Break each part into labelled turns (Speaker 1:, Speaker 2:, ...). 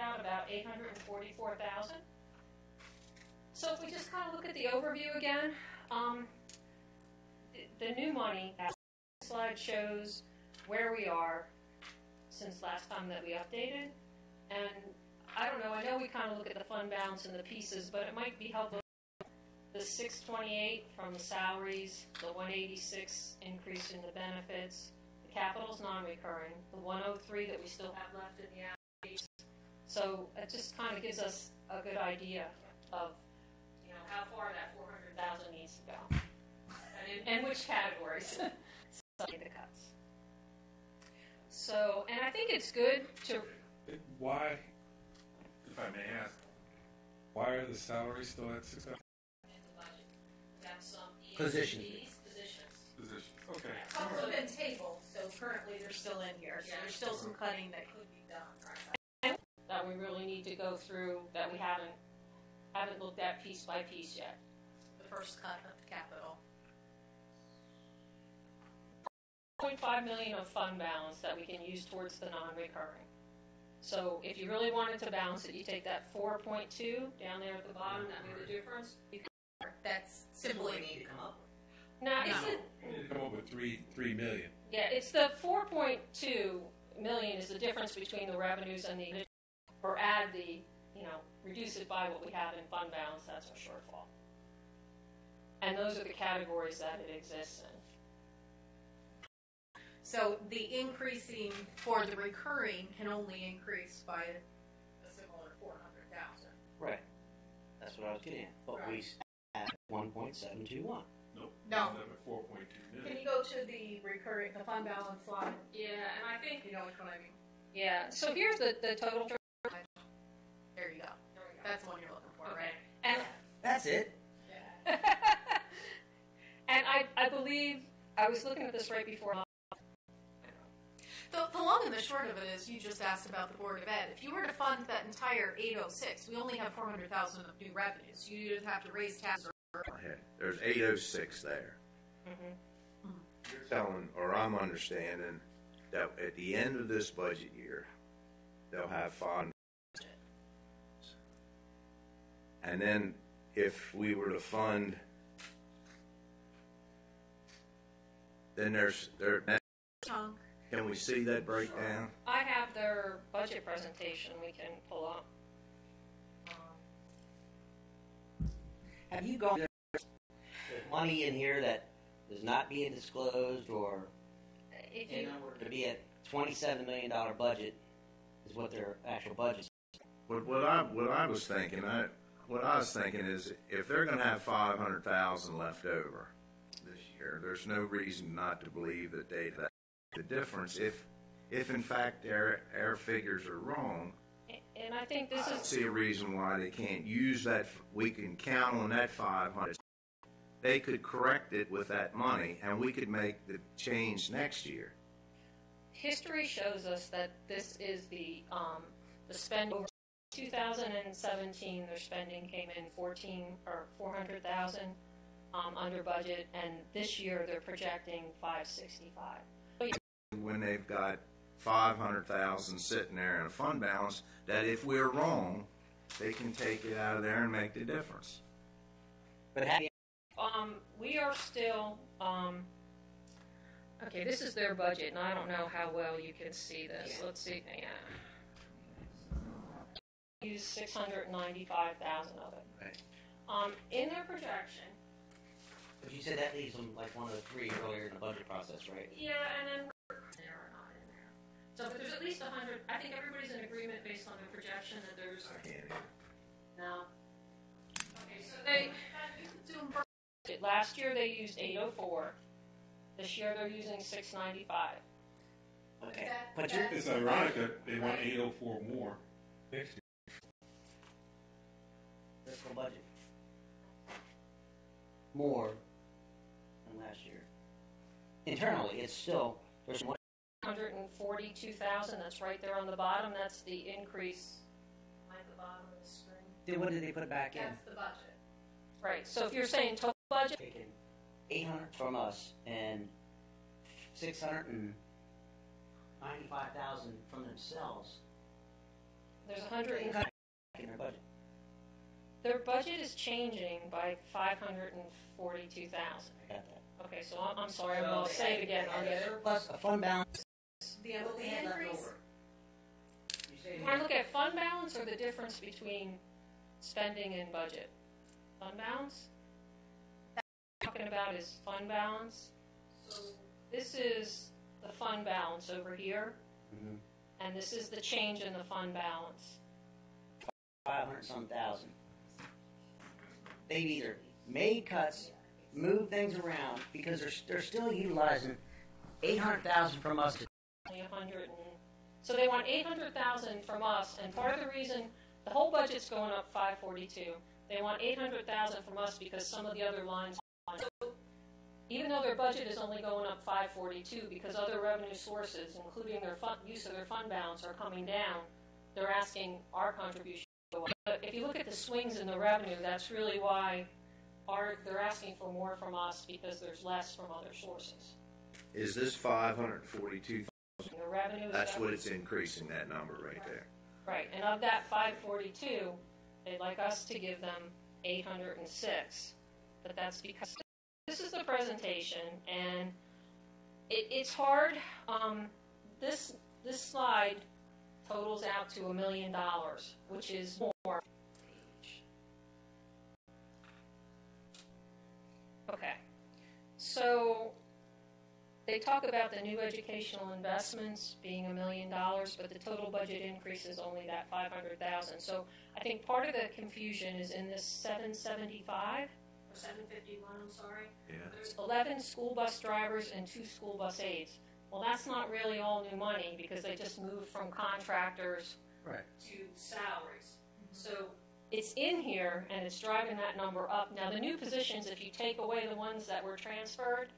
Speaker 1: out about $844,000. So if we just kind of look at the overview again, the new money slide shows where we are since last time that we updated. And I don't know, I know we kind of look at the fund balance and the pieces, but it might be helpful. The 628 from the salaries, the 186 increase in the benefits, the capital's non-recurring, the 103 that we still have left in the allocations. So it just kind of gives us a good idea of, you know, how far that 400,000 needs to go, and which categories the cuts. So, and I think it's good to.
Speaker 2: Why, if I may ask, why are the salaries still at 6,000?
Speaker 3: Positions.
Speaker 2: Positions. Okay.
Speaker 4: Some have been tabled, so currently they're still in here. So there's still some cutting that could be done.
Speaker 1: That we really need to go through, that we haven't looked at piece by piece yet.
Speaker 4: The first cut of the capital.
Speaker 1: $0.5 million of fund balance that we can use towards the non-recurring. So if you really wanted to balance it, you take that 4.2 down there at the bottom, that would be the difference.
Speaker 4: That's simply
Speaker 3: need to come up with.
Speaker 1: Now,
Speaker 2: You need to come up with $3 million.
Speaker 1: yeah, it's the 4.2 million is the difference between the revenues and the, or add the, you know, reduce it by what we have in fund balance, that's our shortfall. And those are the categories that it exists in.
Speaker 4: so the increasing for the recurring can only increase by a similar 400,000.
Speaker 3: Right. That's what I was getting at. But
Speaker 4: Right.
Speaker 3: we at 1.721.
Speaker 2: Nope.
Speaker 4: No.
Speaker 2: It's at 4.2
Speaker 4: Can
Speaker 2: million.
Speaker 4: you go to the recurring, the fund balance slide?
Speaker 1: Yeah, and I think,
Speaker 4: You know which one I mean?
Speaker 1: yeah, so here's the total.
Speaker 4: There you go. That's the one you're looking for, right?
Speaker 1: And
Speaker 3: That's it.
Speaker 4: Yeah.
Speaker 1: and I believe, I was looking at this right before.
Speaker 4: The long and the short of it is, you just asked about the Board of Ed. If you were to fund that entire 806, we only have 400,000 of new revenues. You would have to raise taxes.
Speaker 5: There's 806 there.
Speaker 1: Mm-hmm.
Speaker 5: You're telling, or I'm understanding, that at the end of this budget year, they'll have fund. And then if we were to fund, then
Speaker 4: Chunk.
Speaker 5: can we see that breakdown?
Speaker 1: I have their budget presentation we can pull up.
Speaker 3: Have you gone? There's money in here that is not being disclosed, or
Speaker 1: If
Speaker 3: in
Speaker 1: you,
Speaker 3: order to be at $27 million budget is what their actual budget is.
Speaker 5: What I was thinking, is if they're going to have 500,000 left over this year, there's no reason not to believe that they have the difference. If in fact their figures are wrong,
Speaker 1: and I think this
Speaker 5: I don't
Speaker 1: is,
Speaker 5: see a reason why they can't use that. We can count on that 500. They could correct it with that money, and we could make the change next year.
Speaker 1: history shows us that this is the spend over 2017, their spending came in 400,000 under budget, and this year they're projecting 565.
Speaker 5: When they've got 500,000 sitting there in a fund balance, that if we're wrong, they can take it out of there and make the difference.
Speaker 3: But how do you,
Speaker 1: We are still, okay, this is their budget, and I don't know how well you can see this.
Speaker 3: Yeah.
Speaker 1: Let's see, yeah. Use 695,000 of it.
Speaker 3: right.
Speaker 1: In their projection,
Speaker 3: But you said that leaves them like one of the three earlier in the budget process, right?
Speaker 1: yeah, and then there are not in there. So, but there's at least 100. I think everybody's in agreement based on the projection that there's
Speaker 5: I can't even.
Speaker 1: no. Okay, so they last year they used 804. This year they're using 695.
Speaker 3: Okay. But you're,
Speaker 2: It's ironic that they want 804 more next year.
Speaker 3: fiscal budget more than last year. Internally, it's still there's one.
Speaker 1: 142,000. That's right there on the bottom. That's the increase. At the bottom of the screen.
Speaker 3: Then what did they put back in?
Speaker 4: That's the budget.
Speaker 1: Right. So if you're saying total budget,
Speaker 3: Taken 800 from us and 695,000 from themselves.
Speaker 1: There's 100 and
Speaker 3: in their budget.
Speaker 1: their budget is changing by 542,000.
Speaker 3: I got that.
Speaker 1: Okay, so I'm sorry, I'll say it again. I'll get it.
Speaker 3: Surplus, a fund balance.
Speaker 4: The MOE increase?
Speaker 1: You want to look at fund balance or the difference between spending and budget? Fund balance? What I'm talking about is fund balance. So this is the fund balance over here,
Speaker 3: Mhm.
Speaker 1: and this is the change in the fund balance.
Speaker 3: 500-some thousand. They've either made cuts, moved things around, because they're still utilizing 800,000 from us to
Speaker 1: Only 100 and, so they want 800,000 from us, and part of the reason the whole budget's going up 542. They want 800,000 from us because some of the other lines, even though their budget is only going up 542, because other revenue sources, including their use of their fund balance, are coming down, they're asking our contribution to go up. But if you look at the swings in the revenue, that's really why they're asking for more from us, because there's less from other sources.
Speaker 5: Is this 542?
Speaker 1: The revenue is
Speaker 5: That's what it's increasing, that number right there.
Speaker 1: Right, and of that 542, they'd like us to give them 806, but that's because this is the presentation, and it's hard. This slide totals out to $1 million, which is more. Okay, so they talk about the new educational investments being $1 million, but the total budget increase is only that 500,000. So I think part of the confusion is in this 775 or 751. I'm sorry.
Speaker 5: Yeah.
Speaker 1: There's 11 school bus drivers and 2 school bus aides. Well, that's not really all new money because they just moved from contractors
Speaker 3: Right.
Speaker 1: to salaries. So it's in here and it's driving that number up. Now the new positions, if you take away the ones that were transferred,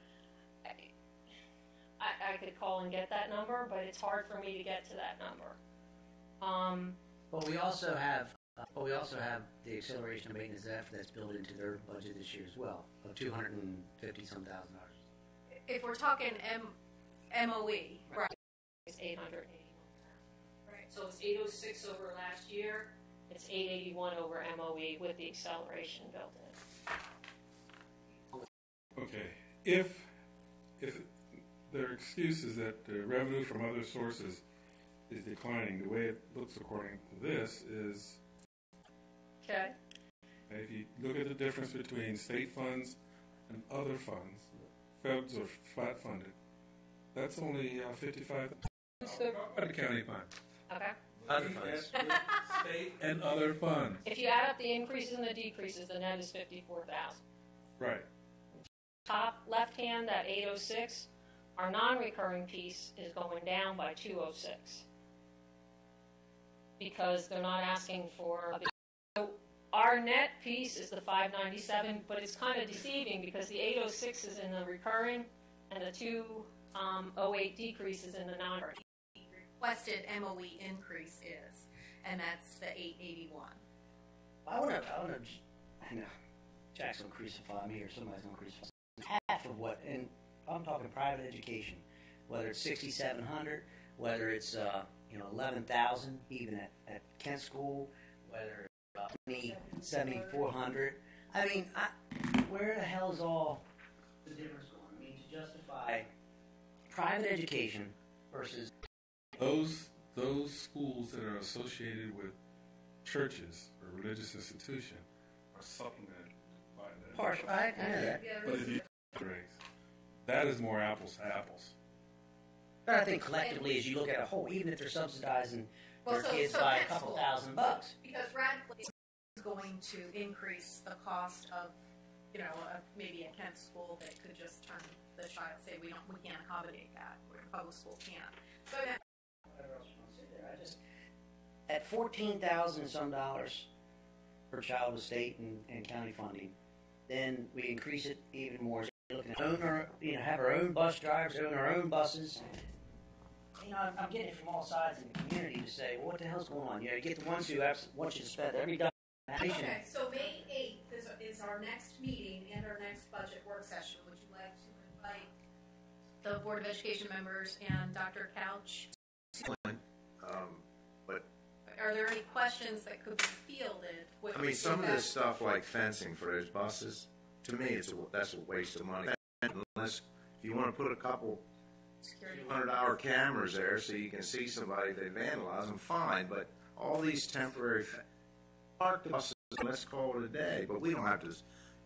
Speaker 1: I could call and get that number, but it's hard for me to get to that number.
Speaker 3: But we also have the acceleration of maintenance after that's built into their budget this year as well, of $250-some thousand.
Speaker 4: If we're talking MOE, right?
Speaker 1: It's 881. Right. So it's 806 over last year. It's 881 over MOE with the acceleration built in.
Speaker 2: Okay, if their excuse is that the revenue from other sources is declining, the way it looks according to this is,
Speaker 1: Okay.
Speaker 2: if you look at the difference between state funds and other funds, feds are flat funded. That's only 55. By the county fund.
Speaker 1: Okay.
Speaker 3: Other funds.
Speaker 2: State and other funds.
Speaker 1: If you add up the increases and the decreases, the net is 54,000.
Speaker 2: Right.
Speaker 1: Top left hand, that 806, our non-recurring piece is going down by 206 because they're not asking for. So our net piece is the 597, but it's kind of deceiving because the 806 is in the recurring and the 208 decrease is in the non-recurring.
Speaker 4: Requested MOE increase is, and that's the 881.
Speaker 3: I know Jack's gonna crucify me or somebody's gonna crucify me. Half of what, and I'm talking private education, whether it's 6,700, whether it's 11,000 even at Kent School, whether it's 7,400. I mean, where the hell is all the difference going? I mean, to justify private education versus
Speaker 2: Those schools that are associated with churches or religious institution are supplemented by that.
Speaker 3: partial. I know that.
Speaker 2: But if you that is more apples to apples.
Speaker 3: But I think collectively, as you look at a whole, even if they're subsidizing their kids by a couple $1,000 bucks.
Speaker 4: Because Radcliffe is going to increase the cost of, maybe a Kent school that could just turn the child, say we can't accommodate that, where the public school can't. So that,
Speaker 3: Whatever else you want to say there, I just at $14,000 some dollars per child with state and county funding, then we increase it even more. So we're looking at have our own bus drivers, own our own buses. I'm getting it from all sides in the community to say, well, what the hell's going on? You get the ones who want you to spend every dollar.
Speaker 4: okay, so May 8th is our next meeting and our next budget work session. Would you like to invite the Board of Education members and Dr. Couch?
Speaker 5: But
Speaker 4: are there any questions that could be fielded?
Speaker 5: I mean, some of this stuff like fencing for those buses, to me, that's a waste of money. Unless if you want to put a couple $100 cameras there so you can see somebody if they vandalize them, fine. But all these temporary park buses, let's call it a day. But we don't have to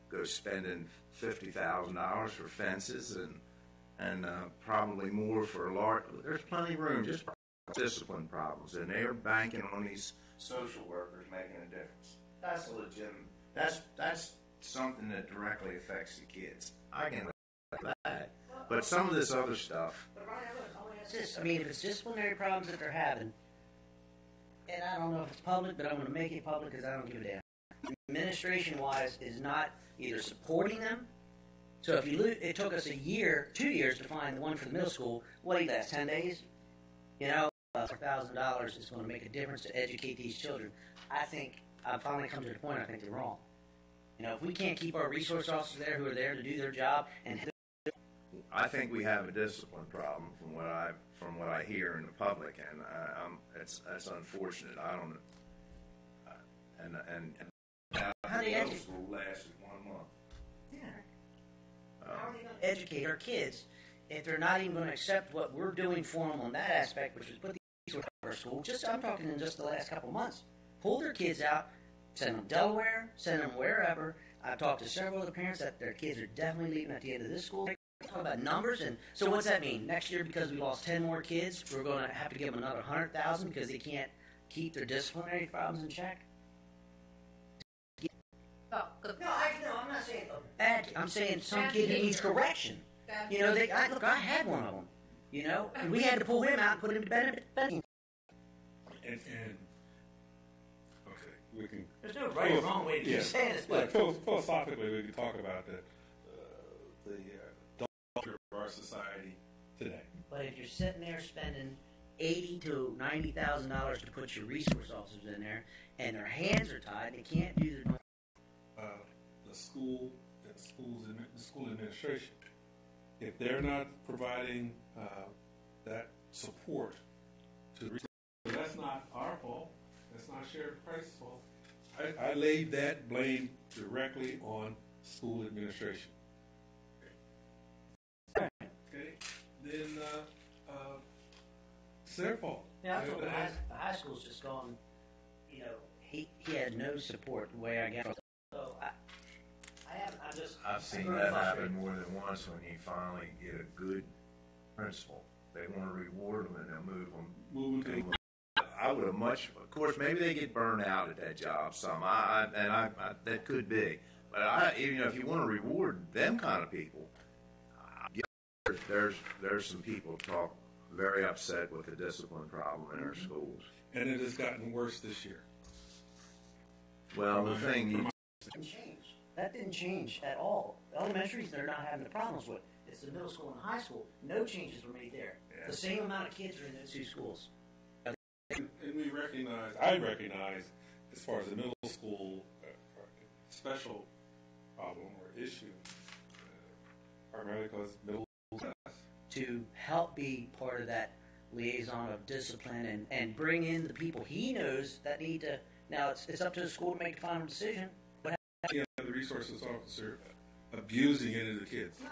Speaker 5: go spending $50,000 for fences and probably more for large. There's plenty of room, just discipline problems, and they're banking on these social workers making a difference. That's a legitimate. That's something that directly affects the kids. I can like that, but some of this other stuff.
Speaker 3: I mean, if it's disciplinary problems that they're having, and I don't know if it's public, but I'm going to make it public because I don't give a damn. Administration-wise, is not either supporting them. So if you it took us 2 years to find the one for the middle school. What do you last 10 days? You know, $1,000 is going to make a difference to educate these children. I think I've finally come to the point. I think they're wrong. You know, if we can't keep our resource officers there who are there to do their job, and
Speaker 5: I think we have a discipline problem from what I hear in the public, and that's unfortunate. I don't. And
Speaker 3: how do you
Speaker 5: middle school lasted 1 month.
Speaker 3: Yeah. How are they going to educate our kids if they're not even going to accept what we're doing for them on that aspect, which is put these kids in our school? I'm talking in just the last couple of months. Pull their kids out, send them Delaware, send them wherever. I've talked to several of the parents that their kids are definitely leaving at the end of this school. Talk about numbers, and so what's that mean? Next year, because we lost 10 more kids, we're going to have to give them another 100,000 because they can't keep their disciplinary problems in check.
Speaker 4: Oh, good.
Speaker 3: No, I'm not saying bad. I'm saying some kid who needs correction. You know, I had one of them. You know, and we had to pull him out and put him to bed.
Speaker 2: And okay, we can.
Speaker 3: There's no right or wrong way to keep saying this, but
Speaker 2: philosophically, we can talk about the culture of our society today.
Speaker 3: But if you're sitting there spending $80,000 to $90,000 to put your resource officers in there, and their hands are tied, they can't do their
Speaker 2: the school administration, if they're not providing that support to that's not our fault. That's not Sheriff Price's fault. I laid that blame directly on school administration. Okay, then it's their fault.
Speaker 3: Yeah, I thought the high school's just gone. You know, he had no support the way I got. So
Speaker 5: I've seen that happen more than once when you finally get a good principal. They want to reward them and they'll move them. I would have of course, maybe they get burned out at that job some. That could be. But if you want to reward them kind of people, there's some people talk very upset with the discipline problem in our schools.
Speaker 2: And it has gotten worse this year.
Speaker 5: Well, the thing
Speaker 3: that didn't change at all. Elementaries, they're not having the problems with. It's the middle school and high school. No changes were made there. Yeah. The same amount of kids are in those two schools.
Speaker 2: And I recognize, as far as the middle school special problem or issue, primarily because middle school class.
Speaker 3: To help be part of that liaison of discipline and bring in the people he knows that need to. Now it's up to the school to make the final decision.
Speaker 2: The resources officer abusing any of the kids.
Speaker 4: No. I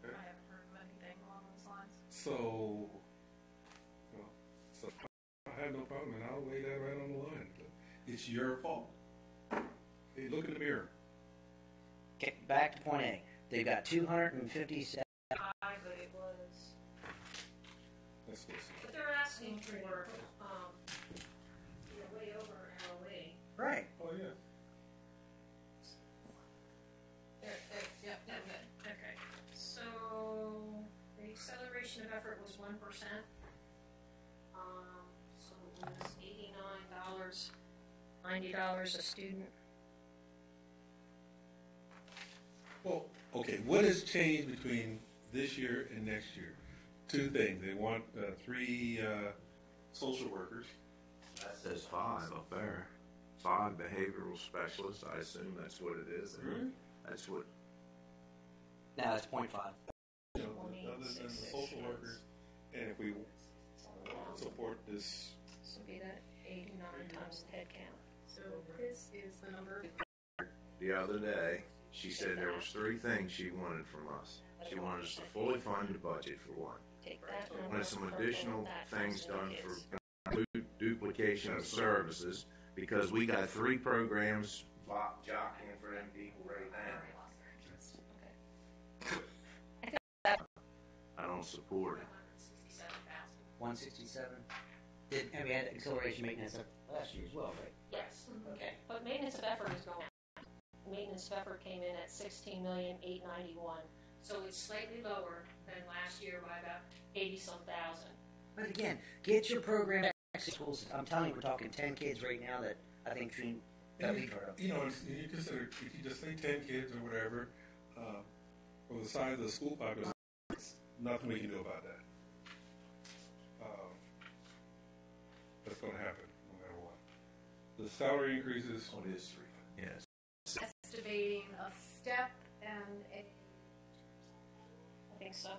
Speaker 4: haven't heard of anything along those lines.
Speaker 2: So I have no problem, and I'll lay that right on the line. It's your fault. Hey, look in the mirror.
Speaker 3: Okay, back to point A. They've got 257.
Speaker 1: But it was. But they're asking for way over LOE.
Speaker 3: Right.
Speaker 2: Oh yeah.
Speaker 1: Okay. So the acceleration of effort was 1%. So it was $89, $90 a student.
Speaker 2: Well, okay. What has changed between this year and next year? Two things. They want 3 social workers.
Speaker 5: That says 5 up there. 5 behavioral specialists. I assume that's what it is.
Speaker 2: Really?
Speaker 5: That's what.
Speaker 3: Now it's 0.5.
Speaker 2: Other than the social workers, and if we support this.
Speaker 1: So be that lost headcount.
Speaker 4: So this is the number.
Speaker 5: The other day, she said there was 3 things she wanted from us. She wanted us to fully fund the budget for one.
Speaker 1: Take that
Speaker 5: She
Speaker 1: number,
Speaker 5: wanted some
Speaker 1: purple,
Speaker 5: additional
Speaker 1: that
Speaker 5: things
Speaker 1: goes
Speaker 5: done
Speaker 1: to
Speaker 5: for
Speaker 1: kids.
Speaker 5: duplication of services, because we got 3 programs jockeying for them people right now. I don't support it.
Speaker 3: 167. And we had acceleration maintenance up last year as well, right?
Speaker 1: Yes.
Speaker 3: Okay.
Speaker 1: But maintenance of effort is going up. Maintenance of effort came in at $16,891,000. So it's slightly lower than last year by about 80-some thousand.
Speaker 3: But again, get your program back to schools. I'm telling you, we're talking 10 kids right now that I think that we've heard of.
Speaker 2: You know, you consider, if you just say 10 kids or whatever, for the size of the school population, there's nothing we can do about that. That's going to happen no matter what. The salary increases.
Speaker 5: Oh, it is 3. Yes.
Speaker 4: Estimating a step and
Speaker 1: I think so.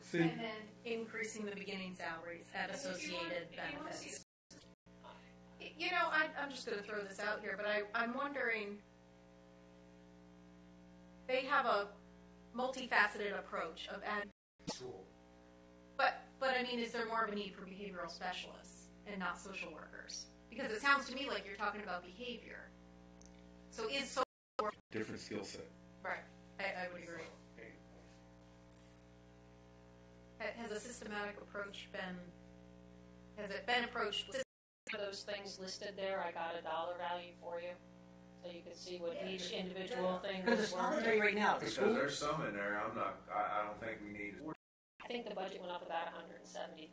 Speaker 2: See,
Speaker 4: and then increasing the beginning salaries at associated benefits. You know, I'm just going to throw this out here, but I'm wondering, they have a multifaceted approach of school. But I mean, is there more of a need for behavioral specialists and not social workers? Because it sounds to me like you're talking about behavior. So is social work
Speaker 2: different skill set.
Speaker 4: right? I would agree. Has a systematic approach been? Has it been approached with
Speaker 1: For those things listed there, I got a dollar value for you, so you can see what each individual thing
Speaker 3: Because
Speaker 1: was
Speaker 3: it's not
Speaker 1: worth.
Speaker 3: right now. The
Speaker 5: Because
Speaker 3: school,
Speaker 5: there's some in there, I don't think we need it.
Speaker 1: I think the budget went up about $170,000.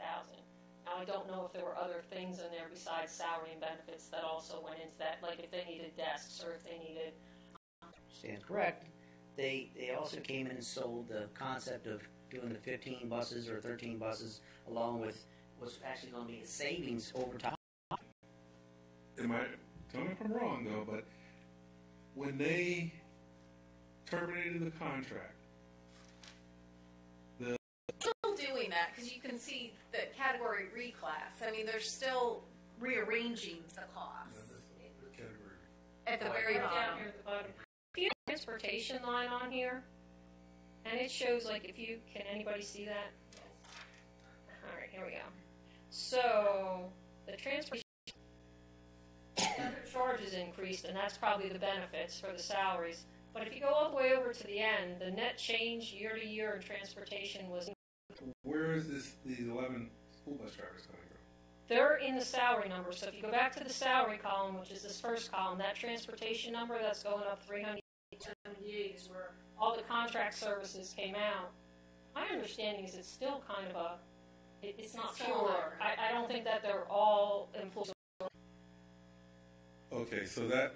Speaker 1: Now I don't know if there were other things in there besides salary and benefits that also went into that, like if they needed desks or if they needed.
Speaker 3: stands correct. They also came in and sold the concept of doing the 15 buses or 13 buses along with what's actually going to be a savings over time.
Speaker 2: Tell me if I'm wrong though, but when they terminated the contract,
Speaker 4: still doing that? Because you can see the category reclass. I mean, they're still rearranging the cost at the very
Speaker 1: Right down
Speaker 4: bottom.
Speaker 1: here at the bottom. If you have a transportation line on here, and it shows like can anybody see that? All right, here we go. So the transportation charges increased, and that's probably the benefits for the salaries. But if you go all the way over to the end, the net change year to year in transportation was.
Speaker 2: where is these 11 school bus drivers coming from?
Speaker 1: They're in the salary number. So if you go back to the salary column, which is this first column, that transportation number that's going up 378 is where all the contract services came out. My understanding is it's still kind of it's not pure. I don't think that they're all employees.
Speaker 2: Okay, so that.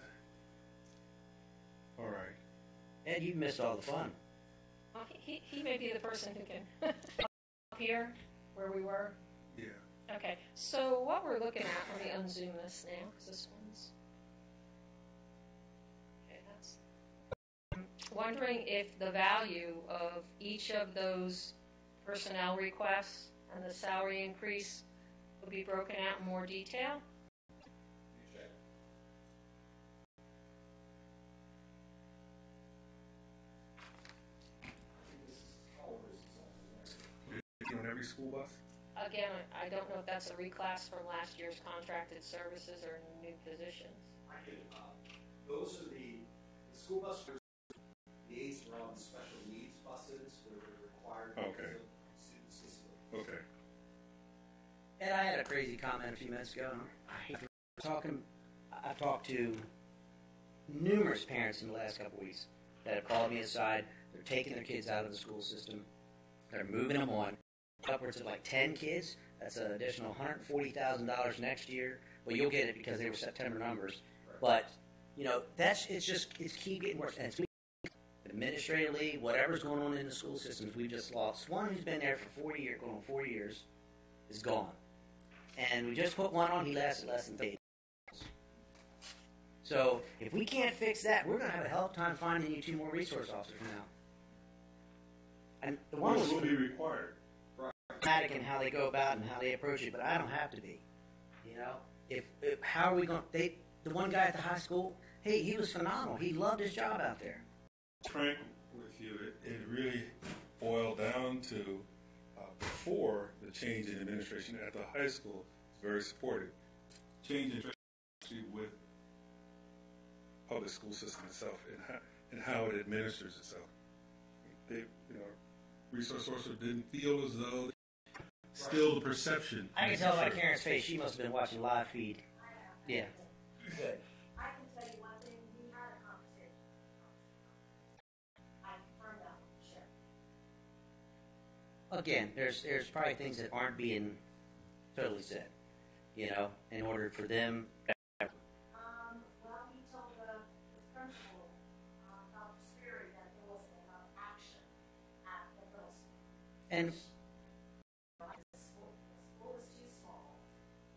Speaker 2: All right.
Speaker 3: Ed, you missed all the fun.
Speaker 1: Well, he may be the person who can up here where we were.
Speaker 2: Yeah.
Speaker 1: Okay, so what we're looking at, let me unzoom this now because this one's. Okay, that's. I'm wondering if the value of each of those personnel requests and the salary increase would be broken out in more detail.
Speaker 2: On every school bus?
Speaker 1: Again, I don't know if that's a reclass from last year's contracted services or new positions.
Speaker 6: Those are the school bus liaise around special needs buses that are required
Speaker 2: Okay.
Speaker 6: for student system.
Speaker 2: Okay.
Speaker 3: Ed, I had a crazy comment a few minutes ago. I've talked to numerous parents in the last couple of weeks that have called me aside. They're taking their kids out of the school system. They're moving them on. Upwards of like 10 kids. That's an additional $140,000 next year. Well, you'll get it because they were September numbers. But, you know, it's keep getting worse. And it's administratively, whatever's going on in the school systems, we just lost one who's been there for 4 years is gone. And we just put one on, he lasted less than 3 days. So if we can't fix that, we're going to have a hell of a time finding you 2 more resource officers now. And the one
Speaker 2: Which
Speaker 3: was
Speaker 2: will be required.
Speaker 3: pragmatic in how they go about and how they approach it, but I don't have to be. You know, if how are we going? The one guy at the high school, he was phenomenal. He loved his job out there.
Speaker 2: Frank with you, it really boiled down to before the change in administration at the high school was very supportive. Change in administration with public school system itself and how it administers itself. Resource officer didn't feel as though still the perception.
Speaker 3: I can tell by Karen's face she must have been watching live feed. Yeah. Good.
Speaker 7: I can tell you one thing, we had a conversation. I confirmed that with the sheriff.
Speaker 3: Again, there's probably things that aren't being totally said, in order for them.
Speaker 7: Well, he told the principal, Dr. Sperry, that there wasn't enough action at the middle school.
Speaker 3: And
Speaker 7: The school is too small.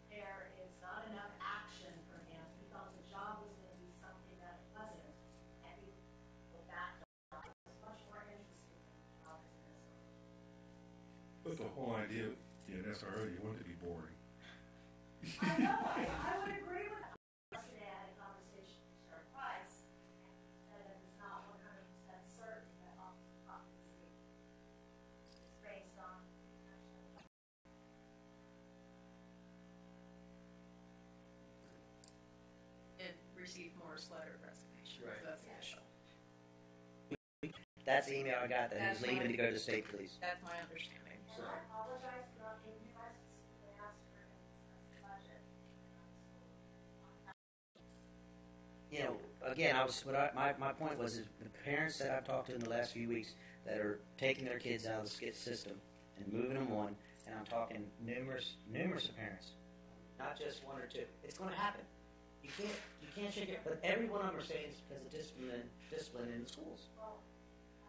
Speaker 7: There is not enough action for him. He thought the job was going to be something that it wasn't. And he, with that job, was much more interested in the job as an SRO.
Speaker 2: But the whole idea of being an SRO, you want it to be boring.
Speaker 7: I know. I would agree with that. Yesterday I had a conversation with Sheriff Price, and he said that it's not 100% certain that officer competency is based on actual.
Speaker 4: It received Moore's letter of resignation.
Speaker 3: Right.
Speaker 4: So that's official.
Speaker 3: that's the email I got that he was
Speaker 4: That's
Speaker 3: leaving
Speaker 4: fine.
Speaker 3: to go to state police.
Speaker 4: That's my understanding.
Speaker 7: And I apologize for not giving you guys specifically asked for him to discuss the budget.
Speaker 3: Again, my point was is the parents that I've talked to in the last few weeks that are taking their kids out of the skit system and moving them on, and I'm talking numerous parents, not just one or two. It's going to happen. You can't shake it. But every one of them are saying it's because of discipline in the schools.
Speaker 7: Well,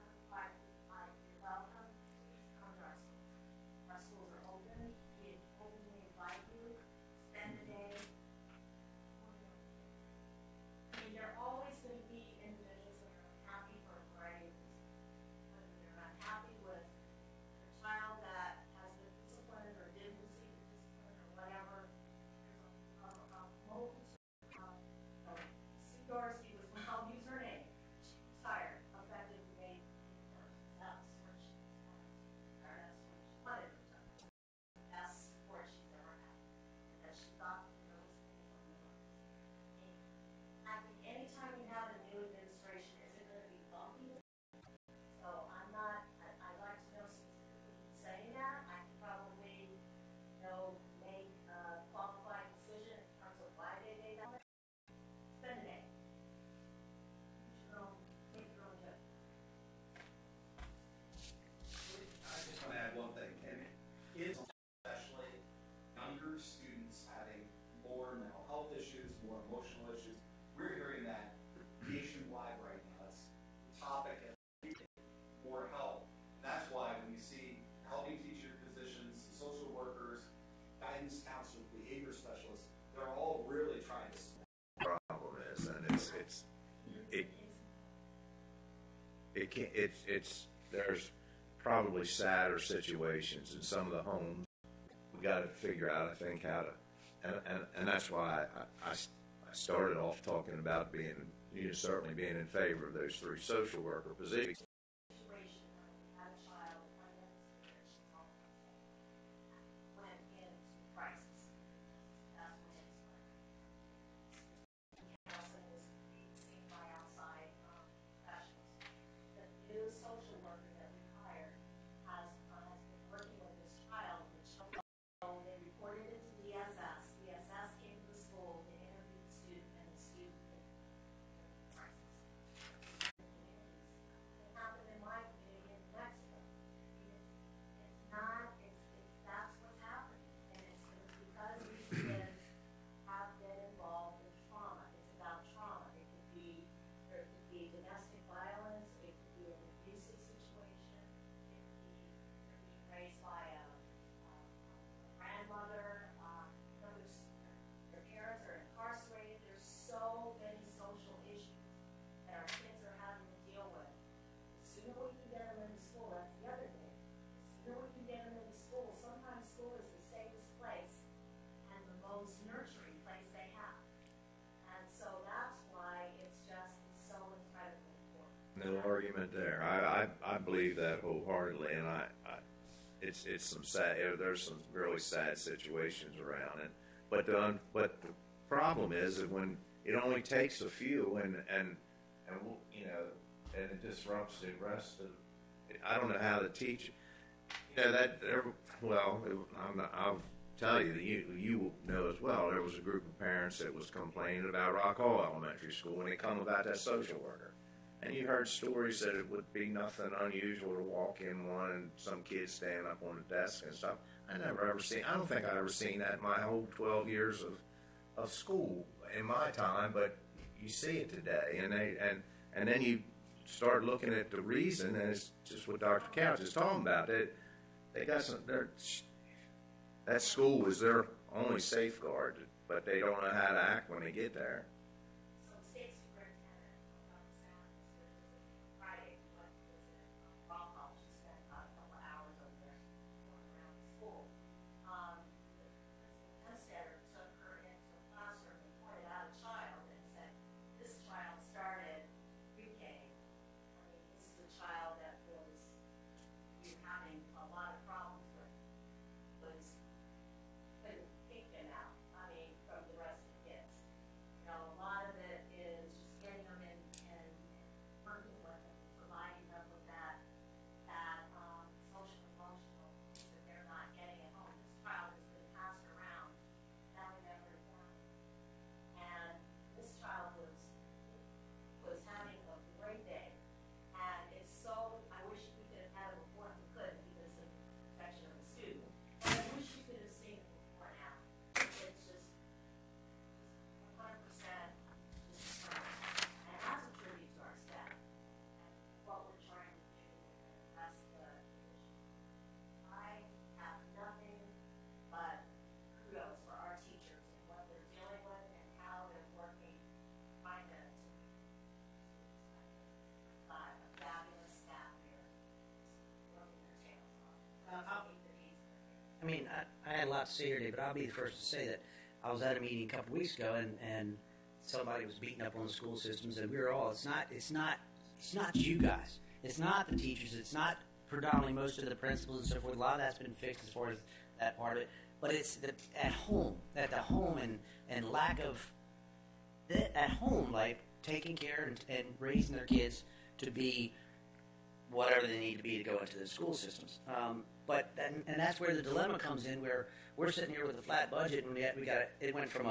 Speaker 7: you're welcome. Please come to our schools. Our schools are open. We openly invite you. Spend the day. I mean, there are always going to be individuals that are unhappy for a variety of reasons. Whether they're unhappy with their child that has been disciplined or didn't receive the discipline or whatever. There's a multitude. Sue Dorsey was, I'll use her name. She retired effective May 1st. That's when she retired. Or that's when she wanted to retire. Best support she's ever had. And that she thought those things were more. I think anytime you have a new administration, is it going to be bumpy? So I'm not, I'd like to know specifically saying that. I can probably, make a qualified decision in terms of why they made that. Spend a day. Make your own judgment.
Speaker 6: I just want to add one thing, and it's especially younger students having more mental health issues, more emotional issues. We're hearing that nationwide right now. It's the topic of more help. That's why when you see helping teacher positions, social workers, guidance counselors, behavior specialists, they're all really trying to.
Speaker 5: Problem is, and there's probably sadder situations in some of the homes. We got to figure out, I think, how to, and that's why I started off talking about certainly being in favor of those 3 social worker positions.
Speaker 7: Situation when we had a child went into crisis. That's when it started. Counseling was seen by outside professionals. The new social worker that we hired has been working with this child. They reported it to DSS. DSS came to the school, they interviewed the student, and the student crisis. They
Speaker 5: no argument there. I believe that wholeheartedly, and it's some sad. There's some really sad situations around it. But the problem is that when it only takes a few, and you know, and it disrupts the rest of. I don't know how to teach. You know that. Well, I'll tell you that you will know as well. There was a group of parents that was complaining about Rock Hall Elementary School when they come about that social worker. And you heard stories that it would be nothing unusual to walk in one and some kids stand up on the desk and stuff. I don't think I ever seen that in my whole 12 years of school in my time, but you see it today. And then you start looking at the reason, and it's just what Dr. Couch is talking about. They got some, that school was their only safeguard, but they don't know how to act when they get there.
Speaker 7: So state superintendent, Dr. Sanders, Friday, we went to visit Rock Hall. She spent about a couple of hours over there going around the school. Hemstetter took her into a classroom and pointed out a child and said, this child started pre-K. I mean, this is a child that was having a lot of problems with, couldn't pick him out, I mean, from the rest of the kids. You know, a lot of it is just getting them in and working with them, providing them with that social emotional piece that they're not getting at home. This child has been passed around family member to family. And this child was having a great day. And it's so, I wish we could have had it before. We couldn't because of protection of the student. But I wish we could have seen it before now. It's just 100% just confirmed. And that's a tribute to our staff and what we're trying to do. And that's the issue. I have nothing but kudos for our teachers and what they're dealing with and how they're working, trying to a fabulous staff here, working their tails off. Meet the needs of their kids.
Speaker 3: I mean, I had a lot to say here today, but I'll be the first to say that I was at a meeting a couple weeks ago, and somebody was beating up on the school systems, and we were all. It's not you guys. It's not the teachers. It's not predominantly most of the principals and so forth. A lot of that's been fixed as far as that part of it. But it's at home, and lack of at home, like taking care and raising their kids to be whatever they need to be to go into the school systems. And that's where the dilemma comes in, where we're sitting here with a flat budget, and it went from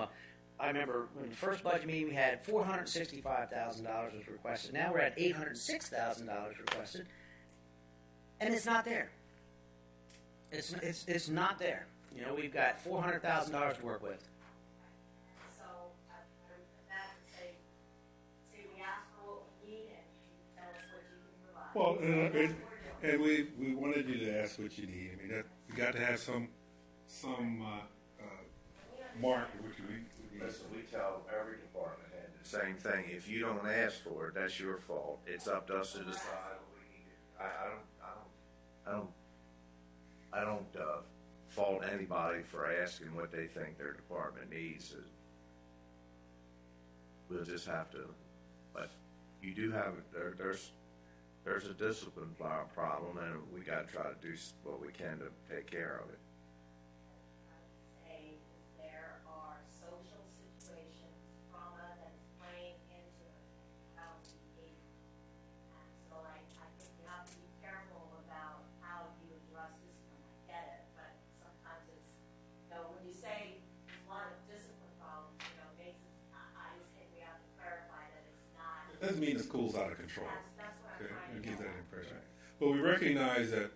Speaker 3: I remember when the first budget meeting we had $465,000 was requested. Now we're at $806,000 requested, and it's not there. It's not there. You know, we've got $400,000 to work with.
Speaker 7: So, I would come back and say we ask for what we need and you tell us what you can provide.
Speaker 2: Well,
Speaker 7: That's what we're doing.
Speaker 2: and we wanted you to ask what you need. I mean, you got to have some mark of what you need.
Speaker 5: Listen, we tell every department head the same thing. If you don't ask for it, that's your fault. It's up to us to decide what we need. I don't fault anybody for asking what they think their department needs. We'll just have to. But you do have there's a discipline problem, and we got to try to do what we can to take care of it.
Speaker 7: Say there are social situations, trauma that is playing into a child's behavior. And so I think you have to be careful about how you address discipline. I get it, but sometimes it's, when you say there's a lot of discipline problems, I just think we have to clarify that it's not.
Speaker 2: It doesn't mean the school's out of control.
Speaker 7: That's what I'm
Speaker 2: Okay,
Speaker 7: trying
Speaker 2: you
Speaker 7: to
Speaker 2: get
Speaker 7: get
Speaker 2: that
Speaker 7: at.
Speaker 2: impression. But we recognize that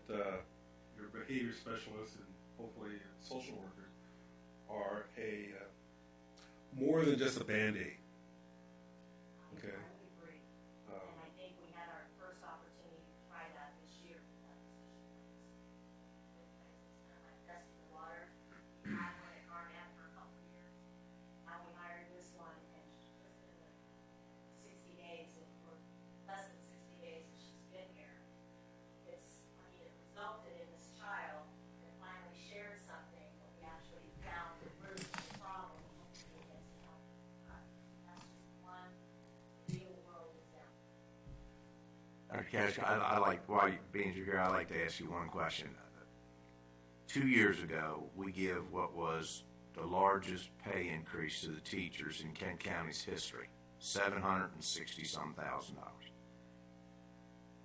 Speaker 2: your behavior specialists and hopefully social workers are more than just a Band-Aid. Okay.
Speaker 7: I would agree. And I think we had our first opportunity to try that this year. That position it's kind of like testing the water. We had one at Garnett for a couple of years. Now we hired this one, and just in the 60 days, or less than 60 days that she's been here, it resulted in this child that finally shared something that we actually found the root of the problem. And hopefully it gets help. That's just one real
Speaker 5: Cash, I like, while being here, I like to ask you one question. 2 years ago, we give what was the largest pay increase to the teachers in Kent County's history, $760-some thousand.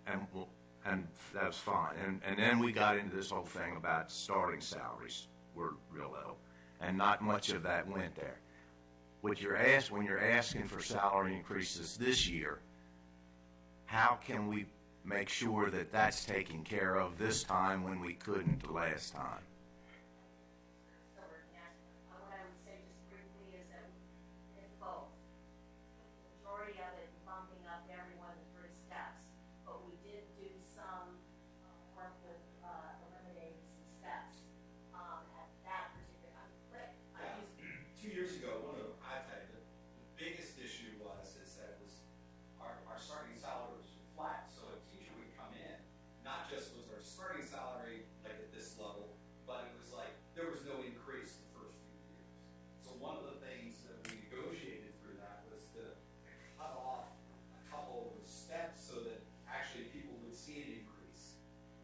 Speaker 5: And that was fine. And then we got into this whole thing about starting salaries were real low, and not much of that went there. When you're asking for salary increases this year, how can we make sure that that's taken care of this time when we couldn't the last time?
Speaker 7: What I would say just briefly is that it's both. The majority of it bumping up everyone to 3 steps, but we did do some work with eliminating some steps at that particular. I used
Speaker 6: 2 years ago, one of I've had the biggest issue is that it was our starting salary was flat. So a teacher would come in, not just was our starting salary like at this level, but it was like there was no increase the first few years. So one of the things that we negotiated through that was to cut off a couple of the steps so that actually people would see an increase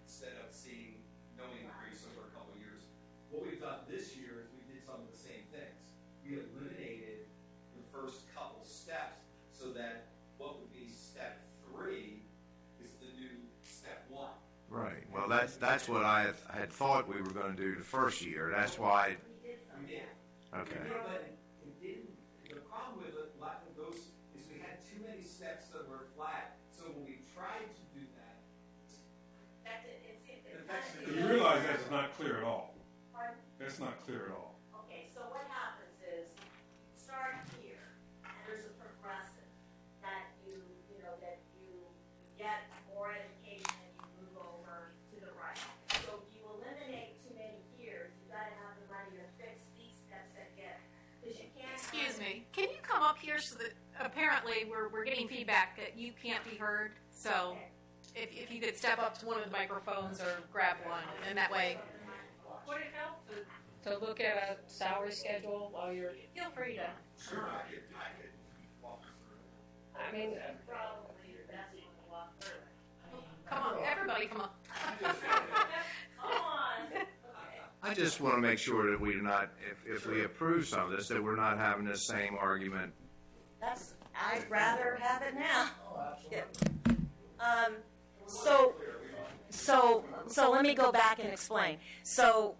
Speaker 6: instead of seeing no increase over a couple of years. What we've done this year is we did some of the same things. We eliminated the first couple steps so that what would be step 3 is the new step 1.
Speaker 5: Right. Well, that's what I had thought we were going to do the first year. That's why.
Speaker 6: We did.
Speaker 5: Okay.
Speaker 6: But it didn't. The problem with a lot of those is we had too many steps that were flat. So when we tried to do that,
Speaker 2: You realize that's not clear at all.
Speaker 7: Pardon?
Speaker 2: That's not clear at all.
Speaker 7: Okay, so what happens is, you start here, and there's a progressive that you get more education and you move over to the right. So if you eliminate too many years, you gotta have the money to fix these steps that get, because you can't.
Speaker 4: Excuse me, can you come up here so that apparently we're getting feedback that you can't be heard? So if you could step up to one of the microphones or grab one, and that way,
Speaker 1: Would it help to look at a salary schedule while you're,
Speaker 4: feel free to.
Speaker 6: sure, I could walk through.
Speaker 1: I mean,
Speaker 7: Probably your best one to walk through.
Speaker 4: Come on, everybody, come on.
Speaker 7: Come on.
Speaker 5: I just want to make sure that we're not, if we approve some of this, that we're not having the same argument.
Speaker 8: I'd rather have it now. So let me go back and explain. So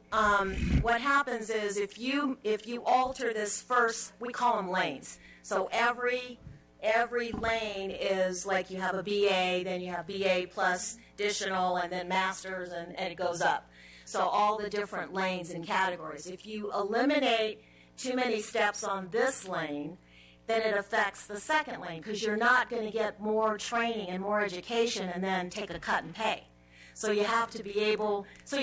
Speaker 8: what happens is if you alter this first, we call them lanes. So every lane is like you have a BA, then you have BA plus additional, and then masters, and it goes up. So all the different lanes and categories. If you eliminate too many steps on this lane, then it affects the second lane, because you're not going to get more training and more education and then take a cut in pay. So you have to be able to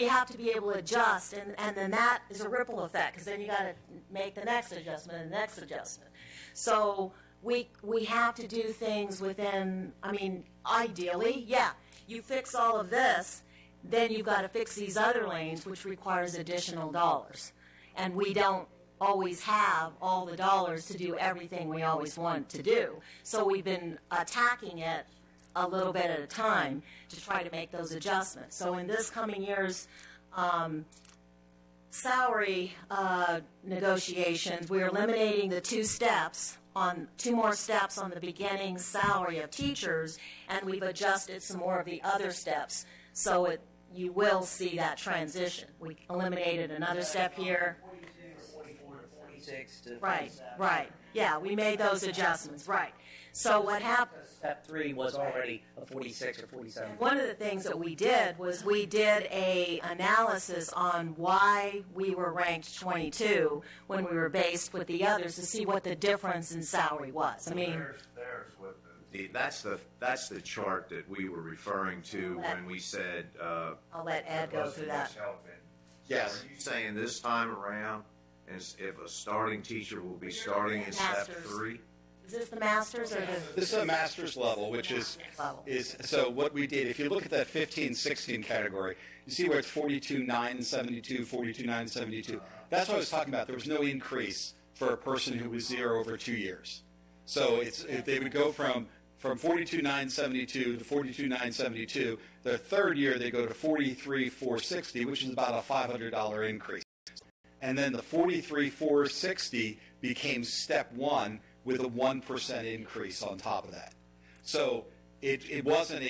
Speaker 8: adjust, and then that is a ripple effect, because then you got to make the next adjustment and the next adjustment. So we have to do things within, I mean, ideally, yeah, you fix all of this, then you've got to fix these other lanes, which requires additional dollars. And we don't always have all the dollars to do everything we always want to do. So we've been attacking it a little bit at a time to try to make those adjustments. So in this coming year's salary negotiations, we're eliminating the two more steps on the beginning salary of teachers, and we've adjusted some more of the other steps. So you will see that transition. We eliminated another step here.
Speaker 3: 42 or 44 to 46 to
Speaker 8: Right,
Speaker 3: 47.
Speaker 8: right. Yeah, we made those adjustments, right. So what happened?
Speaker 3: Step 3 was already a 46 or 47.
Speaker 8: One of the things that we did was we did a analysis on why we were ranked 22 when we were based with the others to see what the difference in salary was. I mean,
Speaker 5: There's what that's the chart that we were referring to when we said.
Speaker 8: I'll let Ed go through that.
Speaker 6: Yes.
Speaker 5: Are you saying this time around, if a starting teacher will be starting in step
Speaker 8: Masters.
Speaker 5: 3?
Speaker 8: Is this the masters or the
Speaker 9: This is a master's level, which is
Speaker 8: level?
Speaker 9: so what we did, if you look at that 15-16 category, you see where it's 42,972, 42,972. That's what I was talking about. There was no increase for a person who was 0 over 2 years. So they would go from from 42,972 to 42,972. Their third year, they go to 43,460, which is about a $500 increase. And then the 43,460 became step one with a 1% increase on top of that. So it wasn't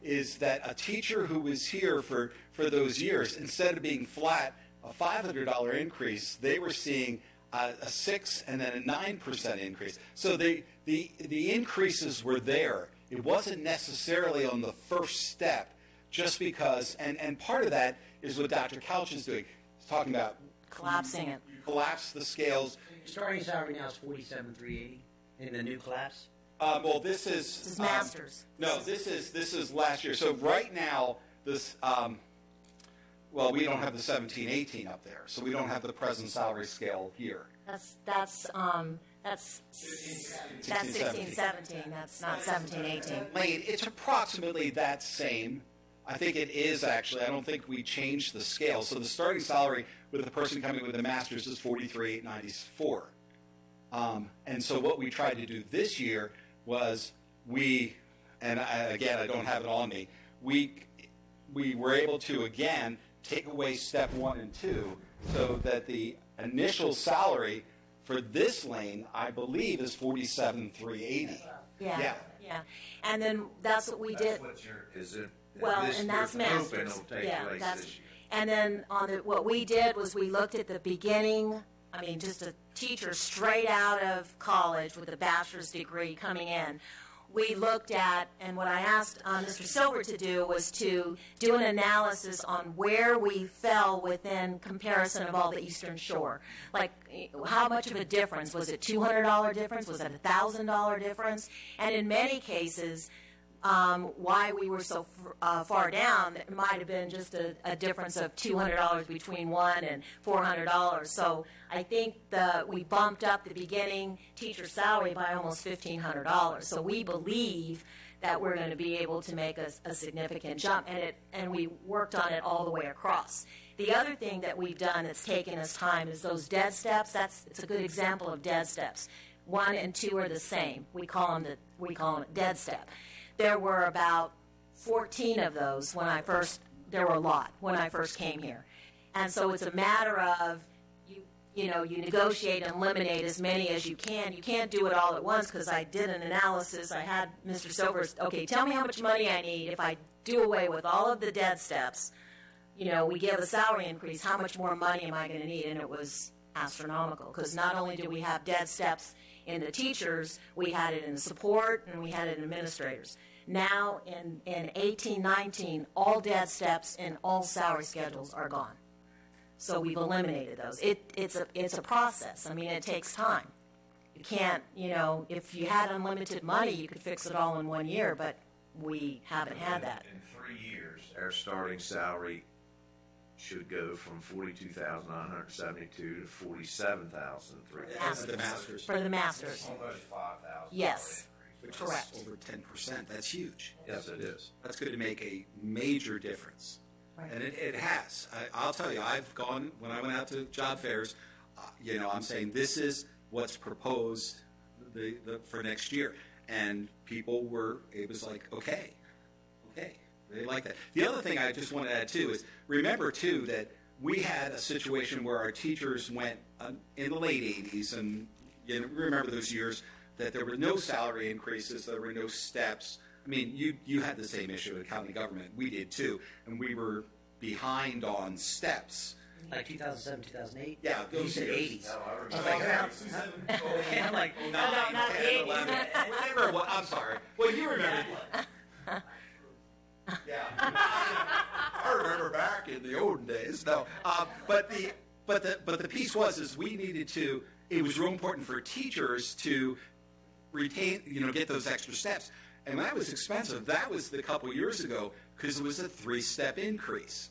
Speaker 9: is that a teacher who was here for those years, instead of being flat, a $500 increase, they were seeing a 6 and then a 9% increase. So the increases were there. It wasn't necessarily on the first step, just because, and part of that is what Dr. Couch is doing. He's talking about
Speaker 8: Collapsing it.
Speaker 9: You collapse the scales.
Speaker 3: Starting salary now is 47,380 in the new class.
Speaker 9: Well, this is
Speaker 8: This is masters.
Speaker 9: No, this is last year. So right now, this well, we don't have the 17-18 up there, so we don't have the present salary scale here.
Speaker 8: That's 16-17. That's not 17-18.
Speaker 9: Lane, it's approximately that same. I think it is actually. I don't think we changed the scale. So the starting salary with the person coming with a master's is $43,894. And so what we tried to do this year was again, I don't have it on me, we were able to, again, take away step 1 and 2 so that the initial salary for this lane, I believe, is $47,380.
Speaker 8: Yeah. And then that's what we did.
Speaker 5: Is it?
Speaker 8: Well,
Speaker 5: this
Speaker 8: and that's
Speaker 5: year's
Speaker 8: masters.
Speaker 5: open, it'll take place
Speaker 8: that's.
Speaker 5: this year.
Speaker 8: And then what we did was we looked at the beginning. I mean, just a teacher straight out of college with a bachelor's degree coming in. We looked at, and what I asked Mr. Silver to do was to do an analysis on where we fell within comparison of all the Eastern Shore. Like, how much of a difference? Was it $200 difference? Was it a $1,000 difference? And in many cases, why we were so far down, it might have been just a difference of $200 between $100 and $400. So I think we bumped up the beginning teacher salary by almost $1,500. So we believe that we're going to be able to make a significant jump, and we worked on it all the way across. The other thing that we've done that's taken us time is those dead steps. It's a good example of dead steps. 1 and 2 are the same. We call them a dead step. There were about 14 of those there were a lot when I first came here. And so it's a matter of, you negotiate and eliminate as many as you can. You can't do it all at once, because I did an analysis. I had Mr. Silver's, okay, tell me how much money I need if I do away with all of the dead steps. We give a salary increase, how much more money am I going to need? And it was astronomical, because not only do we have dead steps in the teachers, we had it in the support, and we had it in administrators. Now, in 18-19, all dead steps and all salary schedules are gone. So we've eliminated those. It's a process. I mean, it takes time. You can't, if you had unlimited money, you could fix it all in 1 year, but we haven't had that.
Speaker 5: In 3 years, our starting salary should go from 42,972 to 47,300.
Speaker 8: For the masters.
Speaker 5: Almost 5,000.
Speaker 8: Yes.
Speaker 9: Which
Speaker 8: Correct.
Speaker 9: is over 10%. That's huge.
Speaker 5: Yes, it is.
Speaker 9: That's going to make a major difference.
Speaker 8: Right.
Speaker 9: And it has. I'll tell you, I've gone, when I went out to job fairs, I'm saying this is what's proposed for next year. And people it was like, okay. They like that. The other thing I just want to add, too, is remember, too, that we had a situation where our teachers went in the late 80s, and remember those years, that there were no salary increases, there were no steps. I mean, you had the same issue in county government. We did, too. And we were behind on steps.
Speaker 3: Like 2007, 2008?
Speaker 9: Yeah,
Speaker 3: You
Speaker 9: those
Speaker 3: said
Speaker 9: years.
Speaker 3: 80s.
Speaker 5: No, I
Speaker 3: I was
Speaker 5: remember.
Speaker 3: like, I'm like,
Speaker 9: 9,
Speaker 8: not
Speaker 9: 10,
Speaker 8: the 80s.
Speaker 9: 11. Remember what? I'm sorry. Well, you remember. Yeah. I remember back in the olden days. No, but the piece is we needed to. It was real important for teachers to retain, get those extra steps, and that was expensive. That was a couple years ago, because it was a 3-step increase.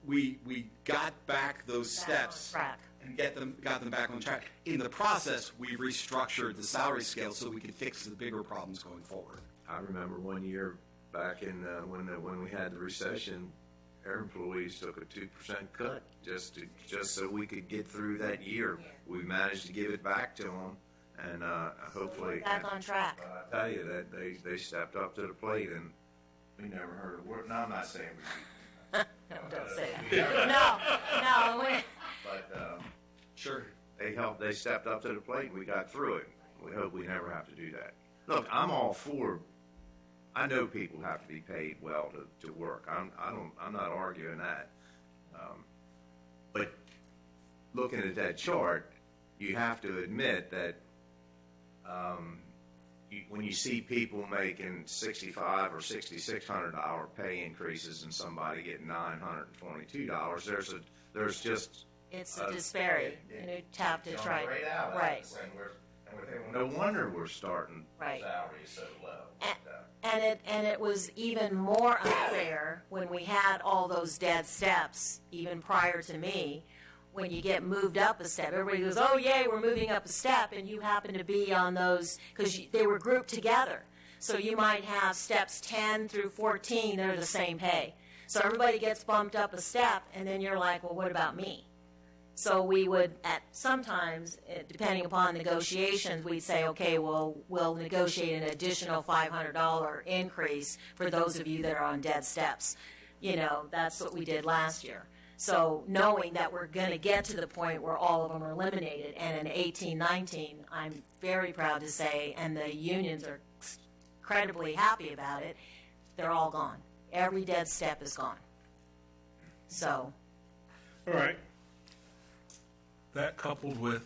Speaker 9: We got back those steps
Speaker 8: track.
Speaker 9: and got them back on track. In the process, we restructured the salary scale so we could fix the bigger problems going forward.
Speaker 5: I remember 1 year back in when we had the recession, our employees took a 2% cut just so we could get through that year. We managed to give it back to them and hopefully.
Speaker 8: Back on track.
Speaker 5: I tell you that they stepped up to the plate, and we never heard a word. No, I'm not saying we.
Speaker 8: No, don't say that. No.
Speaker 5: But
Speaker 9: Sure.
Speaker 5: they stepped up to the plate, and we got through it. We hope we never have to do that. Look, I'm all for. I know people have to be paid well to work. I'm not arguing that. But looking at that chart, you have to admit that when you see people making $6,500 or $6,600 pay increases and somebody getting $922, there's just
Speaker 8: It's a disparity, and you have to try.
Speaker 5: right out.
Speaker 8: Right.
Speaker 5: And we're thinking, no wonder we're starting
Speaker 8: Right.
Speaker 5: salaries so low.
Speaker 8: And it was even more unfair when we had all those dead steps, even prior to me, when you get moved up a step. Everybody goes, oh, yay, we're moving up a step, and you happen to be on those, because they were grouped together. So you might have steps 10 through 14, they're the same pay. So everybody gets bumped up a step, and then you're like, well, what about me? So we would, sometimes, depending upon negotiations, we'd say, okay, well, we'll negotiate an additional $500 increase for those of you that are on dead steps. You know, that's what we did last year. So knowing that we're going to get to the point where all of them are eliminated, and in 18-19, I'm very proud to say, and the unions are incredibly happy about it, they're all gone. Every dead step is gone. So.
Speaker 2: All right. That coupled with,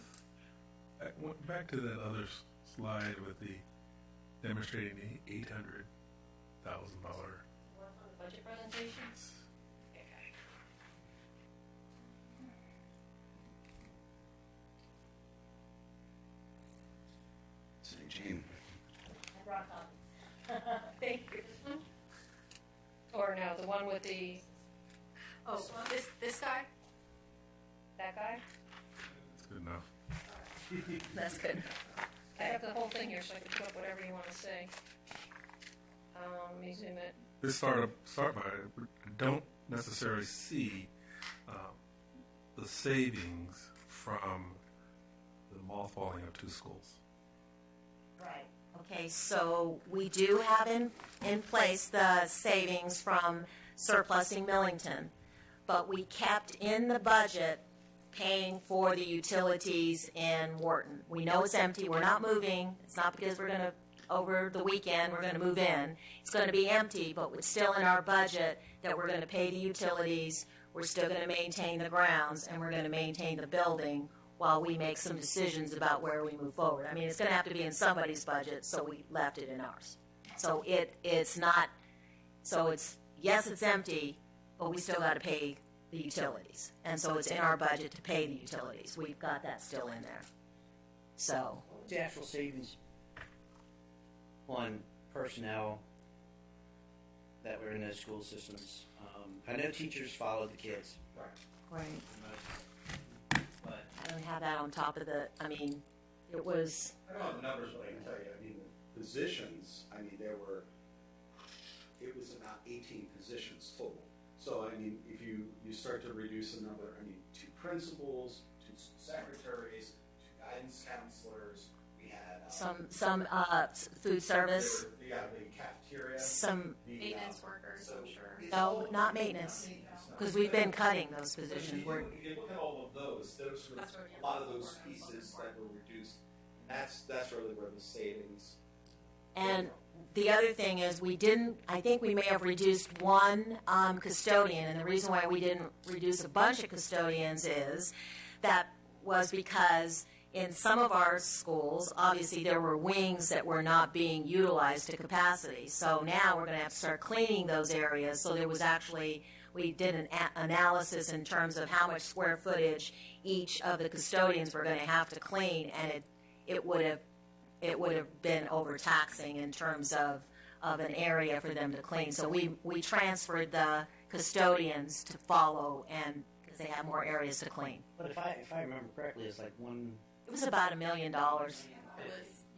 Speaker 2: back to that other slide with the demonstrating the $800,000.
Speaker 1: Budget presentation?
Speaker 9: Say, Gene.
Speaker 8: I brought copies. Thank you.
Speaker 1: Or no, the one with the,
Speaker 4: Oh, this guy?
Speaker 1: that guy?
Speaker 2: That's good enough.
Speaker 8: That's good.
Speaker 1: I have the whole thing here, so I can put up whatever you want to say. Let me zoom it.
Speaker 2: Let's start by, I don't necessarily see the savings from the mothballing of 2 schools.
Speaker 8: Right. Okay, so we do have in place the savings from surplusing Millington, but we kept in the budget paying for the utilities in Wharton. We know it's empty. We're not moving. It's not because we're going to, over the weekend, we're going to move in. It's going to be empty, but it's still in our budget that we're going to pay the utilities, we're still going to maintain the grounds, and we're going to maintain the building while we make some decisions about where we move forward. I mean, it's going to have to be in somebody's budget, so we left it in ours. So it's not, so it's, yes, it's empty, but we still got to pay the utilities. And so it's in our budget to pay the utilities. We've got that still in there. So.
Speaker 3: What was the actual savings on personnel that were in those school systems? I know teachers followed the kids.
Speaker 8: Right.
Speaker 3: But
Speaker 8: I don't have that on top of the, I mean, it was,
Speaker 6: I don't know the numbers, but I can tell you, I mean, the positions, I mean, it was about 18 positions total. So, I mean, if you start to reduce the number, I mean, 2 principals, 2 secretaries, 2 guidance counselors, we had
Speaker 8: some food service,
Speaker 6: the cafeteria,
Speaker 8: some,
Speaker 4: Maintenance workers, I'm sure.
Speaker 8: no, not maintenance, because we've been cutting those positions.
Speaker 6: If you look at all of those, there's
Speaker 4: That's what
Speaker 6: a lot of those pieces that were reduced. That's really where the savings.
Speaker 8: And the other thing is I think we may have reduced one custodian, and the reason why we didn't reduce a bunch of custodians is that was because in some of our schools, obviously there were wings that were not being utilized to capacity. So now we're going to have to start cleaning those areas. So there was actually, we did an analysis in terms of how much square footage each of the custodians were going to have to clean, and it would have been overtaxing in terms of an area for them to clean. So we transferred the custodians to follow, and because they have more areas to clean.
Speaker 3: But if I remember correctly, it's like one.
Speaker 8: It was about $1 million.
Speaker 4: It was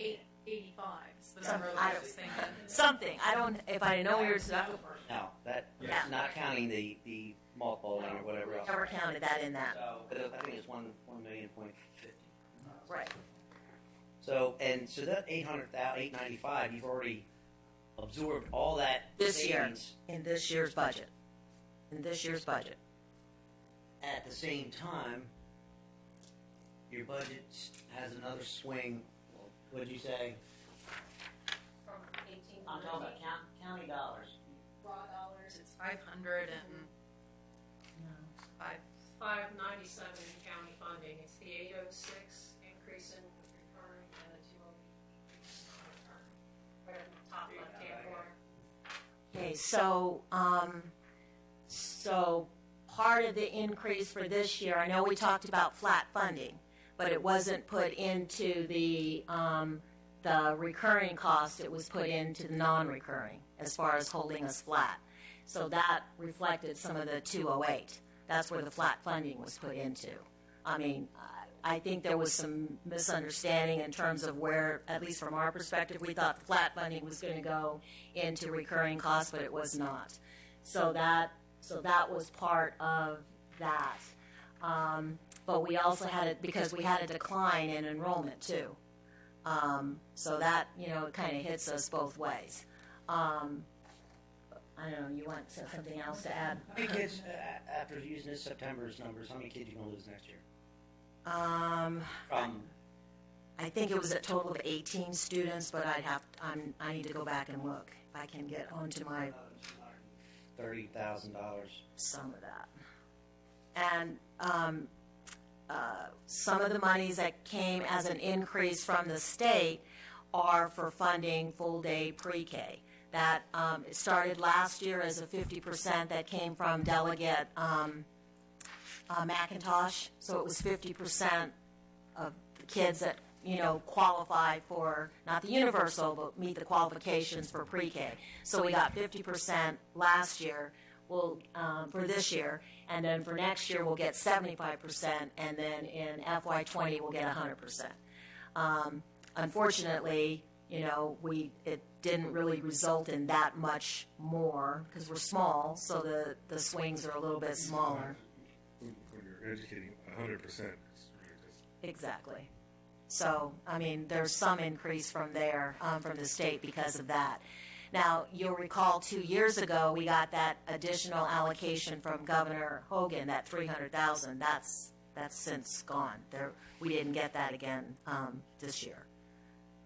Speaker 4: 885, is the number that I was thinking.
Speaker 8: Something. I don't. If I know yours,
Speaker 3: No, that's
Speaker 8: Yeah.
Speaker 3: not counting the mothballing or whatever else.
Speaker 8: never counted that in that.
Speaker 3: So, but I think it's 1.50 million.
Speaker 8: Right.
Speaker 3: So that 895, you've already absorbed all that
Speaker 8: This year,
Speaker 3: savings.
Speaker 8: in this year's budget. In this year's budget.
Speaker 3: At the same time, your budget has another swing. What'd you say?
Speaker 1: From 18 to
Speaker 3: I'm talking about
Speaker 1: 19.
Speaker 3: county dollars.
Speaker 4: Raw dollars, it's 500 and five.
Speaker 1: 597 in county funding. It's the 806 increase in recurring and the 208 right at the top left-hand corner.
Speaker 8: Okay, so part of the increase for this year, I know we talked about flat funding, but it wasn't put into the recurring cost, it was put into the non-recurring as far as holding us flat. So that reflected some of the 208. That's where the flat funding was put into. I mean, I think there was some misunderstanding in terms of where, at least from our perspective, we thought the flat funding was going to go into recurring costs, but it was not. So that was part of that. But we also had it because we had a decline in enrollment too. So that, it kind of hits us both ways. I don't know, you want something else to add?
Speaker 3: How many kids, after using this September's numbers, how many kids are you going to lose next year?
Speaker 8: I think it was a total of 18 students, but I need to go back and look if I can get onto my
Speaker 3: $30,000.
Speaker 8: some of that. And some of the monies that came as an increase from the state are for funding full-day pre-K. That it started last year as a 50% that came from Delegate McIntosh. So it was 50% of the kids that qualify for not the universal, but meet the qualifications for pre-K. So we got 50% last year. For this year, and then for next year we'll get 75%, and then in FY20 we'll get 100%. Unfortunately, it didn't really result in that much more because we're small, so the swings are a little bit smaller.
Speaker 2: When you're educating 100%.
Speaker 8: Exactly. So, I mean, there's some increase from there, from the state because of that. Now, you'll recall 2 years ago, we got that additional allocation from Governor Hogan, that $300,000. That's since gone. We didn't get that again this year.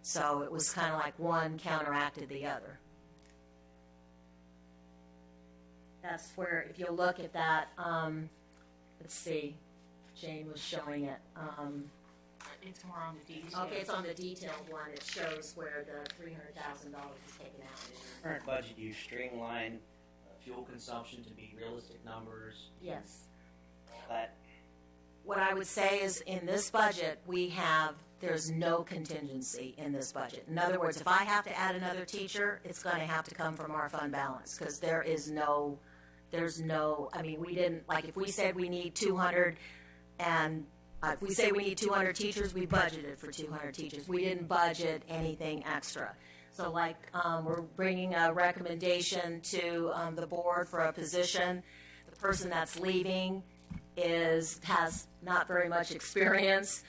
Speaker 8: So it was kind of like one counteracted the other. That's where, if you look at that, let's see, Jane was showing it.
Speaker 1: It's more on the detail.
Speaker 8: Okay, it's on the detailed one. It shows where the $300,000 is taken out.
Speaker 3: Current budget, you streamline fuel consumption to be realistic numbers.
Speaker 8: Yes.
Speaker 3: All that.
Speaker 8: What I would say is in this budget, there's no contingency in this budget. In other words, if I have to add another teacher, it's going to have to come from our fund balance because there's no, I mean, we didn't, like if we said we need 200 and if we say we need 200 teachers, we budgeted for 200 teachers. We didn't budget anything extra. So like we're bringing a recommendation to the board for a position. The person that's leaving has not very much experience,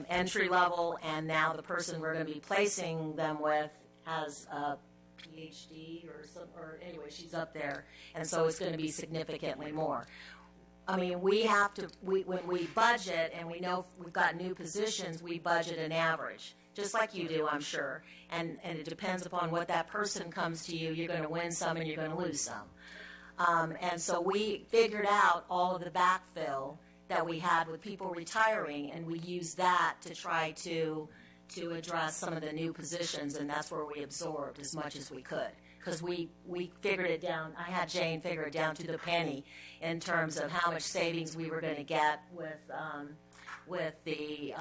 Speaker 8: entry level, and now the person we're going to be placing them with has a PhD or anyway, she's up there. And so it's going to be significantly more. I mean, when we budget and we know we've got new positions, we budget an average, just like you do, I'm sure. And it depends upon what that person comes to you. You're going to win some and you're going to lose some. And so we figured out all of the backfill that we had with people retiring, and we used that to try to address some of the new positions, and that's where we absorbed as much as we could. Because we figured it down. I had Jane figure it down to the penny in terms of how much savings we were going to get with the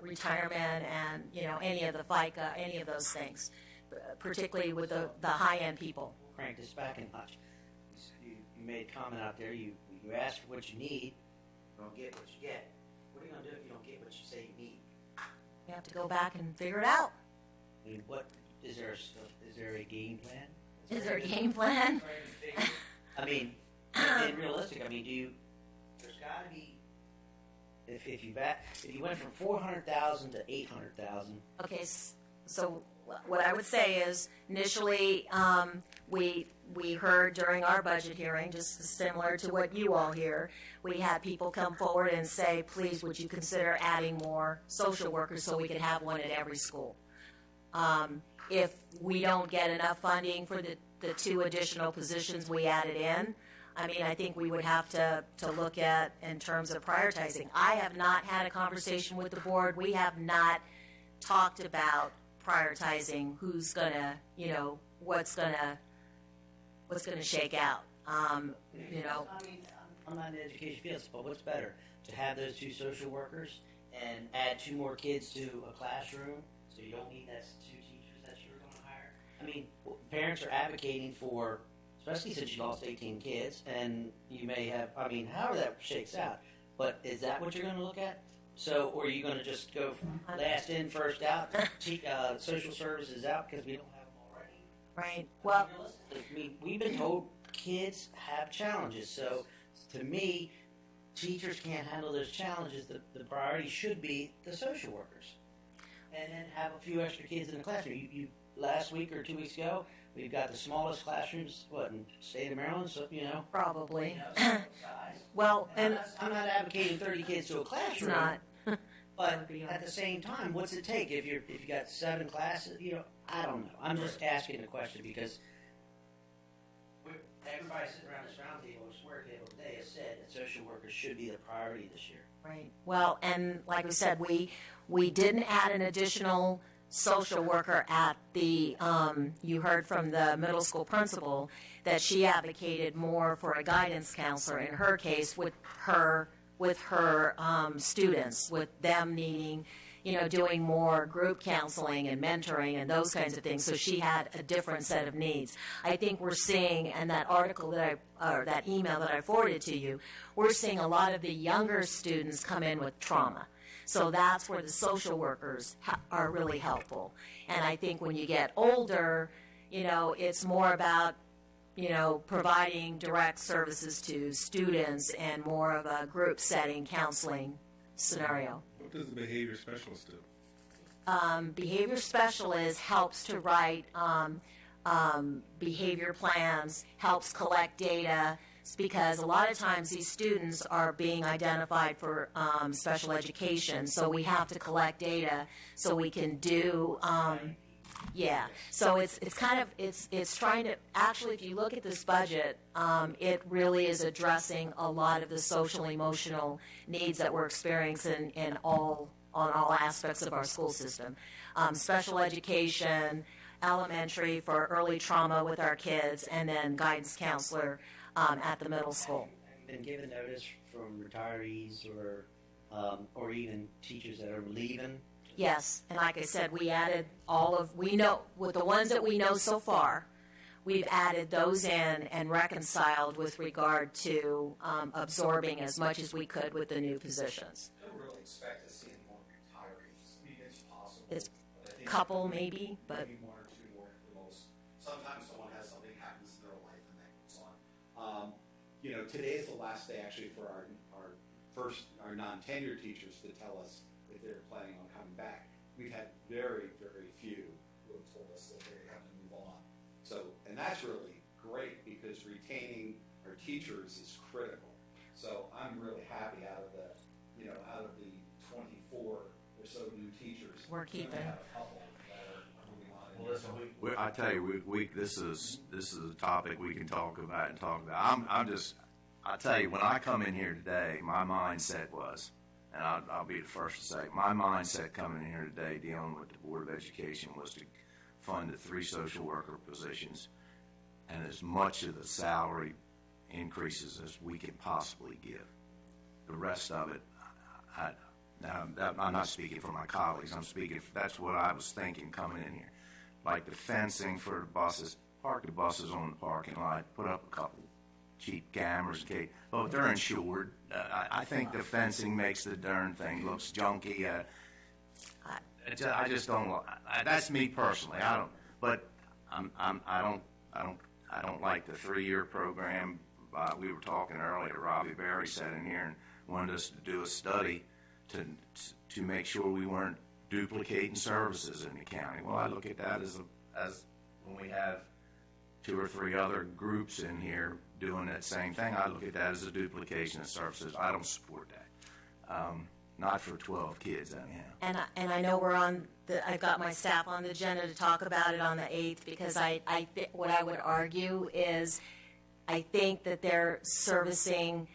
Speaker 8: retirement and any of the FICA, any of those things, particularly with the high end people.
Speaker 3: Crank this back a notch. You made a comment out there. You ask for what you need, you don't get what you get. What are you going to do if you don't get what you say you need?
Speaker 8: You have to go back and figure it out.
Speaker 3: I mean, what is there a game plan?
Speaker 8: Is there a game plan?
Speaker 3: I mean, and realistic. I mean, there's got to be if you went from 400,000 to 800,000.
Speaker 8: Okay, so what I would say is initially we heard during our budget hearing, just similar to what you all hear, we had people come forward and say, please, would you consider adding more social workers so we could have one at every school? If we don't get enough funding for the 2 additional positions we added in, I mean, I think we would have to look at in terms of prioritizing. I have not had a conversation with the board. We have not talked about prioritizing who's gonna, what's gonna shake out.
Speaker 3: I mean, I'm not in the education field, but what's better, to have those 2 social workers and add 2 more kids to a classroom, so you don't need that 2 teachers that you were going to hire? I mean, parents are advocating for, especially since you lost 18 kids, and you may have, I mean, however that shakes out, but is that what you're going to look at? So, or are you going to just go last in, first out, social services out because we don't have them already?
Speaker 8: Right. Well,
Speaker 3: I mean, we've been told kids have challenges, so to me, teachers can't handle those challenges. The priority should be the social workers, and then have a few extra kids in the classroom. You last week or 2 weeks ago, we've got the smallest classrooms, in the state of Maryland, so,
Speaker 8: probably.
Speaker 3: Size.
Speaker 8: Well, and
Speaker 3: I'm not advocating 30 kids to a
Speaker 8: it's
Speaker 3: classroom.
Speaker 8: not.
Speaker 3: But at the same time, what's it take if you got 7 classes? I don't know. I'm just asking the question because everybody sitting around this round table or square table today has said that social workers should be the priority this year.
Speaker 8: Right. Well, and like we said, we didn't add an additional social worker at the, you heard from the middle school principal that she advocated more for a guidance counselor in her case with her students, with them needing, doing more group counseling and mentoring and those kinds of things. So she had a different set of needs. I think we're seeing, in that article or that email that I forwarded to you, we're seeing a lot of the younger students come in with trauma. So that's where the social workers are really helpful. And I think when you get older, it's more about, providing direct services to students and more of a group setting counseling scenario.
Speaker 2: What does the behavior specialist do?
Speaker 8: Behavior specialist helps to write behavior plans, helps collect data, because a lot of times these students are being identified for special education, so we have to collect data so we can do, so it's trying to, actually, if you look at this budget, it really is addressing a lot of the social emotional needs that we're experiencing on all aspects of our school system. Special education, elementary for early trauma with our kids, and then guidance counselor at the middle school.
Speaker 3: Have you been given notice from retirees or even teachers that are leaving?
Speaker 8: Yes, and like I said, we added with the ones that we know so far, we've added those in and reconciled with regard to absorbing as much as we could with the new positions.
Speaker 6: I don't really expect to see any more retirees. I mean, it's possible.
Speaker 8: It's
Speaker 6: but I think
Speaker 8: couple maybe, but
Speaker 6: maybe 1 or 2 more at the most. Sometimes someone has something happens in their life and that goes on. Today is the last day actually for our non-tenured teachers to tell us if they're planning on coming back. We've had very, very few who have told us that they have to move on. And that's really great because retaining our teachers is critical. So I'm really happy out of the 24 or so new teachers.
Speaker 8: we're keeping.
Speaker 6: We have a couple that are moving on.
Speaker 5: Well, listen, I tell you, this is a topic we can talk about. I tell you, when I come in here today, my mindset was, and I'll be the first to say, my mindset coming in here today dealing with the Board of Education was to fund the 3 social worker positions and as much of the salary increases as we can possibly give. The rest of it, I'm not speaking for my colleagues. That's what I was thinking coming in here. Like the fencing for the buses, park the buses on the parking lot, put up a couple cheap cameras. Well, if they're insured, I think the fencing makes the darn thing looks junky. I just don't. That's me personally. I don't like the 3-year program. We were talking earlier. Robbie Berry sat in here and wanted us to do a study to make sure we weren't duplicating services in the county. Well, I look at that as when we have 2 or 3 other groups in here doing that same thing, I look at that as a duplication of services. I don't support that. Not for 12 kids anyhow.
Speaker 8: And I know I've got my staff on the agenda to talk about it on the 8th, because what I would argue is I think that they're servicing,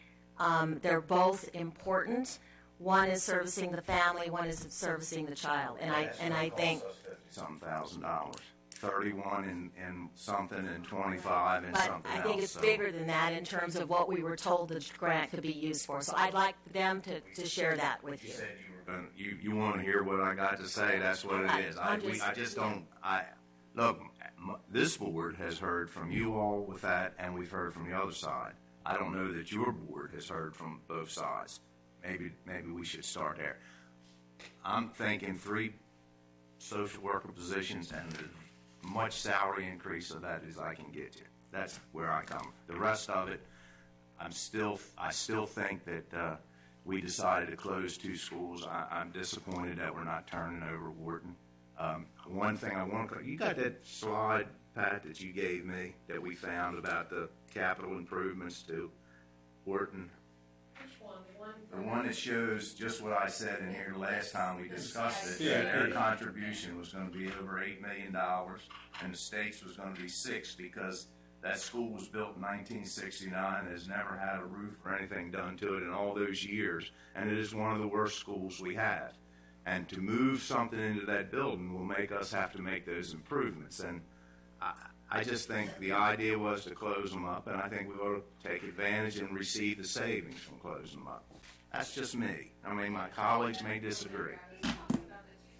Speaker 8: they're both important. One is servicing the family, one is servicing the child. And I think
Speaker 5: Some $1,000. 31 and something and 25 and
Speaker 8: but
Speaker 5: something else.
Speaker 8: I think it's bigger than that in terms of what we were told the grant could be used for. So I'd like them to share that with you.
Speaker 5: You said you want to hear what I got to say. That's what it is. I just don't. Look. This board has heard from you all with that, and we've heard from the other side. I don't know that your board has heard from both sides. Maybe we should start there. I'm thinking 3 social worker positions and as much salary increase of that as I can get you. That's where I come. The rest of it, I still think that we decided to close 2 schools. I'm disappointed that we're not turning over Wharton. One thing I want to, you got that slide, Pat, that you gave me that we found about the capital improvements to Wharton?
Speaker 1: Which one?
Speaker 5: The one that shows just what I said in here last time we discussed it,
Speaker 2: Yeah.
Speaker 5: that their contribution was going to be over $8 million and the state's was going to be $6 million because that school was built in 1969, has never had a roof or anything done to it in all those years, and it is one of the worst schools we have. And to move something into that building will make us have to make those improvements. And I just think the idea was to close them up, and I think we ought to take advantage and receive the savings from closing them up. That's just me. I mean, my colleagues may disagree.
Speaker 1: About the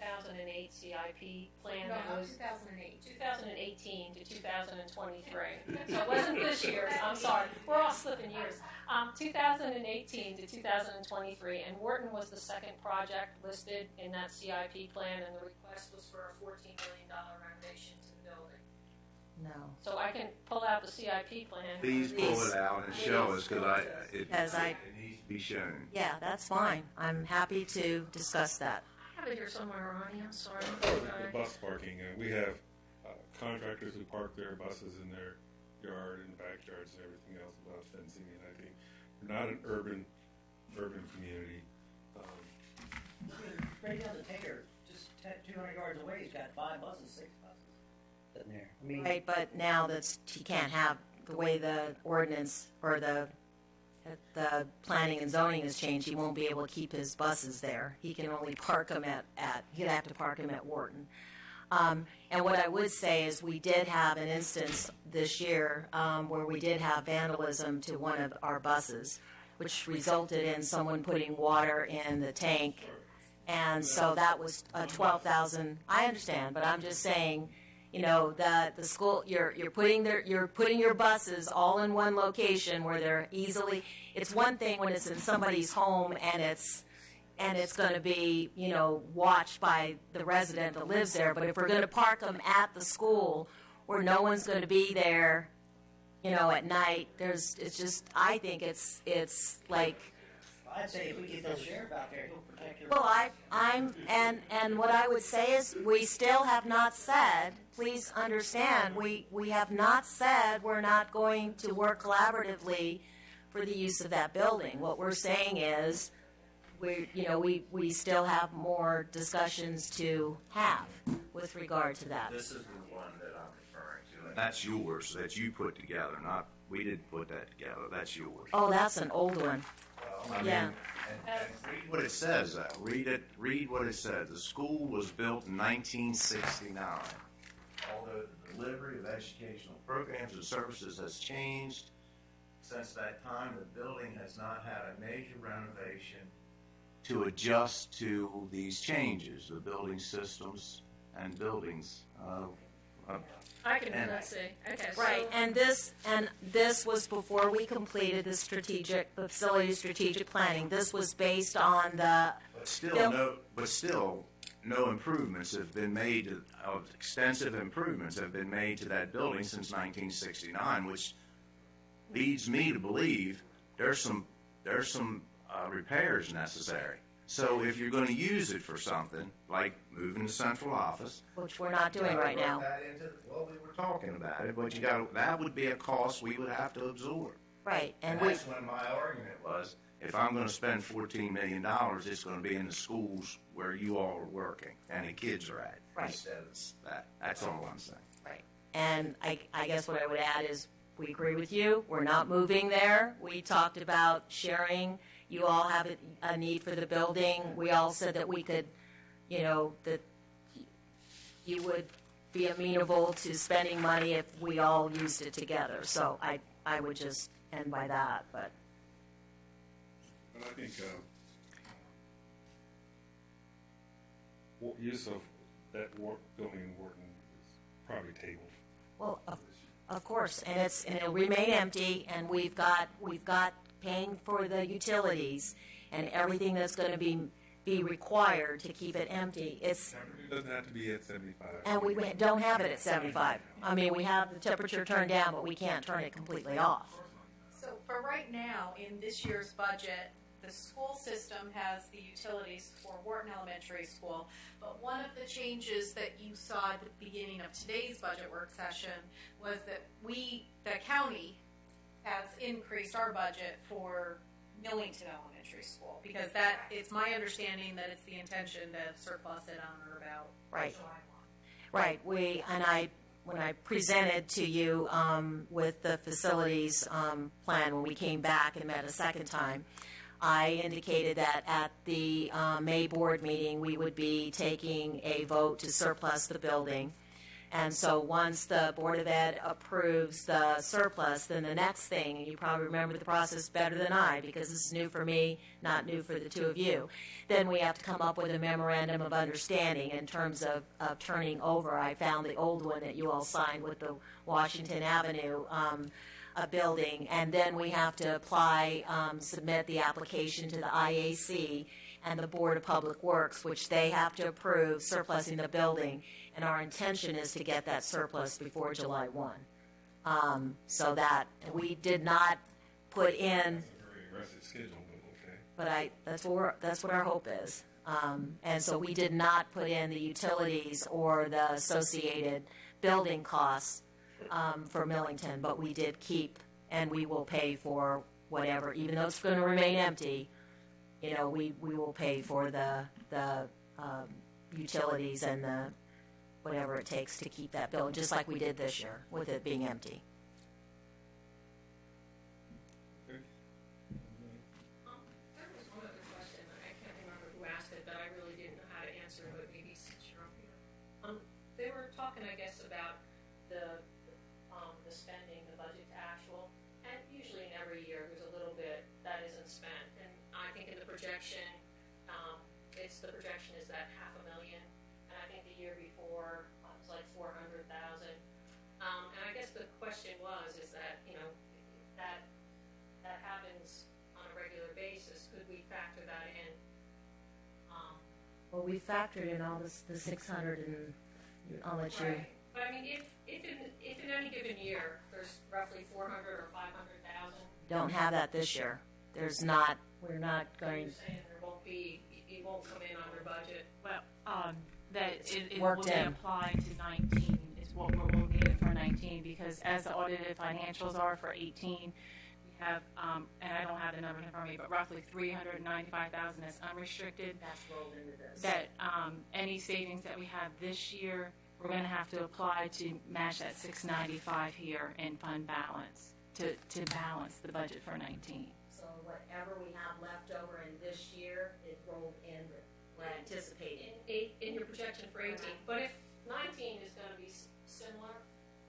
Speaker 1: 2008 CIP plan
Speaker 4: No,
Speaker 1: that
Speaker 4: not
Speaker 1: was
Speaker 4: 2008.
Speaker 1: 2018 to 2023. So it wasn't this year's. I'm sorry. We're all slipping years. 2018 to 2023, and Wharton was the second project listed in that CIP plan, and the request was for a $14 million renovation to the building.
Speaker 8: No.
Speaker 1: So I can pull out the CIP plan.
Speaker 5: Please pull it out and show us, because it needs to be shown.
Speaker 8: Yeah, that's fine. I'm happy to discuss that.
Speaker 1: I have it here somewhere, Ronnie. I'm sorry.
Speaker 2: The bus parking, we have contractors who park their buses in their yard and backyards and everything else without fencing, and I think we're not an urban community.
Speaker 3: Right down the Taylor, just 200 yards away, he's got 5 buses, 6 buses sitting there. I mean,
Speaker 8: Right, but now he can't have the way the ordinance or the planning and zoning has changed. He won't be able to keep his buses there. He can only park them he'd have to park them at Wharton. And what I would say is we did have an instance this year where we did have vandalism to one of our buses, which resulted in someone putting water in the tank. And so that was $12,000. I understand, but I'm just saying, the school you're putting your buses all in one location where they're easily. It's one thing when it's in somebody's home and it's going to be, watched by the resident that lives there. But if we're going to park them at the school where no one's going to be there, at night, I think it's like.
Speaker 3: I'd say if we get the sheriff out there, he'll protect your.
Speaker 8: Well, and what I would say is we still have not said, please understand, we have not said we're not going to work collaboratively for the use of that building. What we're saying is, we still have more discussions to have with regard to that.
Speaker 5: This is the one that I'm referring to, and that's yours, that you put together, we didn't put that together, that's yours.
Speaker 8: Oh, that's an old one. Yeah.
Speaker 5: And read what it says, though. Read what it says. The school was built in 1969. Although the delivery of educational programs and services has changed since that time, the building has not had a major renovation to adjust to these changes, the building systems and buildings.
Speaker 1: I can let's see. Okay.
Speaker 8: Right, and this was before we completed the facility strategic planning. This was based on the.
Speaker 5: But still, no improvements have been made. Extensive improvements have been made to that building since 1969, which leads me to believe there's some repairs necessary. So if you're going to use it for something, like moving the central office,
Speaker 8: which we're not doing
Speaker 5: gotta
Speaker 8: right
Speaker 5: work
Speaker 8: now.
Speaker 5: that into, well, we were talking about it, but that would be a cost we would have to absorb.
Speaker 8: Right, and
Speaker 5: And that's when my argument was, if I'm going to spend $14 million, it's going to be in the schools where you all are working and the kids are at,
Speaker 8: Right.
Speaker 5: instead of that. That's all I'm saying.
Speaker 8: right. And I guess what I would add is, we agree with you. We're not moving there. We talked about sharing. You all have a need for the building. We all said that we could, that you would be amenable to spending money if we all used it together. So I would just end by that, but.
Speaker 2: But I think use of that building in Wharton is probably tabled.
Speaker 8: Well, of course, and it'll remain empty, and we've got paying for the utilities and everything that's going to be required to keep it empty.
Speaker 2: It doesn't have to be at 75.
Speaker 8: And we don't have it at 75. I mean, we have the temperature turned down, but we can't turn it completely off.
Speaker 4: So for right now, in this year's budget, the school system has the utilities for Wharton Elementary School, but one of the changes that you saw at the beginning of today's budget work session was that the county, has increased our budget for Millington Elementary School, because it's my understanding that it's the intention to surplus it on or about
Speaker 8: Right.
Speaker 4: July 1.
Speaker 8: Right. When I presented to you with the facilities plan when we came back and met a second time, I indicated that at the May board meeting we would be taking a vote to surplus the building. And so once the Board of Ed approves the surplus, then the next thing, and you probably remember the process better than I because this is new for me, not new for the two of you, then we have to come up with a memorandum of understanding in terms of turning over. I found the old one that you all signed with the Washington Avenue building, and then we have to apply, submit the application to the IAC and the Board of Public Works, which they have to approve surplusing the building. And our intention is to get that surplus before July 1. So that we did not put in.
Speaker 2: That's a very aggressive schedule, but okay.
Speaker 8: But that's what our hope is. And so we did not put in the utilities or the associated building costs for Millington, but we did keep, and we will pay for whatever, even though it's going to remain empty. We will pay for the utilities and the whatever it takes to keep that building, just like we did this year with it being empty.
Speaker 2: Okay.
Speaker 1: There was one other question, I can't remember who asked it, but I really didn't know how to answer, but maybe since you're up here. They were talking, I guess, about the spending, the budget to actual, and usually in every year there's a little bit that isn't spent, and I think in the projection, the projection is that $500,000, and I think the year before it was like $400,000. And I guess the question is that that happens on a regular basis. Could we factor that in?
Speaker 8: Well, we factored in all the 600, and I'll let you.
Speaker 1: Right. But I mean, if in any given year there's roughly 400 or 500,000.
Speaker 8: Don't have that this year. There's not. We're not going.
Speaker 1: You're saying there won't be. It won't come in under budget.
Speaker 10: Well, that it will
Speaker 8: worked
Speaker 10: be
Speaker 8: in.
Speaker 10: applied to 19 is what we'll need it for 19, because as the audited financials are for 18, we have, and I don't have the number in front of me, but roughly 395,000 is unrestricted.
Speaker 8: That's rolled into this.
Speaker 10: That any savings that we have this year, we're going to have to apply to match that 695 here in fund balance to balance the budget for 19.
Speaker 8: So whatever we have left over in this year is rolled in. We're anticipating.
Speaker 1: In your projection for 18. But if 19 is going to be similar,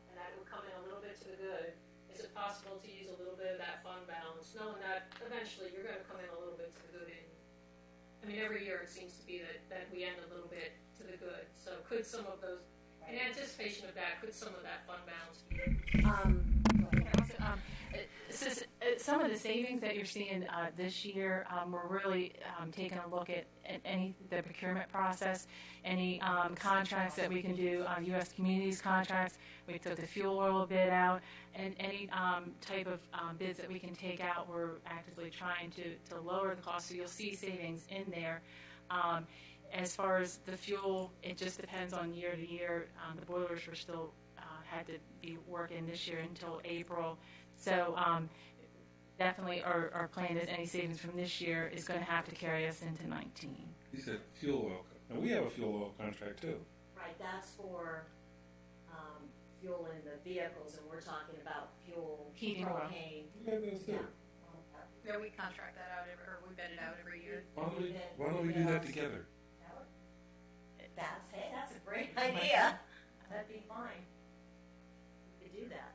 Speaker 1: and that would come in a little bit to the good, is it possible to use a little bit of that fund balance, knowing that eventually you're going to come in a little bit to the good? Every year it seems to be that we end a little bit to the good. So could some of those, in anticipation of that, could some of that fund balance be?
Speaker 10: some of the savings that you're seeing this year, we're really taking a look at the procurement process, any contracts that we can do on U.S. Communities contracts. We took the fuel oil bid out, and any type of bids that we can take out, we're actively trying to lower the cost. So you'll see savings in there. As far as the fuel, it just depends on year to year. The boilers were still had to be working this year until April. So definitely our plan is any savings from this year is going to have to carry us into 19.
Speaker 2: You said fuel oil. And we have a fuel oil contract too.
Speaker 8: Right, that's for fuel in the vehicles, and we're talking about fuel,
Speaker 10: Heating oil.
Speaker 8: propane.
Speaker 2: Yeah, that's
Speaker 8: Yeah.
Speaker 2: it.
Speaker 4: Yeah, we contract that out, or we bid it out every year.
Speaker 2: Why don't we do that together?
Speaker 8: That's a great idea. That'd be fine. We could do that.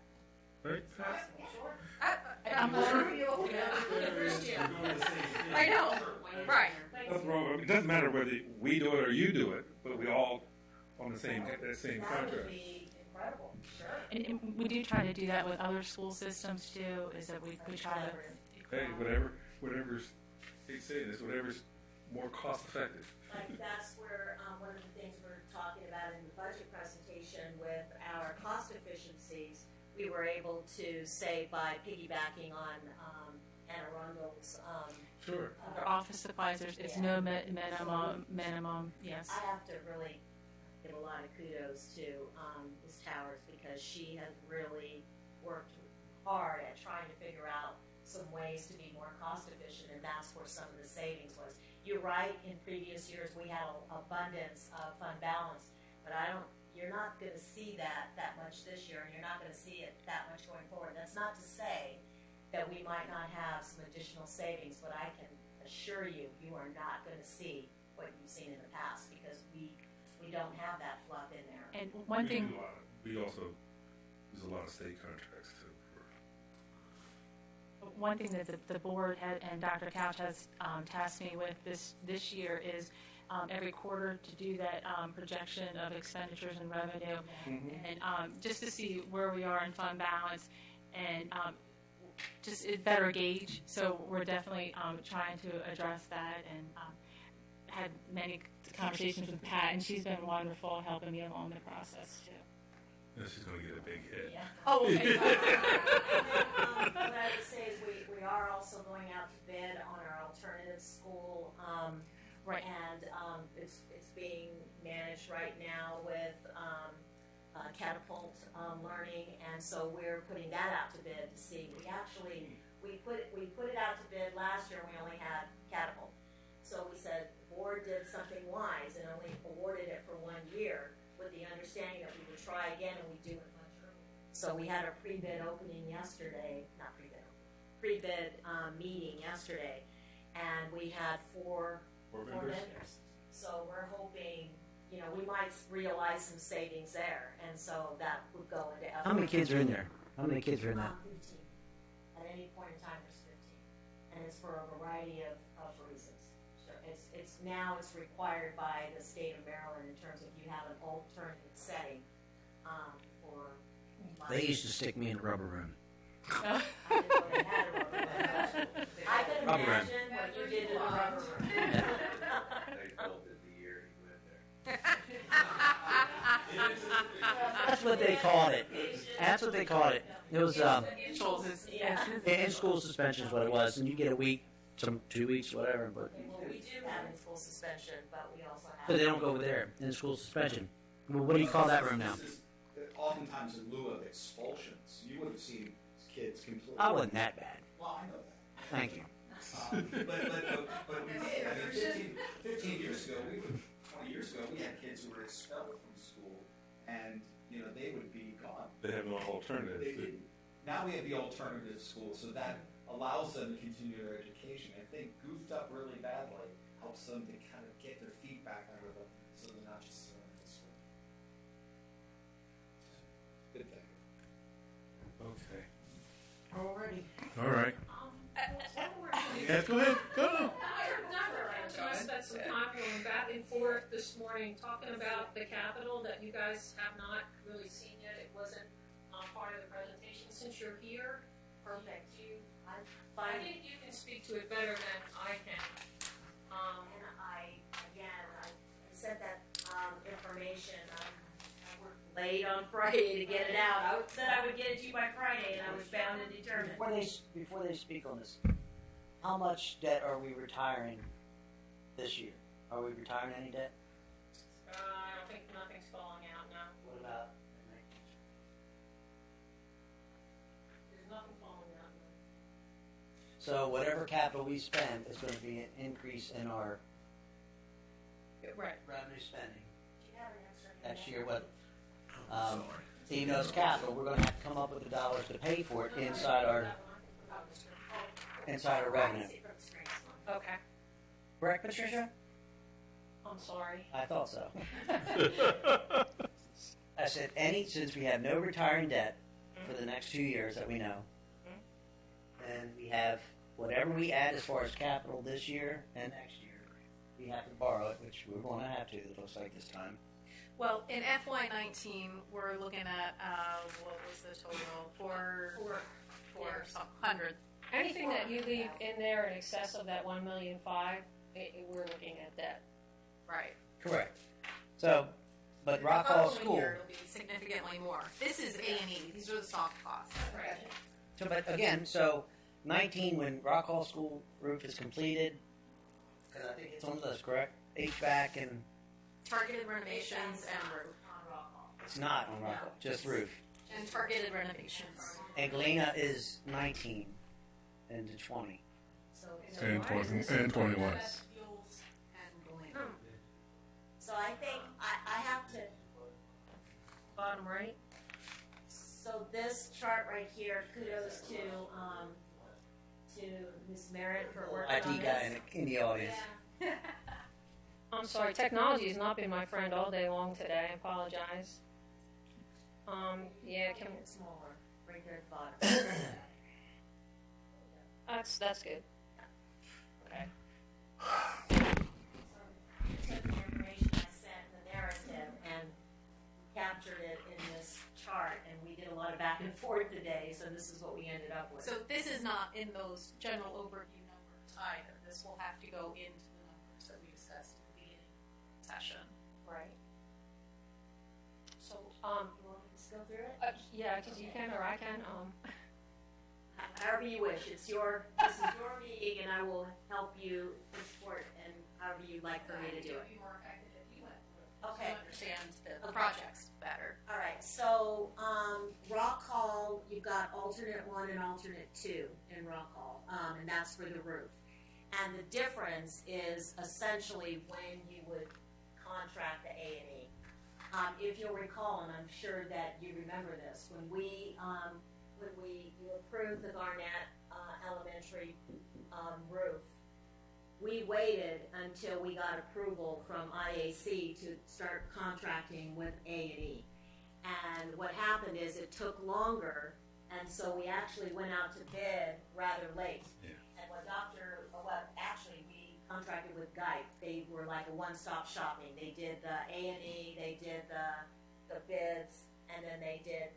Speaker 2: Right?
Speaker 4: I'm sure you'll, Christian. I know, right.
Speaker 2: That's wrong. I mean, it doesn't matter whether we do it or you do it, but we all on the same
Speaker 8: That
Speaker 2: contract.
Speaker 8: would be incredible, sure.
Speaker 10: And we do try to do that with other school systems too, is that we try to.
Speaker 2: Hey, whatever's, they say this, whatever's more cost effective.
Speaker 8: Like that's where one of the things we're talking about in the budget presentation with our cost efficiencies, we were able to say by piggybacking on Anne Arundel's.
Speaker 2: Sure.
Speaker 10: For office supplies, it's no minimum, yes.
Speaker 8: I have to really give a lot of kudos to Ms. Towers because she has really worked hard at trying to figure out some ways to be more cost efficient, and that's where some of the savings was. You're right, in previous years we had an abundance of fund balance, but you're not going to see that much this year, and you're not going to see it that much going forward. That's not to say that we might not have some additional savings, but I can assure you, you are not going to see what you've seen in the past because we don't have that fluff in there.
Speaker 10: And one thing.
Speaker 2: We also use a lot of state contracts too.
Speaker 10: One thing that the board and Dr. Couch has tasked me with this year is every quarter to do that projection of expenditures and revenue, and just to see where we are in fund balance, and just a better gauge. So we're definitely trying to address that, and had many conversations with Pat, and she's been wonderful helping me along the process too.
Speaker 2: Yeah, she's going to get a big hit.
Speaker 8: Yeah.
Speaker 10: Oh, okay.
Speaker 8: What I would say is we are also going out to bid on our alternative school,
Speaker 10: Right.
Speaker 8: and it's being managed right now with Catapult Learning, and so we're putting that out to bid to see. We put it out to bid last year, and we only had Catapult. So we said the board did something wise and only awarded it for 1 year, with the understanding that we would try again and we'd do it much earlier. So we had our pre-bid opening yesterday, not pre-bid meeting yesterday, and we had four vendors. So we're hoping, we might realize some savings there, and so that would go into effort.
Speaker 3: How many kids are in there? How many kids are in that?
Speaker 8: 15. At any point in time, there's 15. And it's for a variety of reasons. So it's required by the state of Maryland in terms of you have an alternative setting for.
Speaker 3: They used to stick me in the rubber room.
Speaker 8: I didn't know they had a rubber room. I can imagine what you did in the rubber room.
Speaker 5: They told it the year he went there.
Speaker 3: That's what they called it. That's what they called it. It was in-school suspension is what it was, and you get a week, 2 weeks, whatever. But
Speaker 8: Well, we do have in-school suspension, but we also have.
Speaker 3: but they don't go over there in-school suspension. Well, what do you call that room now?
Speaker 6: This is oftentimes in lieu of expulsions. You would have seen kids completely.
Speaker 3: I wasn't that bad.
Speaker 6: Well, I know that.
Speaker 3: Thank you.
Speaker 6: But we did. I mean, 15 years ago, 20 years ago, we had kids who were expelled from school, and they would be gone.
Speaker 2: They have no alternative.
Speaker 6: Now we have the alternative school, so that allows them to continue their education. I think goofed up really badly helps them to kind of get their feet back under them, so they're not just thrown out of school. Good thing.
Speaker 2: Okay.
Speaker 3: Already.
Speaker 2: All right.
Speaker 1: Yes,
Speaker 2: go ahead. Go.
Speaker 1: I spent some time going back and forth this morning talking about the Capitol that you guys have not really seen yet. It wasn't part of the presentation. Since you're here,
Speaker 8: perfect. I
Speaker 1: I
Speaker 8: find,
Speaker 1: think you can speak to it better than I can.
Speaker 8: and I sent that, information, I worked late on Friday to get it out. I said I would get it to you by Friday, and I was bound and determined.
Speaker 3: Before they speak on this, how much debt are we retiring this year? Are we retiring any debt?
Speaker 1: I don't think nothing's falling out now.
Speaker 3: What about?
Speaker 1: There's nothing falling out now.
Speaker 3: So whatever capital we spend is going to be an increase in our
Speaker 1: Right.
Speaker 3: revenue spending
Speaker 8: Do you have an extra?
Speaker 3: next year. What?
Speaker 5: Sorry.
Speaker 3: Even though it's capital, we're going to have to come up with the dollars to pay for it inside our revenue.
Speaker 1: Okay.
Speaker 3: Correct, Patricia?
Speaker 1: I'm sorry.
Speaker 3: I thought so. I said since we have no retiring debt for the next 2 years that we know, and we have whatever we add as far as capital this year and next year, we have to borrow it, which we're going to have to, it looks like this time.
Speaker 4: Well, in FY19, we're looking at, what was the total? 400.
Speaker 1: Anything that you leave in there in excess of that 1.5 million, we're looking at that.
Speaker 4: Right.
Speaker 3: Correct. So, but Rock
Speaker 4: The
Speaker 3: Hall
Speaker 4: following
Speaker 3: School.
Speaker 4: year, it'll be significantly more. This is A&E. These are the soft costs.
Speaker 1: Right.
Speaker 3: So, but again, 19 when Rock Hall School roof is completed, because I think it's on the list, correct? HVAC and
Speaker 4: Targeted renovations and roof.
Speaker 3: it's not on Rock Hall, just roof.
Speaker 4: And targeted renovations.
Speaker 3: And Galena is 19 into 20.
Speaker 8: So,
Speaker 2: And
Speaker 1: why is
Speaker 2: 20,
Speaker 1: this
Speaker 2: and 21.
Speaker 4: That's fuels and Galena.
Speaker 8: so I think I have to,
Speaker 1: Bottom right.
Speaker 8: so this chart right here, kudos to Ms. Merritt for working on
Speaker 3: IT
Speaker 8: this.
Speaker 3: guy in the audience.
Speaker 1: I'm sorry, technology has not been my friend all day long today. I apologize. Yeah, can,
Speaker 8: It's smaller, right there at the bottom.
Speaker 1: that's good. Okay.
Speaker 8: Took the information I sent, the narrative, and captured it in this chart, and we did a lot of back and forth today, so this is what we ended up with.
Speaker 4: So this is not in those general overview numbers either. This will have to go into the numbers that we discussed at the beginning session.
Speaker 1: Right. So,
Speaker 8: You want me to go through it?
Speaker 1: yeah, you can or I can.
Speaker 8: However you wish. This is your meeting, and I will help you support and however you'd like for me to do it.
Speaker 4: It would be more effective if you went through it. So
Speaker 8: Okay.
Speaker 4: you understand the
Speaker 8: Okay.
Speaker 4: projects better.
Speaker 8: All right, so Rock Hall, you've got alternate 1 and alternate 2 in Rock Hall, and that's for the roof. And the difference is essentially when you would contract the A&E. If you'll recall, and I'm sure that you remember this, when you approved the Garnett Elementary roof, we waited until we got approval from IAC to start contracting with A&E. And what happened is it took longer, and so we actually went out to bid rather late.
Speaker 2: Yeah.
Speaker 8: And actually we contracted with Guype. They were like a one-stop shopping. They did the A&E, they did the bids, and then they did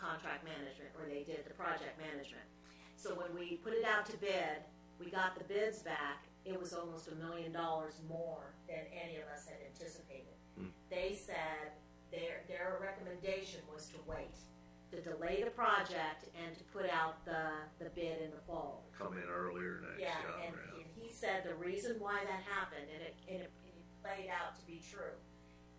Speaker 8: contract management, or they did the project management. So when we put it out to bid, we got the bids back. It was almost $1 million more than any of us had anticipated. They said their recommendation was to wait, to delay the project and to put out the bid in the fall.
Speaker 5: Come in earlier next
Speaker 8: Yeah,
Speaker 5: year.
Speaker 8: and he said the reason why that happened, and it played out to be true,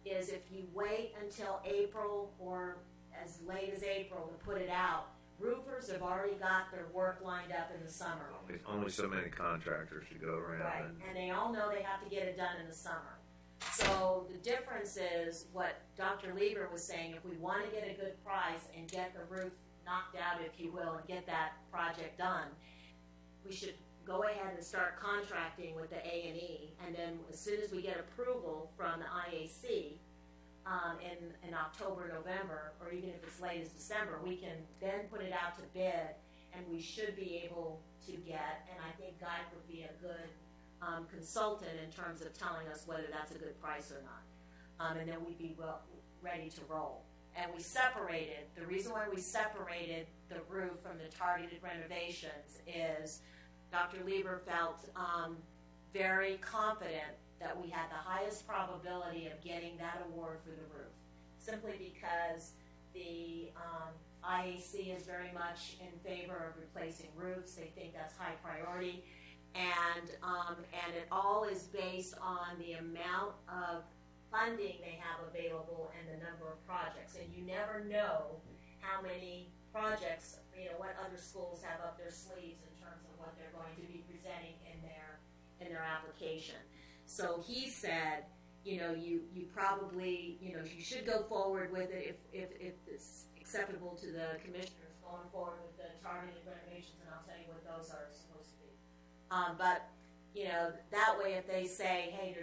Speaker 8: is if you wait until April or as late as April to put it out, roofers have already got their work lined up in the summer.
Speaker 5: Only so many contractors to go around.
Speaker 8: Right, and they all know they have to get it done in the summer. So the difference is what Dr. Lieber was saying, if we want to get a good price and get the roof knocked out, if you will, and get that project done, we should go ahead and start contracting with the A&E, and then as soon as we get approval from the IAC in October, November, or even if it's late as December, we can then put it out to bid, and we should be able to get, and I think Guype would be a good consultant in terms of telling us whether that's a good price or not. And then we'd be ready to roll. and we separated. The reason why we separated the roof from the targeted renovations is Dr. Lieber felt very confident that we had the highest probability of getting that award for the roof, simply because the IAC is very much in favor of replacing roofs. They think that's high priority, and it all is based on the amount of funding they have available and the number of projects. And you never know how many projects, what other schools have up their sleeves in terms of what they're going to be presenting in their application. So he said, you probably, you should go forward with it if it's acceptable to the commissioners, going forward with the targeted renovations, and I'll tell you what those are supposed to be. But that way, if they say, hey,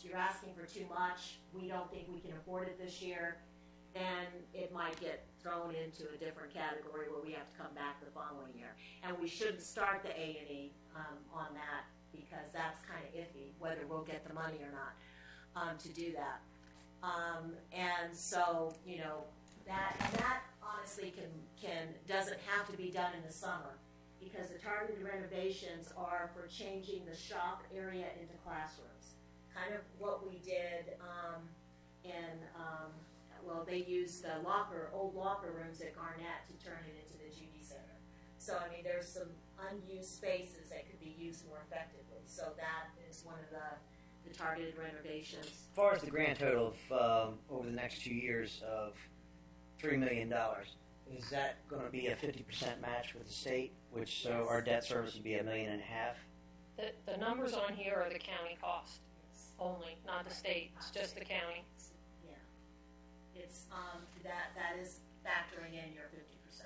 Speaker 8: you're asking for too much, we don't think we can afford it this year, then it might get thrown into a different category where we have to come back the following year. And we shouldn't start the A&E on that, because that's kind of iffy, whether we'll get the money or not to do that. And so, that honestly doesn't have to be done in the summer, because the targeted renovations are for changing the shop area into classrooms. Kind of what we did they used the old locker rooms at Garnett to turn it into the Judy Center. So, there's some unused spaces that could be used more effectively. So that is one of the targeted renovations.
Speaker 3: As far as the grand total of over the next 2 years of $3 million, is that going to be a 50% match with the state, which so our debt service would be $1.5 million?
Speaker 1: The numbers on here are the county cost only, not the state. It's just the county.
Speaker 8: Yeah, it's that is factoring in your 50%.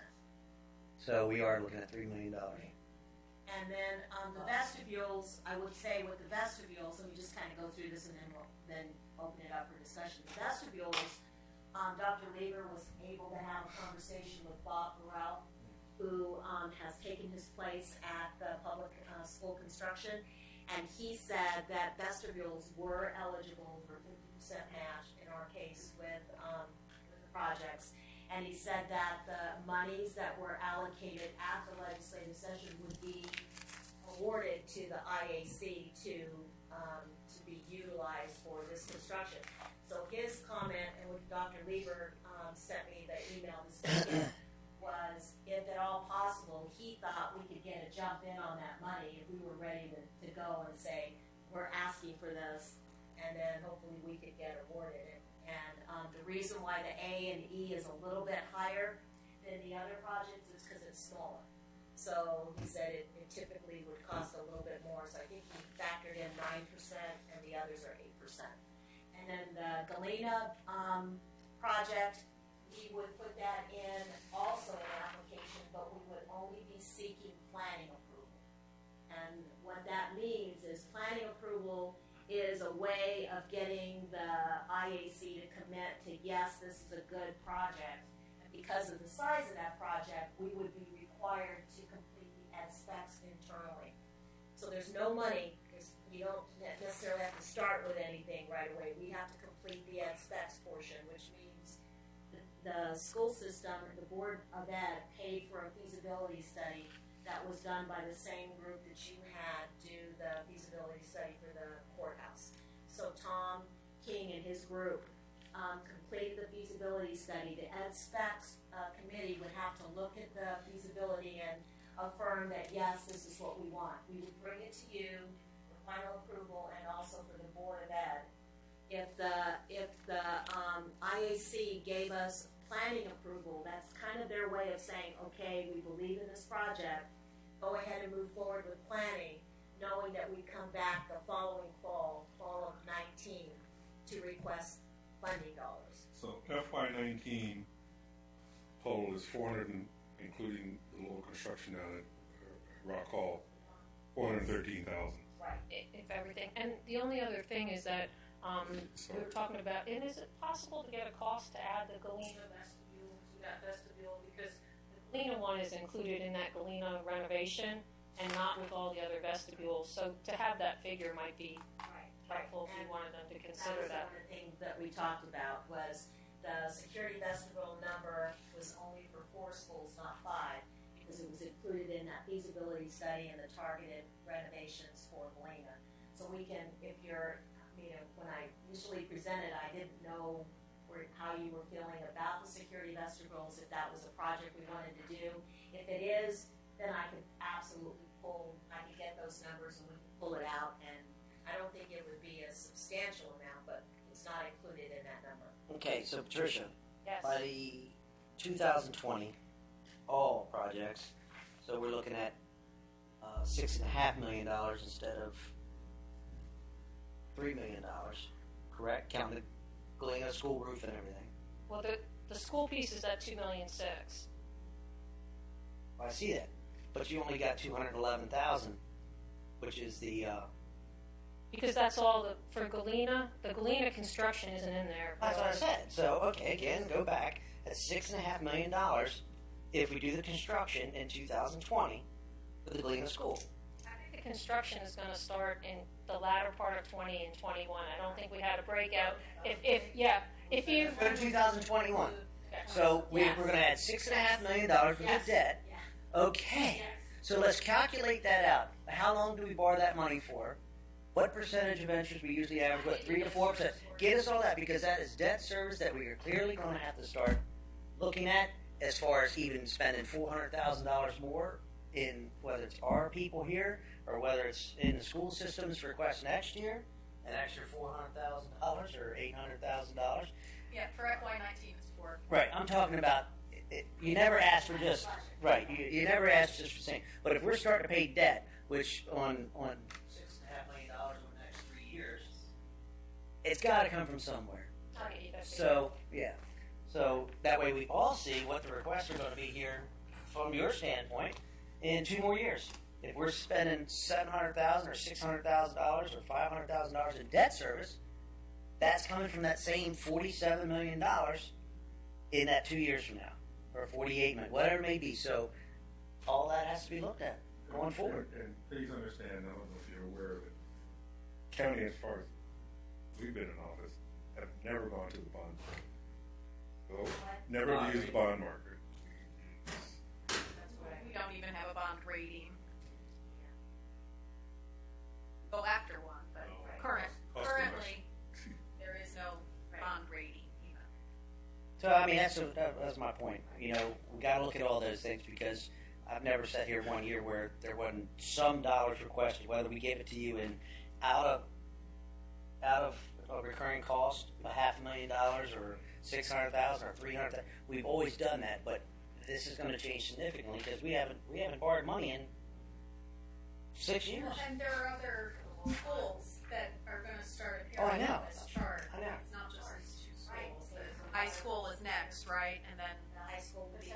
Speaker 3: So we are looking at $3 million.
Speaker 8: And then the vestibules, I would say with the vestibules, let me just kind of go through this and then we'll open it up for discussion. The vestibules, Dr. Lieber was able to have a conversation with Bob Burrell, who has taken his place at the public school construction, and he said that vestibules were eligible for 50% match in our case with the projects. And he said that the monies that were allocated at the legislative session would be awarded to the IAC to be utilized for this construction. So his comment, and what Dr. Lieber sent me the email this weekend, was if at all possible, he thought we could get a jump in on that money if we were ready to go and say, we're asking for this, and then hopefully we could get awarded it. And the reason why the A and E is a little bit higher than the other projects is because it's smaller. So he said it typically would cost a little bit more. So I think he factored in 9% and the others are 8%. And then the Galena project, we would put that in also an application, but we would only be seeking planning approval. And what that means is planning approval is a way of getting the IAC to commit to, yes, this is a good project. And because of the size of that project, we would be required to complete the ed specs internally. So there's no money, because you don't necessarily have to start with anything right away. We have to complete the ed specs portion, which means the school system, the Board of Ed, paid for a feasibility study that was done by the same group that you had do the feasibility study for the courthouse. So Tom King and his group completed the feasibility study. The Ed Specs committee would have to look at the feasibility and affirm that, yes, this is what we want. We would bring it to you for final approval and also for the Board of Ed. If the IAC gave us planning approval, that's kind of their way of saying, okay, we believe in this project, go ahead and move forward with planning, knowing that we come back the following fall of 19, to request funding dollars.
Speaker 2: So FY19 total is 400, including the little construction down at Rock Hall, 413,000.
Speaker 8: Right.
Speaker 1: If everything. And the only other thing is that we were talking about, and is it possible to get a cost to add the Galena vestibule to that vestibule? Because the Galena one is included in that Galena renovation and not with all the other vestibules. So to have that figure might be helpful if you wanted them to consider that.
Speaker 8: That was one of the things that we talked about was the security vestibule number was only for 4 schools, not 5, because it was included in that feasibility study and the targeted renovations for Galena. So we can, if you're, when I initially presented, I didn't know how you were feeling about the security vestibules, if that was a project we wanted to do. If it is, then I could absolutely I could get those numbers and we can pull it out, and I don't think it would be a substantial amount, but it's not included in that number.
Speaker 3: Okay, so Patricia,
Speaker 1: Yes.
Speaker 3: by the 2020, all projects, so we're looking at $6.5 million instead of $3 million, correct? Counting the Galena school roof and everything.
Speaker 1: Well, the school piece is at $2.6 million.
Speaker 3: I see that, but you only got 211,000, which is the.
Speaker 1: Because that's all for Galena. The Galena construction isn't in there.
Speaker 3: That's what I said. So okay, again, go back. That's $6.5 million if we do the construction in 2020 for the Galena school.
Speaker 1: I think the construction is going to start in the latter part of 20 and 21. I don't think we had a breakout. If you.
Speaker 3: For 2021. So we're going to add $6.5 million worth of debt. Okay. So let's calculate that out. How long do we borrow that money for? What percentage of interest we usually average? What, 3 to 4%? Get us all that, because that is debt service that we are clearly going to have to start looking at, as far as even spending $400,000 more in, whether it's our people here or whether it's in the school systems for request next year, an extra $400,000 or $800,000.
Speaker 4: Yeah, for FY19 it's 4.
Speaker 3: Right, I'm talking about. You never asked for just right. You never asked just for saying. But if we're starting to pay debt, which on $6.5 million over the next 3 years, it's got to come from somewhere. So yeah, so that way we all see what the requests are going to be here from your standpoint in 2 more years. If we're spending $700,000 or $600,000 or $500,000 in debt service, that's coming from that same $47 million in that 2 years from now. Or 48 million, whatever it may be. So all that has to be looked at going forward.
Speaker 2: And please understand, I don't know if you're aware of it, county, as far as we've been in office, have never gone to the bond market. So never used the bond market.
Speaker 4: We don't even have a bond rating. Go after one, but currently there is no bond rating.
Speaker 3: So I mean, that's my point. We got to look at all those things, because I've never sat here 1 year where there wasn't some dollars requested, whether we gave it to you in out of a recurring cost, $500,000 or $600,000 or $300,000. We've always done that, but this is going to change significantly because we haven't borrowed money in 6 years.
Speaker 4: Well, and there are other schools that are going to start
Speaker 3: I
Speaker 4: appearing
Speaker 3: know.
Speaker 4: on this chart.
Speaker 3: I know.
Speaker 4: It's not just these 2 schools. The high school is next, right? And then
Speaker 8: The high school would be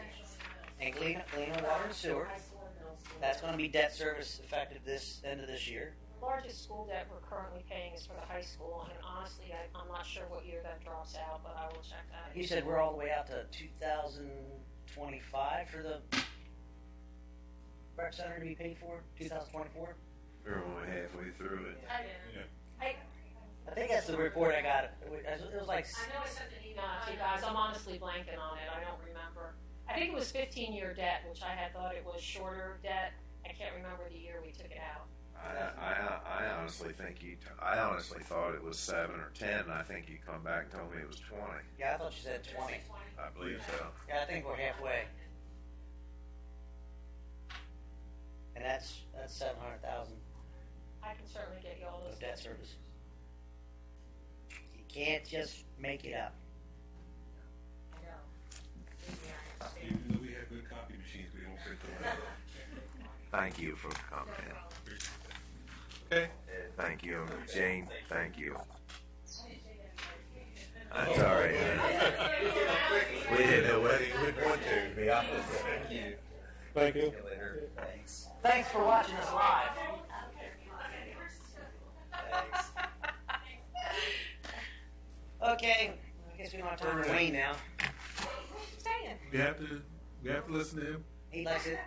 Speaker 3: And Galena Water and Sewer.
Speaker 8: high school and middle school.
Speaker 3: That's going to be debt service effective this end of this year.
Speaker 1: The largest school debt we're currently paying is for the high school, and honestly, I'm not sure what year that drops out, but I will check that.
Speaker 3: You said we're all the way out to 2025 for the rec center to be paid for. 2024.
Speaker 5: We're only halfway through it.
Speaker 1: I didn't.
Speaker 3: I think that's the report I got. It was like.
Speaker 1: I know I sent an email to you guys. I'm honestly blanking on it. I don't remember. I think it was 15-year debt, which I had thought it was shorter debt. I can't remember the year we took it out.
Speaker 5: I honestly think I honestly thought it was 7 or 10. And I think you come back and told me it was 20.
Speaker 3: Yeah, I thought you said 20.
Speaker 5: I believe so.
Speaker 3: Yeah, I think we're halfway. And that's 700,000
Speaker 1: I can certainly get you all those.
Speaker 3: of debt service. You can't just make it up.
Speaker 8: I know.
Speaker 2: Even though we have good copy machines, we don't print the money.
Speaker 5: Thank you for the comment.
Speaker 2: Okay.
Speaker 5: Thank you, Jane. Thank you. That's all right. We didn't know whether you would want to be honest. Thank you.
Speaker 2: Thank you.
Speaker 3: Thanks. Thanks for watching us live. Thanks. Okay, I guess we want to turn to Wayne now.
Speaker 2: We have to listen to him.
Speaker 3: He likes it.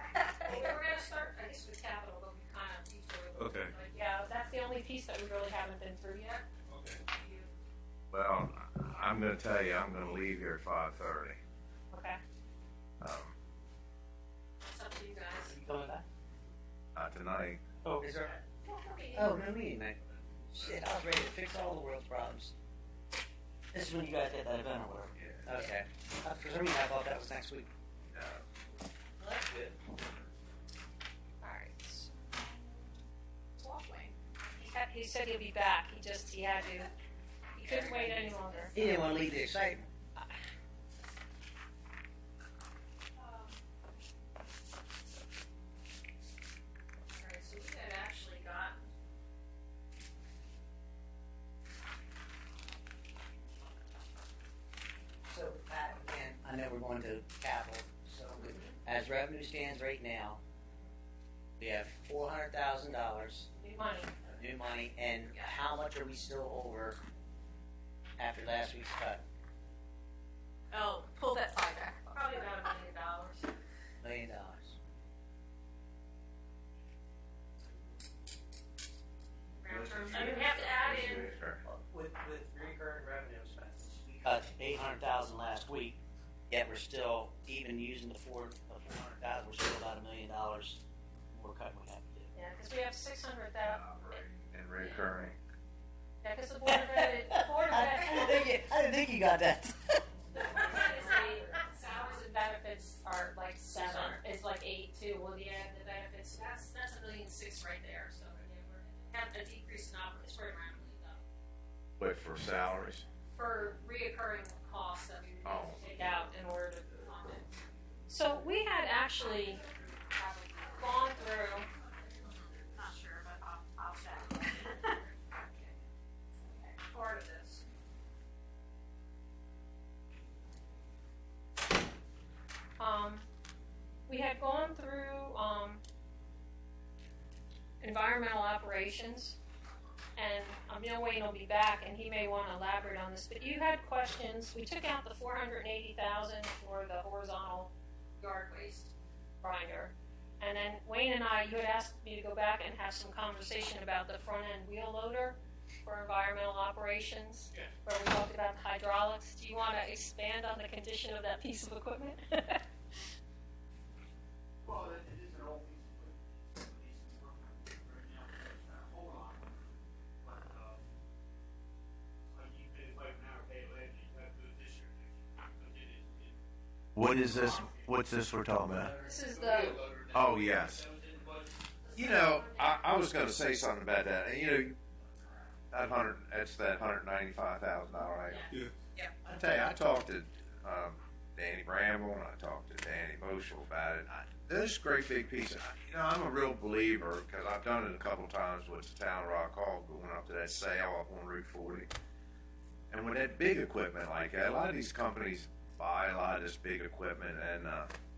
Speaker 1: We're going to start, I guess, with capital, but we kind of detour.
Speaker 2: Okay.
Speaker 1: But yeah, that's the only piece that we really haven't been through yet.
Speaker 2: Okay.
Speaker 5: Well, I'm going to tell you, I'm going to leave here at 5:30.
Speaker 1: Okay.
Speaker 5: Um,
Speaker 1: It's up to you guys.
Speaker 3: You coming back?
Speaker 5: not tonight.
Speaker 3: Oh, is there? Oh, no meeting night. Shit, I was ready to fix all the world's problems. This is when you guys had that event or whatever.
Speaker 5: Yeah.
Speaker 3: Okay. For some reason, I thought that was next week.
Speaker 5: No.
Speaker 3: Well, that's good.
Speaker 1: All right. Talk, Wayne. He said he'll be back. He had to. He couldn't wait any longer.
Speaker 3: He didn't want to leave the excitement.
Speaker 1: All right, so we had actually got.
Speaker 3: So, Pat, again, I know we're going to capital, so as revenue stands right now, we have $400,000
Speaker 1: New money.
Speaker 3: new money, and how much are we still over after last week's cut?
Speaker 4: Oh, pull that slide back.
Speaker 1: Probably about $1 million.
Speaker 3: $1 million.
Speaker 1: Round terms. I mean, we have to add in.
Speaker 3: With recurring revenue expenses, we cut $800,000 last week, yet we're still, even using the $400,000, we're still about $1 million more cut we have to do.
Speaker 1: Yeah, because we have 600,000.
Speaker 5: And recurring.
Speaker 1: Yeah, because the Board of Ed,
Speaker 3: I didn't think you got that.
Speaker 1: the Board of Ed is salaries and benefits are like 7. It's like 8 too. Well, yeah, the benefits, that's $1.6 million right there. So yeah, we're have a decrease in it's right around $1 million
Speaker 5: But for salaries?
Speaker 1: for reoccurring costs that we would
Speaker 5: Oh.
Speaker 1: have to take out in order to fund it. So we had actually gone through. Not sure, but I'll check. Part of this. We had gone through environmental operations, and I know Wayne will be back, and he may want to elaborate on this. But you had questions. We took out the $480,000 for the horizontal yard waste grinder, and then Wayne and I, you had asked me to go back and have some conversation about the front end wheel loader for environmental operations, where we talked about the hydraulics. Do you want to expand on the condition of that piece of equipment?
Speaker 11: Well, it is an old piece of equipment, it's a decent right now, hold on. But, like you pay $5 an hour, pay it later, you have to do it this year, next year.
Speaker 5: What is this? What's this we're talking about?
Speaker 1: This is the.
Speaker 5: Oh, yes. You know, I was going to say something about that. And, you know, that's that $195,000, right?
Speaker 2: Yeah.
Speaker 5: I tell you, I talked to Danny Bramble and I talked to Danny Moschel about it. This great big piece of, you know, I'm a real believer because I've done it a couple times with the Town of Rock Hall going up to that sale up on Route 40. And with that big equipment like that, a lot of these companies buy a lot of this big equipment and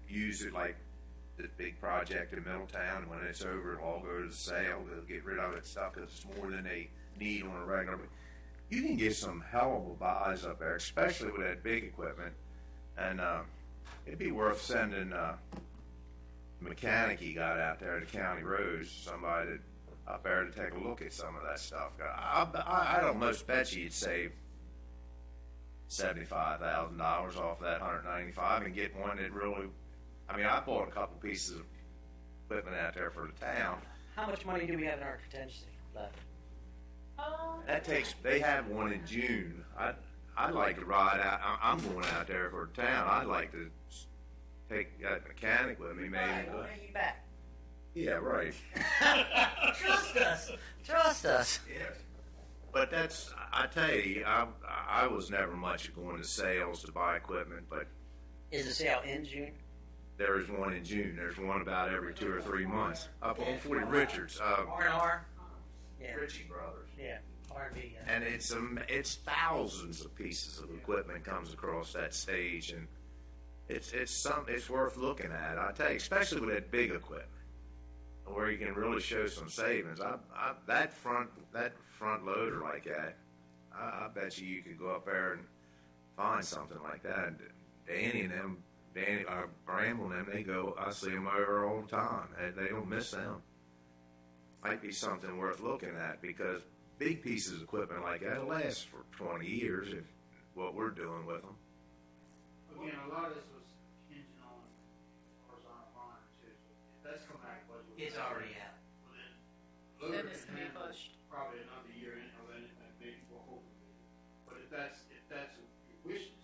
Speaker 5: use it like this big project in Middletown. And when it's over, it'll all go to the sale. They'll get rid of it stuff because it's more than they need on a regular. You can get some hell of a buys up there, especially with that big equipment. And it'd be worth sending mechanic he got out there at the county roads, somebody up there to take a look at some of that stuff. I'd almost bet you'd save $75,000 off that $195 and get one that really. I mean, I bought a couple pieces of equipment out there for the town.
Speaker 3: How much money do we have in our contingency left?
Speaker 5: That takes. They have one in June. I'd like to ride out. I'm going out there for the town. I'd like to take that mechanic with me, maybe.
Speaker 3: Right, we'll bring you back.
Speaker 5: Yeah, right.
Speaker 3: Trust us. Trust us.
Speaker 5: Yes. But that's, I tell you, I was never much going to sales to buy equipment, but
Speaker 3: Is the sale in June?
Speaker 5: there is one in June. There's one about every 2 or 3 months. Up on 40 Richards,
Speaker 3: R&R? Yeah.
Speaker 5: Ritchie Brothers.
Speaker 3: Yeah. R&B. Yeah.
Speaker 5: And it's thousands of pieces of equipment comes across that stage, and it's worth looking at. I tell you, especially with that big equipment, where you can really show some savings. That front loader like that, I bet you could go up there and find something like that. Danny Bramble and them, they go. I see them over all the time. They don't miss them. Might be something worth looking at because big pieces of equipment like that last for 20 years what we're doing with them.
Speaker 11: Again, a lot of this was hinging on horizontal monitor too, so if that's come back, budget.
Speaker 3: It's already out.
Speaker 11: Well, then,
Speaker 4: Then
Speaker 11: Loader
Speaker 4: it's
Speaker 11: can
Speaker 4: gonna be
Speaker 11: handle
Speaker 4: pushed.
Speaker 11: probably another year in, or then maybe we'll hope. But if that's your wishes,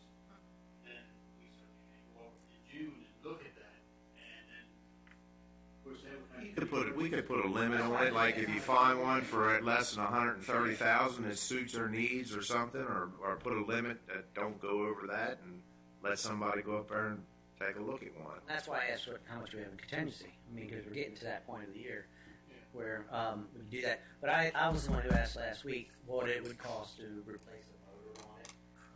Speaker 11: then we certainly can go over in June and look at that, and then, of course, they would have.
Speaker 5: We could put a limit on it, like if you find one for less than 130,000 that suits their needs or something, or put a limit that don't go over that, and let somebody go up there and take a look at one.
Speaker 3: That's why I asked how much we have in contingency. I mean, because we're getting to that point of the year where we can do that. But I was the one who asked last week what it would cost to replace the motor on it,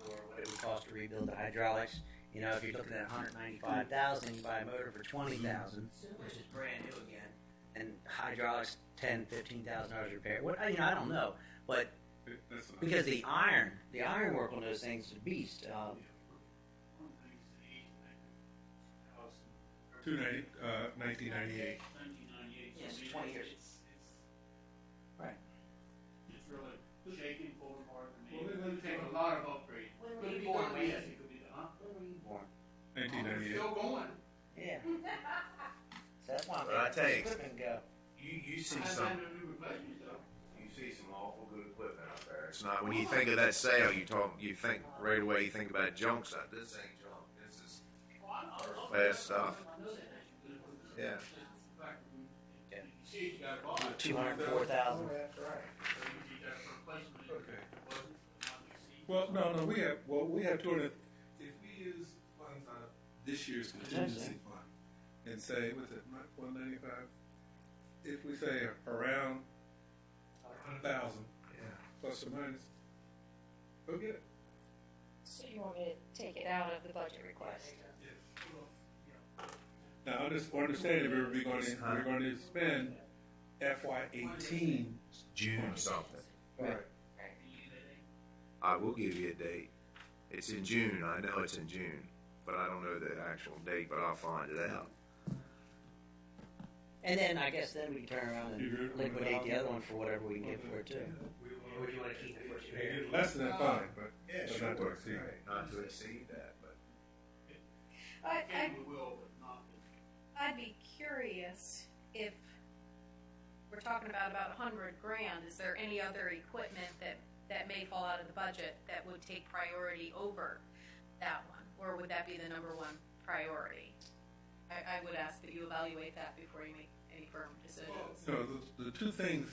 Speaker 3: or what it would cost to rebuild the hydraulics. You know, if you're looking at 195,000, you buy a motor for 20,000, which is brand new again, and hydraulics $10,000-$15,000 repair. What I don't know, but because the iron work on those things is a beast.
Speaker 2: 1998.
Speaker 11: 1998.
Speaker 3: Yes,
Speaker 11: so
Speaker 3: 20 years. Right.
Speaker 11: It's really shaking, falling apart. I
Speaker 2: Well,
Speaker 11: mean,
Speaker 2: then-
Speaker 11: it would take a lot of upgrades.
Speaker 8: When were
Speaker 11: Could
Speaker 8: you
Speaker 11: it be
Speaker 8: born,
Speaker 11: done?
Speaker 8: Wayne?
Speaker 11: Yes, it could be done, huh?
Speaker 3: When were you born?
Speaker 2: 1998.
Speaker 11: Still going.
Speaker 3: Yeah. So that's why I'm
Speaker 5: But I tell you-
Speaker 3: equipment go.
Speaker 5: You see
Speaker 11: I
Speaker 5: some.
Speaker 11: had no new replacements though.
Speaker 5: You see some awful good equipment out there. It's not when you think of that sale, you think right away. You think about junk stuff. This ain't junk. This is fast stuff.
Speaker 11: I know that.
Speaker 5: Yeah.
Speaker 11: Just the fact that you see you got a bar.
Speaker 3: 204,000.
Speaker 2: That's right.
Speaker 11: So you got a replacement.
Speaker 2: Okay.
Speaker 11: It wasn't not to exceed.
Speaker 2: Well, no, we have 200. If we use funds out of this year's contingency fund and say, what's it, 195? If we say around 100,000
Speaker 5: Yeah.
Speaker 2: plus or minus, go get it.
Speaker 1: So you want me to take it out of the budget request?
Speaker 2: Now, understand that we're going to spend FY18.
Speaker 5: June something.
Speaker 2: Right.
Speaker 5: I will give you a date. It's in June. I know it's in June, but I don't know the actual date. But I'll find it out.
Speaker 3: And then I guess then we can turn around and liquidate the other one for whatever we can get for it too. Or do you want to keep it for spare?
Speaker 2: Less than that, fine, but
Speaker 5: Yeah,
Speaker 2: but
Speaker 5: sure.
Speaker 2: not to exceed.
Speaker 5: Not to exceed that, but
Speaker 4: I,
Speaker 11: We will, but not.
Speaker 4: I'd be curious if we're talking about $100,000. Is there any other equipment that may fall out of the budget that would take priority over that one, or would that be the number one priority? I would ask that you evaluate that before you make any firm decisions.
Speaker 2: You know, the two things,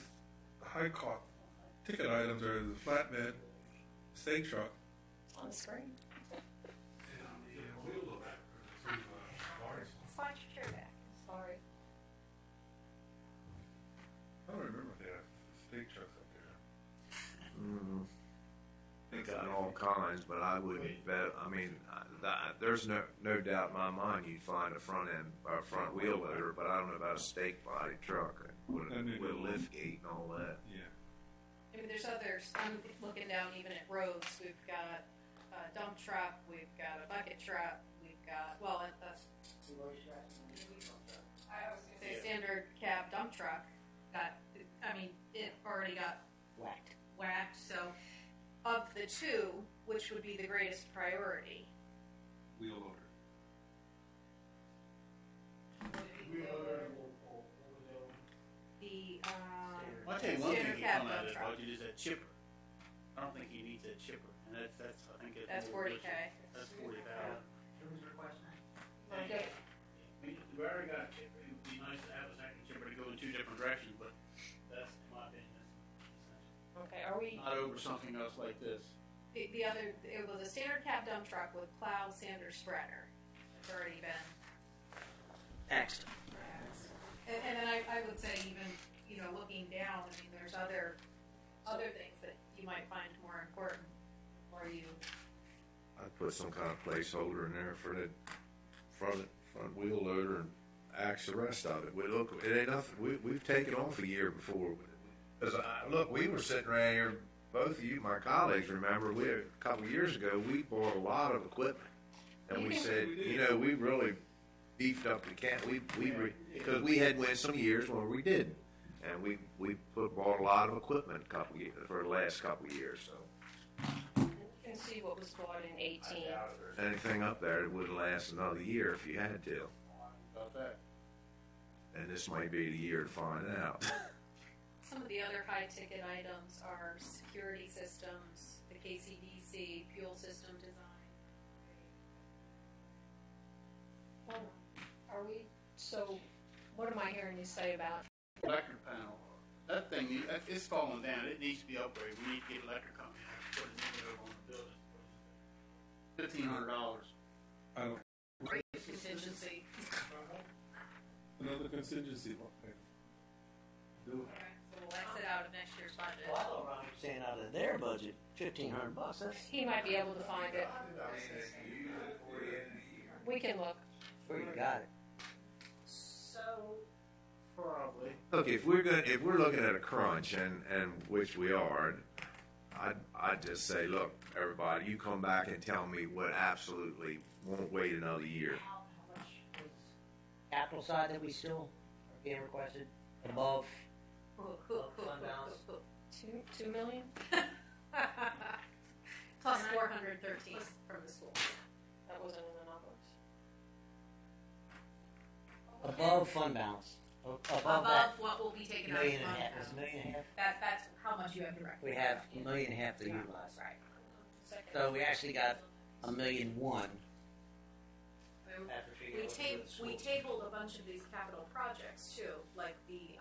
Speaker 2: high cost ticket items are the flatbed, steak truck.
Speaker 1: On the screen? Slide your chair back. Sorry.
Speaker 2: I don't remember if they have steak trucks up there.
Speaker 5: they got all kinds. But I wouldn't bet. I mean, there's no doubt in my mind you'd find a front wheel loader, but I don't know about a steak body truck with a lift gate and all that.
Speaker 2: Yeah.
Speaker 4: I mean, there's others. I'm looking down even at roads. We've got a dump truck. We've got a bucket truck. We've got, well, that's, I was going to say standard cab dump truck. It already got whacked. So of the two, which would be the greatest priority?
Speaker 2: Wheel loader.
Speaker 4: The,
Speaker 11: Well, I'll tell you one thing
Speaker 4: standard
Speaker 11: he
Speaker 4: cab
Speaker 11: come out
Speaker 4: dump
Speaker 11: of the
Speaker 4: truck.
Speaker 11: budget is that chipper. I don't think he needs that chipper, and that's I think it's
Speaker 4: That's
Speaker 11: more
Speaker 4: 40K.
Speaker 11: That's 40,000.
Speaker 4: Okay.
Speaker 11: I mean, if we already got a chipper, it would be nice to have a second chipper to go in two different directions, but that's, in my opinion, that's
Speaker 1: Okay, are we,
Speaker 11: not over something else like this.
Speaker 4: The other, it was a standard cab dump truck with plow, sander, spreader. It's already been.
Speaker 3: Next.
Speaker 4: And then I would say even, looking down, I mean, there's other things that you might find more important for you.
Speaker 5: I'd put some kind of placeholder in there for the front wheel loader and axe the rest of it. It ain't nothing. We've taken off a year before. Because look, we were sitting around here. Both of you, my colleagues, remember a couple of years ago we bought a lot of equipment, and we said, we really beefed up the camp. Because we had went some years where we didn't, and we bought a lot of equipment for the last couple of years. So.
Speaker 1: and can see what was bought in 18.
Speaker 5: Anything up there that would last another year if you had to.
Speaker 11: About that.
Speaker 5: And this might be the year to find out.
Speaker 4: Some of the other high-ticket items are security systems, the KCDC, fuel system design.
Speaker 1: Are we, so what am I hearing you say about?
Speaker 11: Electric panel, that thing, it's falling down, it needs to be upgraded, we need to get electric company to put a new on the building. $1,500.
Speaker 2: I don't,
Speaker 4: Contingency.
Speaker 2: another contingency, okay. Do it.
Speaker 4: Okay, so we'll exit out of next year's budget.
Speaker 3: Well, I thought Ronnie was saying out of their budget, $1,500. That's
Speaker 1: He might be able to find it. We can look.
Speaker 3: where you got it.
Speaker 4: So,
Speaker 11: Probably.
Speaker 5: Look, if we're looking at a crunch, and which we are, I'd just say, look, everybody, you come back and tell me what absolutely won't wait another year.
Speaker 3: How much was capital side that we still are being requested above? Fund balance.
Speaker 1: 2 million?
Speaker 4: plus 413 from the school.
Speaker 1: That wasn't in the numbers.
Speaker 3: Above fund balance. Above
Speaker 4: Above
Speaker 3: that
Speaker 4: what will be taken out of
Speaker 3: million and a
Speaker 4: fund
Speaker 3: half. Is
Speaker 4: balance.
Speaker 3: a million and a half?
Speaker 4: That's how much you have directly.
Speaker 3: We have $1.5 million to utilize.
Speaker 4: Right.
Speaker 3: So we actually got $1.1 million after figuring
Speaker 4: We tabled a bunch of these capital projects too, like the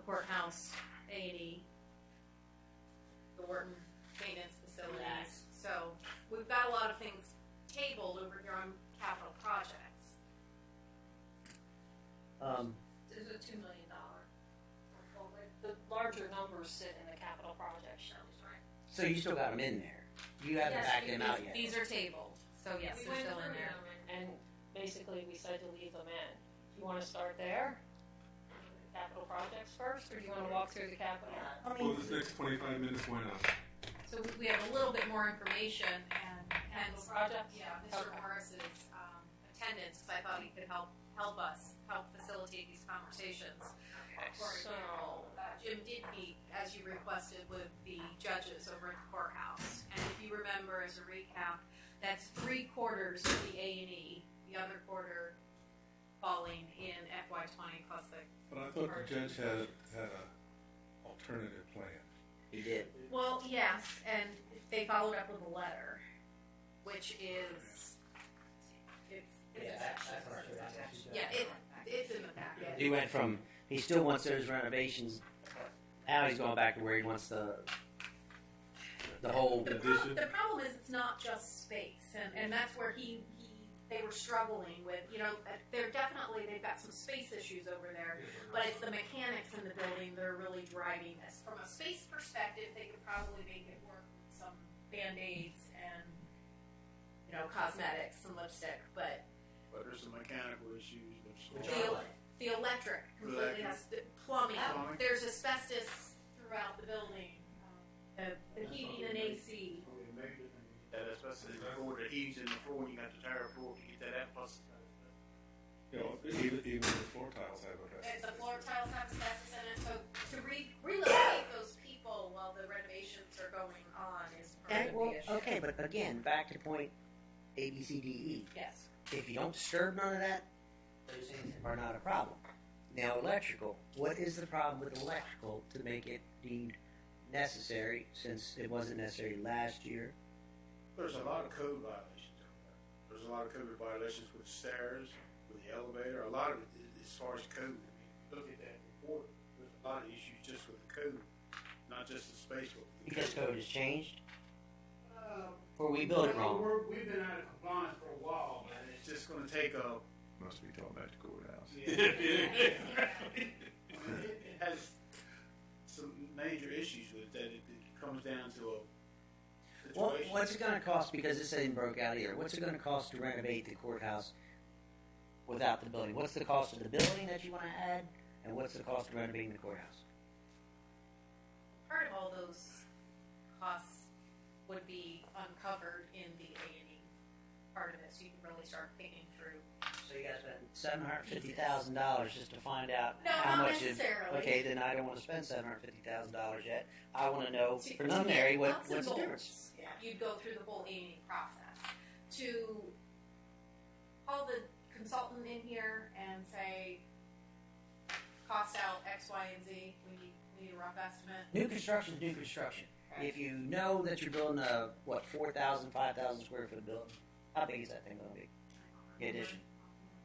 Speaker 4: courthouse, A&E, the Wharton maintenance facilities. So we've got a lot of things tabled over here on capital projects.
Speaker 1: There's a $2 million. The larger numbers sit in the capital project shelves.
Speaker 3: So you still got them in there. You haven't backed them out yet.
Speaker 4: These are tabled, so yes, they're still in there.
Speaker 1: And basically, we said to leave them in. You want to start there? Capital projects first, or do you want to walk through the capital?
Speaker 2: Well, this next 25 minutes, why not?
Speaker 4: So we have a little bit more information and hence,
Speaker 1: Projects?
Speaker 4: yeah, Mr.
Speaker 1: Okay.
Speaker 4: Morris's attendance, because I thought he could help facilitate these conversations.
Speaker 1: So,
Speaker 4: Jim did meet, as you requested, with the judges over at the courthouse. And if you remember, as a recap, that's 3/4 of the A&E, the other quarter falling in FY20 plus the.
Speaker 2: But I thought the judge had a alternative plan.
Speaker 3: He did.
Speaker 4: Well, yes, and they followed up with a letter, which is, it's in the packet.
Speaker 3: He went from, he still wants those renovations. Now he's going back to where he wants the whole.
Speaker 4: The problem is it's not just space, and that's where they were struggling with, they've got some space issues over there, but it's the mechanics in the building that are really driving this. From a space perspective, they could probably make it work with some Band-Aids and, cosmetics and lipstick, but
Speaker 11: But there's some mechanical issues.
Speaker 4: the electric completely has, the plumbing, there's asbestos throughout the building, the heating and AC.
Speaker 11: That especially before the heat's in the floor, and you got the tire floor to get that out, plus.
Speaker 2: Even the floor tiles have
Speaker 4: And the
Speaker 2: asbestos.
Speaker 4: floor tiles have asbestos in it, so to relocate those people while the renovations are going on is part of the issue.
Speaker 3: Okay, but again, back to point A, B, C, D, E.
Speaker 4: Yes.
Speaker 3: If you don't disturb none of that, those things are not a problem. Now, electrical. What is the problem with electrical to make it deemed necessary, since it wasn't necessary last year?
Speaker 11: There's a lot of code violations over there. There's a lot of code violations with the stairs, with the elevator, a lot of it as far as code. I mean, look at that report, there's a lot of issues just with the code, not just the space.
Speaker 3: Because code has changed? Or we built it wrong?
Speaker 11: We've been out of compliance for a while, and it's just gonna take a.
Speaker 5: Must be talking about the courthouse.
Speaker 11: It has some major issues with that. It comes down to a situation.
Speaker 3: What's it going to cost, because this thing broke out here, what's it going to cost to renovate the courthouse without the building? What's the cost of the building that you want to add, and what's the cost of renovating the courthouse?
Speaker 4: Part of all those costs would be uncovered in the A&E part of it, so you can really start thinking through
Speaker 3: So you got to spend $750,000 just to find out
Speaker 4: No,
Speaker 3: how
Speaker 4: not
Speaker 3: much.
Speaker 4: necessarily.
Speaker 3: Okay, then I don't want to spend $750,000 yet. I want to know preliminary what's the
Speaker 4: Lots of
Speaker 3: difference.
Speaker 4: goals. You'd go through the whole A&E process to call the consultant in here and say, cost out X, Y, and Z. We need a rough estimate.
Speaker 3: New construction is new construction.
Speaker 4: Right.
Speaker 3: If you know that you're building a 4,000, 5,000 square foot building, how big is that thing going to be? The addition.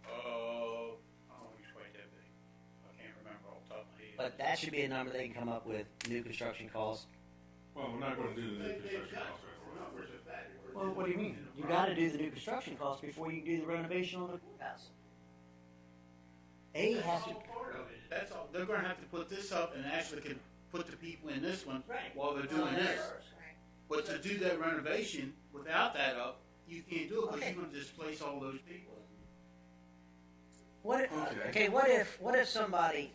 Speaker 11: I don't think it's quite that big. I can't remember off the top of my head.
Speaker 3: But that should be a number they can come up with. New construction costs.
Speaker 2: Well, we're not going to do the
Speaker 11: They've
Speaker 2: construction
Speaker 11: got
Speaker 2: cost right
Speaker 11: numbers of that.
Speaker 3: Well, what do you mean? You got to do the new construction costs before you can do the renovation on the courthouse. A
Speaker 11: That's
Speaker 3: has to.
Speaker 11: all part of it. That's all. They're going to have to put this up and actually can put the people in this one
Speaker 3: Right.
Speaker 11: while they're doing this.
Speaker 4: Right.
Speaker 11: But to do that renovation without that up, you can't do it because
Speaker 3: Okay.
Speaker 11: you're going to displace all those people.
Speaker 3: What? Okay. What if somebody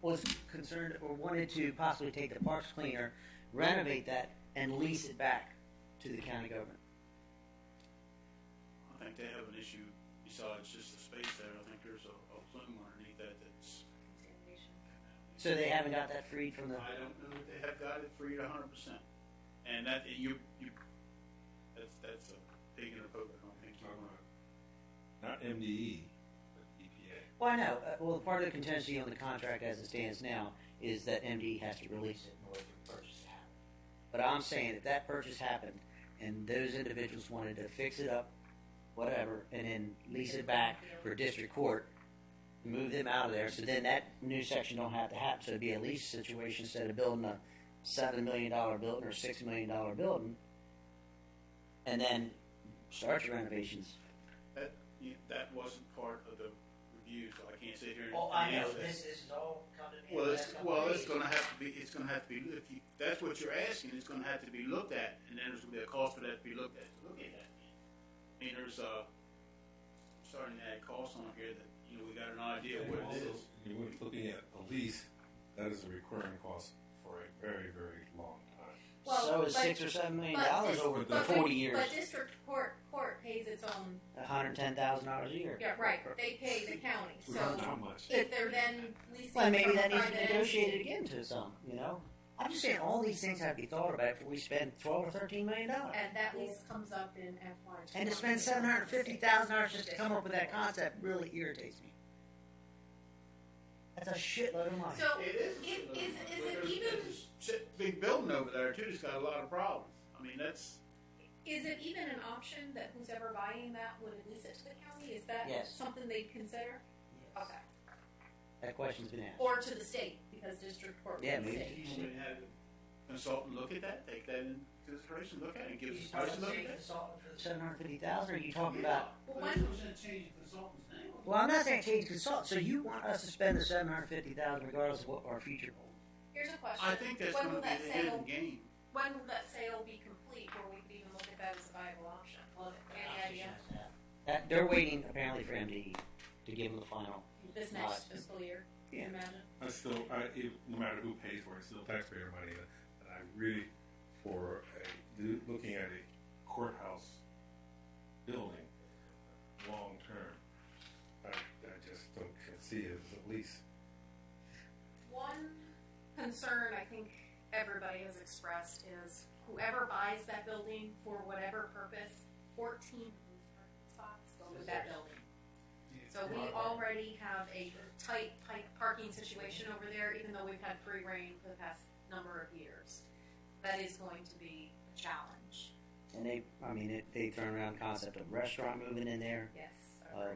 Speaker 3: was concerned or wanted to possibly take the parks cleaner, renovate that, and lease it back to the county government?
Speaker 11: I think they have an issue besides just the space there. I think there's a plume underneath that that's.
Speaker 3: So they haven't got that freed from the.
Speaker 11: I don't know if they have got it freed 100%. And that that's a pig in a poke. I don't think you want to.
Speaker 2: Not MDE, but EPA.
Speaker 3: Well, I know. Well, part of the contingency on the contract as it stands now is that MD has to release it in order for the purchase to happen. But I'm saying if that purchase happened and those individuals wanted to fix it up, whatever, and then lease it back for district court, move them out of there, so then that new section don't have to happen. So it'd be a lease situation instead of building a $7 million building or a $6 million building, and then start your renovations.
Speaker 11: That wasn't part of the review, so I can't sit here and.
Speaker 3: Oh, I know.
Speaker 11: answer that.
Speaker 3: This is all coming in.
Speaker 11: Well,
Speaker 3: the
Speaker 11: it's
Speaker 3: last couple of days.
Speaker 11: going to have to be. It's going to have to be. If that's what you're asking, it's going to have to be looked at, and then there's going to be a cost for that to be looked at. To look at that. I mean, there's starting to add costs on here that we got an idea of what it is.
Speaker 2: You were looking at a lease, that is a recurring cost for a very, very long time.
Speaker 3: So is $6 or $7 million over the 40 years.
Speaker 4: But district court pays its own.
Speaker 3: $110,000 a year.
Speaker 4: Yeah, right. They pay the county.
Speaker 2: We
Speaker 4: So
Speaker 2: don't know how much.
Speaker 4: if they're then leasing
Speaker 3: Well, maybe
Speaker 4: from
Speaker 3: that needs to
Speaker 4: private
Speaker 3: be negotiated
Speaker 4: entity,
Speaker 3: again to some. I'm just saying all these things have to be thought about before we spend $12 or $13 million.
Speaker 4: and that lease comes up in FY.
Speaker 3: And to spend $750,000 just to come up with that concept really irritates me. That's a shitload of money.
Speaker 4: So
Speaker 11: It is.
Speaker 4: is it
Speaker 11: There's
Speaker 4: even
Speaker 11: a big building over there too. It's got a lot of problems. I mean, that's.
Speaker 4: is it even an option that who's ever buying that would lease it to the county? Is that
Speaker 3: Yes.
Speaker 4: something they'd consider? Okay.
Speaker 3: That question's been asked.
Speaker 4: Or to the state because district court.
Speaker 3: Yeah,
Speaker 4: would
Speaker 3: maybe.
Speaker 4: say.
Speaker 11: You want me to have a consultant look at that, take that into consideration, look at it, and give us a price to look at that?
Speaker 3: $750,000, or are you talking about?
Speaker 4: Well,
Speaker 11: But
Speaker 4: when-
Speaker 11: there's no sense changing the consultant's name.
Speaker 3: Well, I'm not saying change consultant. So you want us to spend the $750,000 regardless of what our future holds?
Speaker 4: Here's a question.
Speaker 11: I think that's
Speaker 4: When
Speaker 11: going
Speaker 4: will
Speaker 11: to be
Speaker 4: that
Speaker 11: the
Speaker 4: sale?
Speaker 11: hidden game.
Speaker 4: When will that sale be complete, where we could even look at that as a viable option? Any idea?
Speaker 3: They're waiting apparently for MDE to give them the final.
Speaker 4: This next fiscal year? Can you imagine?
Speaker 2: No matter who pays for it, it's still taxpayer money. And I really, looking at a courthouse building long term, I just don't see it as a lease.
Speaker 4: One concern I think everybody has expressed is whoever buys that building for whatever purpose, 14 police parking spots go with that building. So we already have a tight parking situation over there, even though we've had free reign for the past number of years. That is going to be a challenge.
Speaker 3: And they turn around the concept of restaurant moving in there,
Speaker 4: Yes.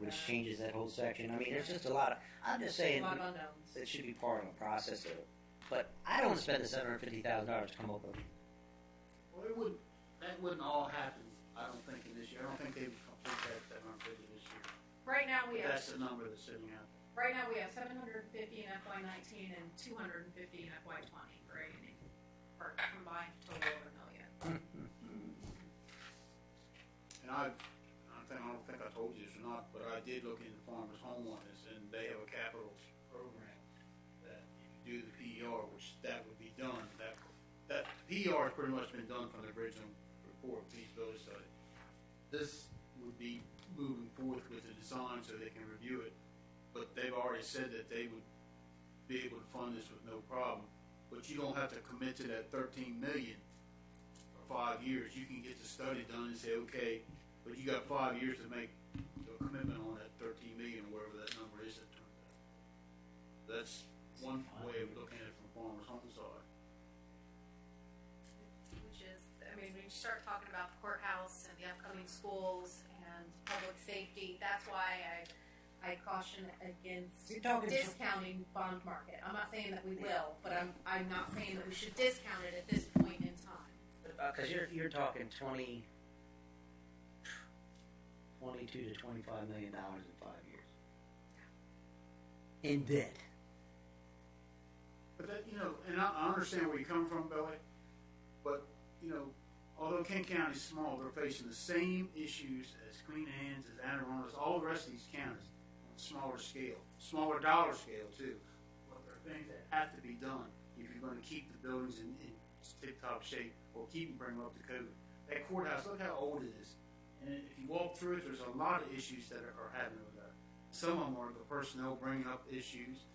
Speaker 3: which changes that whole section. I mean, there's just a lot of. I'm just saying
Speaker 4: A lot of unknowns.
Speaker 3: it should be part of the process of it. But I don't want to spend the $750,000 to come up with.
Speaker 11: Well, that wouldn't all happen, I don't think, in this year. I don't think they would complete that 750 this year.
Speaker 4: Right now we
Speaker 11: But
Speaker 4: have
Speaker 11: that's the number that's sitting out there.
Speaker 4: Right now, we have 750 in FY19 and 250 in FY20 for A&E, for a combined total of $1 million.
Speaker 11: And I don't think I told you this or not, but I did look into Farmers Home on this, and they have a capital program that if you do the PER, which that would be done, that PER has pretty much been done from the original report, feasibility study. This would be moving forth with the design so they can review it. But they've already said that they would be able to fund this with no problem. But you don't have to commit to that 13 million for 5 years. You can get the study done and say, okay, but you got 5 years to make a commitment on that 13 million or whatever that number is that turns out. That's one way of looking at it from Farmers Home side.
Speaker 4: Which is, I mean, when you start talking about the courthouse and the upcoming schools and public safety, that's why I caution against
Speaker 3: You're talking
Speaker 4: discounting bond market. I'm not saying that we will, but I'm not saying that we should discount it at this point in time.
Speaker 3: Because you're talking 22 to 25 million dollars in 5 years in debt.
Speaker 11: But that, you know, and I understand where you're coming from, Billy, but, you know, although Kent County is small, they're facing the same issues as Queen Anne's, as Anne Arundel, all the rest of these counties on a smaller scale, smaller dollar scale too. But there are things that have to be done if you're going to keep the buildings in tip-top shape or keep them, bring them up to code. That courthouse, look how old it is. And if you walk through it, there's a lot of issues that are happening with that. Some of them are the personnel bringing up issues.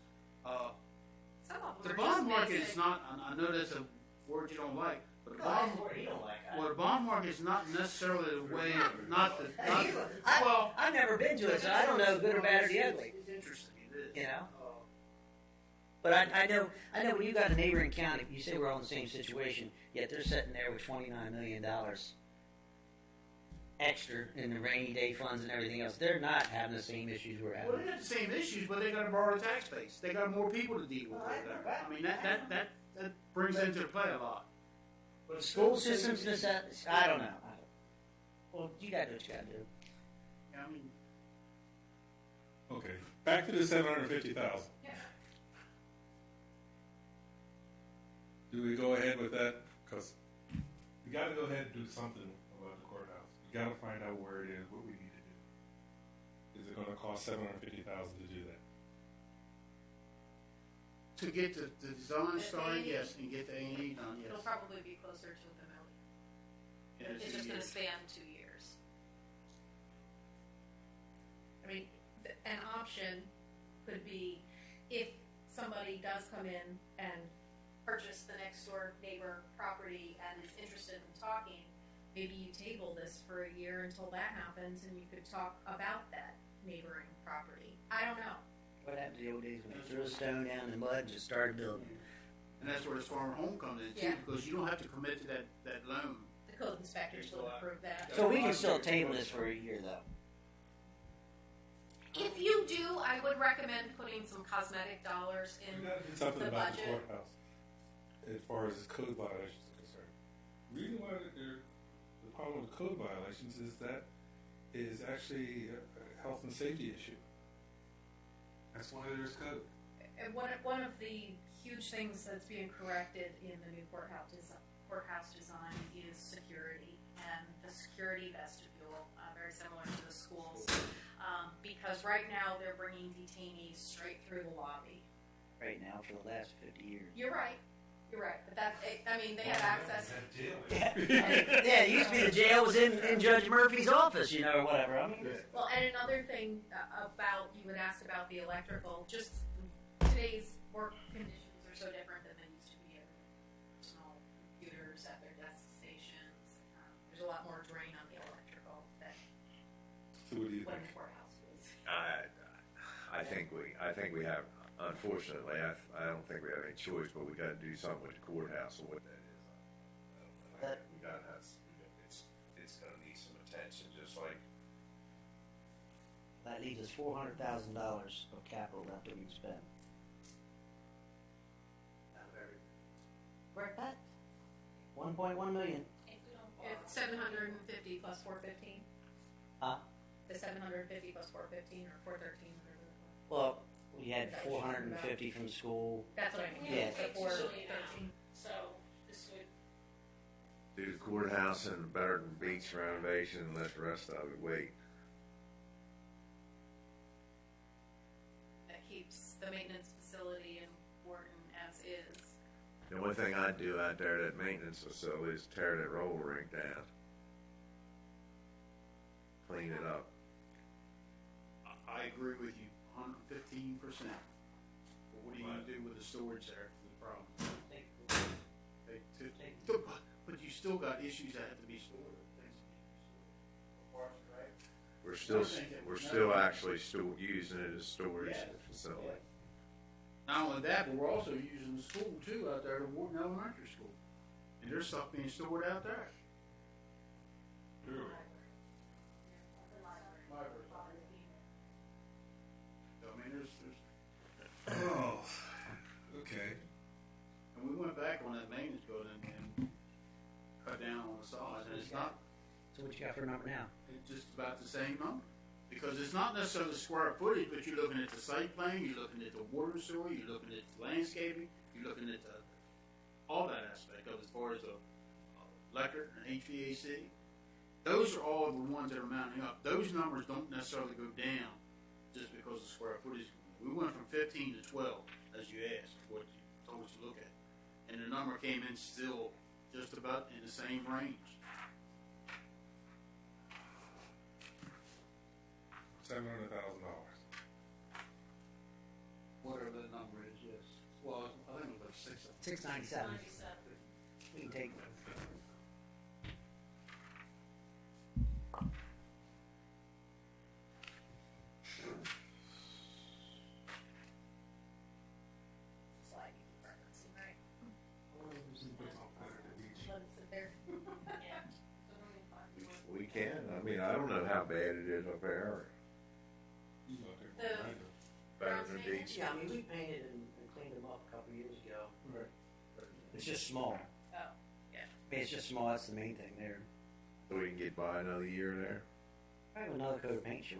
Speaker 4: Some of them
Speaker 11: The
Speaker 4: are
Speaker 11: bond
Speaker 4: just
Speaker 11: market
Speaker 4: basic.
Speaker 11: is not, I know that's a word you don't like, but the
Speaker 3: No,
Speaker 11: bond,
Speaker 3: that's what he don't like.
Speaker 11: well, the bond market is not necessarily the way, well,
Speaker 3: I've never been to it, so I don't know good or bad or the ugly.
Speaker 11: It's interesting, it is.
Speaker 3: You know? But I know when you got a neighboring county, you say we're all in the same situation, yet they're sitting there with $29 million extra in the rainy day funds and everything else. They're not having the same issues we're
Speaker 11: Well,
Speaker 3: having.
Speaker 11: they got the same issues, but they got to borrow the tax base. They got more people to deal with.
Speaker 3: Well, I know that.
Speaker 11: I mean, that brings into play a lot. But
Speaker 3: The school systems, I don't know. Well, you got to do what you got to do.
Speaker 11: I mean,
Speaker 2: Okay, back to the 750,000. Do we go ahead with that? Because we got to go ahead and do something about the courthouse. We got to find out where it is, what we need to do. Is it going to cost 750,000 to do that?
Speaker 11: to get the design started, yes, and get the A&E done, yes.
Speaker 4: It'll probably be closer to the million.
Speaker 11: And
Speaker 4: It's just gonna span 2 years. I mean, an option could be if somebody does come in and purchase the next door neighbor property and is interested in talking, maybe you table this for a year until that happens and you could talk about that neighboring property. I don't know.
Speaker 3: What happened to the old days when they threw a stone down in the mud and just started building?
Speaker 11: And that's where this farmer home comes in too,
Speaker 4: Yeah.
Speaker 11: because you don't have to commit to that loan.
Speaker 4: The code inspectors will approve that.
Speaker 3: So we can still table this for a year, though.
Speaker 4: If you do, I would recommend putting some cosmetic dollars
Speaker 2: We
Speaker 4: in
Speaker 2: got to do something
Speaker 4: the
Speaker 2: about the
Speaker 4: budget.
Speaker 2: courthouse as far as code violations are concerned. The reason why the problem with code violations is that it is actually a health and safety issue. That's why there's code.
Speaker 4: And one of the huge things that's being corrected in the new courthouse design is security, and the security vestibule, very similar to the schools, because right now they're bringing detainees straight through the lobby.
Speaker 3: Right now, for the last 50 years.
Speaker 4: You're right, but that's, I mean, they have access.
Speaker 3: Yeah, it used to be the jail was in Judge Murphy's office, you know, or whatever. I mean,
Speaker 4: Well, and another thing about, you had asked about the electrical, just today's work conditions are so different than they used to be. Personal computers at their desk stations. There's a lot more drain on the electrical than
Speaker 2: So what do you
Speaker 4: when
Speaker 2: think?
Speaker 4: the courthouse was.
Speaker 5: I think we have, unfortunately, I don't think we have any choice, but we gotta do something with the courthouse and what that is. I don't know. We gotta have, it's gonna need some attention, just like,
Speaker 3: that leaves us $400,000 of capital left that we can spend. We're at that. 1.1 million.
Speaker 4: It's 750 plus 415.
Speaker 3: Huh?
Speaker 4: The 750 plus 415 or 413, whatever.
Speaker 3: Well, we had 450 from school.
Speaker 4: That's what I mean.
Speaker 3: Yeah.
Speaker 4: So 413.
Speaker 10: So this would,
Speaker 5: do the courthouse and better than beach renovation and let the rest of it wait.
Speaker 4: That keeps the maintenance facility in Wharton as is.
Speaker 5: The only thing I'd do out there at that maintenance facility is tear that roller rink down. clean it up.
Speaker 11: I agree with you 115%. But what are you gonna do with the storage there? Is the problem. But you still got issues that have to be stored. Things that need to be stored. Parts, right?
Speaker 5: We're still actually still using it as storage
Speaker 11: Yeah.
Speaker 5: facility.
Speaker 11: Not only that, but we're also using the school too out there, the Wharton Elementary School. And there's stuff being stored out there.
Speaker 2: Really?
Speaker 11: I mean, there's
Speaker 2: Oh, okay.
Speaker 11: and we went back on that maintenance building and cut down on the size, and it's not,
Speaker 3: So what you got for a number now?
Speaker 11: it's just about the same number. Because it's not necessarily the square footage, but you're looking at the site plan, you're looking at the water and sewer, you're looking at the landscaping, you're looking at all that aspect of it as far as the electric and HVAC. Those are all the ones that are mounting up. Those numbers don't necessarily go down just because the square footage. We went from 15 to 12, as you asked, what you told us to look at. And the number came in still just about in the same range.
Speaker 2: $700,000.
Speaker 11: Whatever that number is, yes. Well, I think it was like
Speaker 3: 697. We can take.
Speaker 4: Slide you keep referencing, right? Let it sit there.
Speaker 5: We can. I mean, I don't know how bad it is up there. Better than Deeds.
Speaker 3: Yeah, I mean, we painted and cleaned them up a couple years ago.
Speaker 2: Right.
Speaker 3: It's just small.
Speaker 4: Oh, yeah.
Speaker 3: I mean, it's just small. That's the main thing there.
Speaker 5: So we can get by another year there.
Speaker 3: Probably another coat of paint, sure.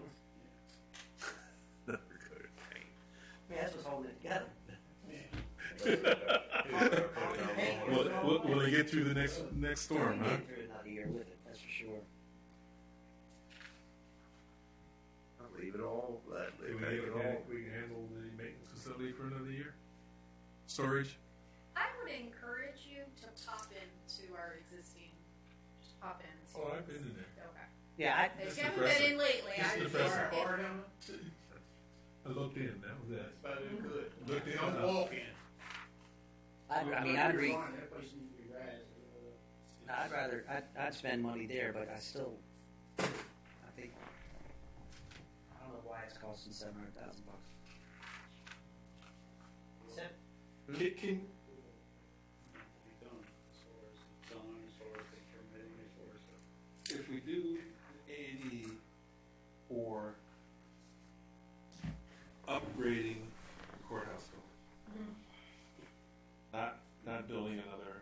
Speaker 5: Another coat of paint.
Speaker 3: I mean, that's what's holding it together.
Speaker 2: Will they get through the next storm,
Speaker 3: We'll
Speaker 2: huh?
Speaker 3: get through another year with it, that's for sure.
Speaker 5: Leave it all.
Speaker 2: Can
Speaker 5: Leave it all.
Speaker 2: we can handle the maintenance facility for another year? Storage?
Speaker 4: I would encourage you to pop into our existing, just pop in. and see
Speaker 2: Oh, I've
Speaker 4: what's-
Speaker 2: been in there.
Speaker 4: Okay.
Speaker 3: Yeah,
Speaker 4: If
Speaker 2: It's
Speaker 4: you haven't
Speaker 2: impressive.
Speaker 4: been in lately,
Speaker 2: It's
Speaker 4: I would
Speaker 2: impressive.
Speaker 11: Hard on
Speaker 2: I looked in, that was it.
Speaker 11: That's about it, good.
Speaker 2: Look at
Speaker 11: Don't
Speaker 2: that.
Speaker 11: walk in.
Speaker 3: I'd read.
Speaker 11: That place needs to be razzed.
Speaker 3: I'd spend money there, but I think, I don't know why it's costing $700,000.
Speaker 2: Can,
Speaker 11: Be done as far as design, as far as the permitting, as far as
Speaker 2: if we do A&E for upgrading the courthouse building, not building another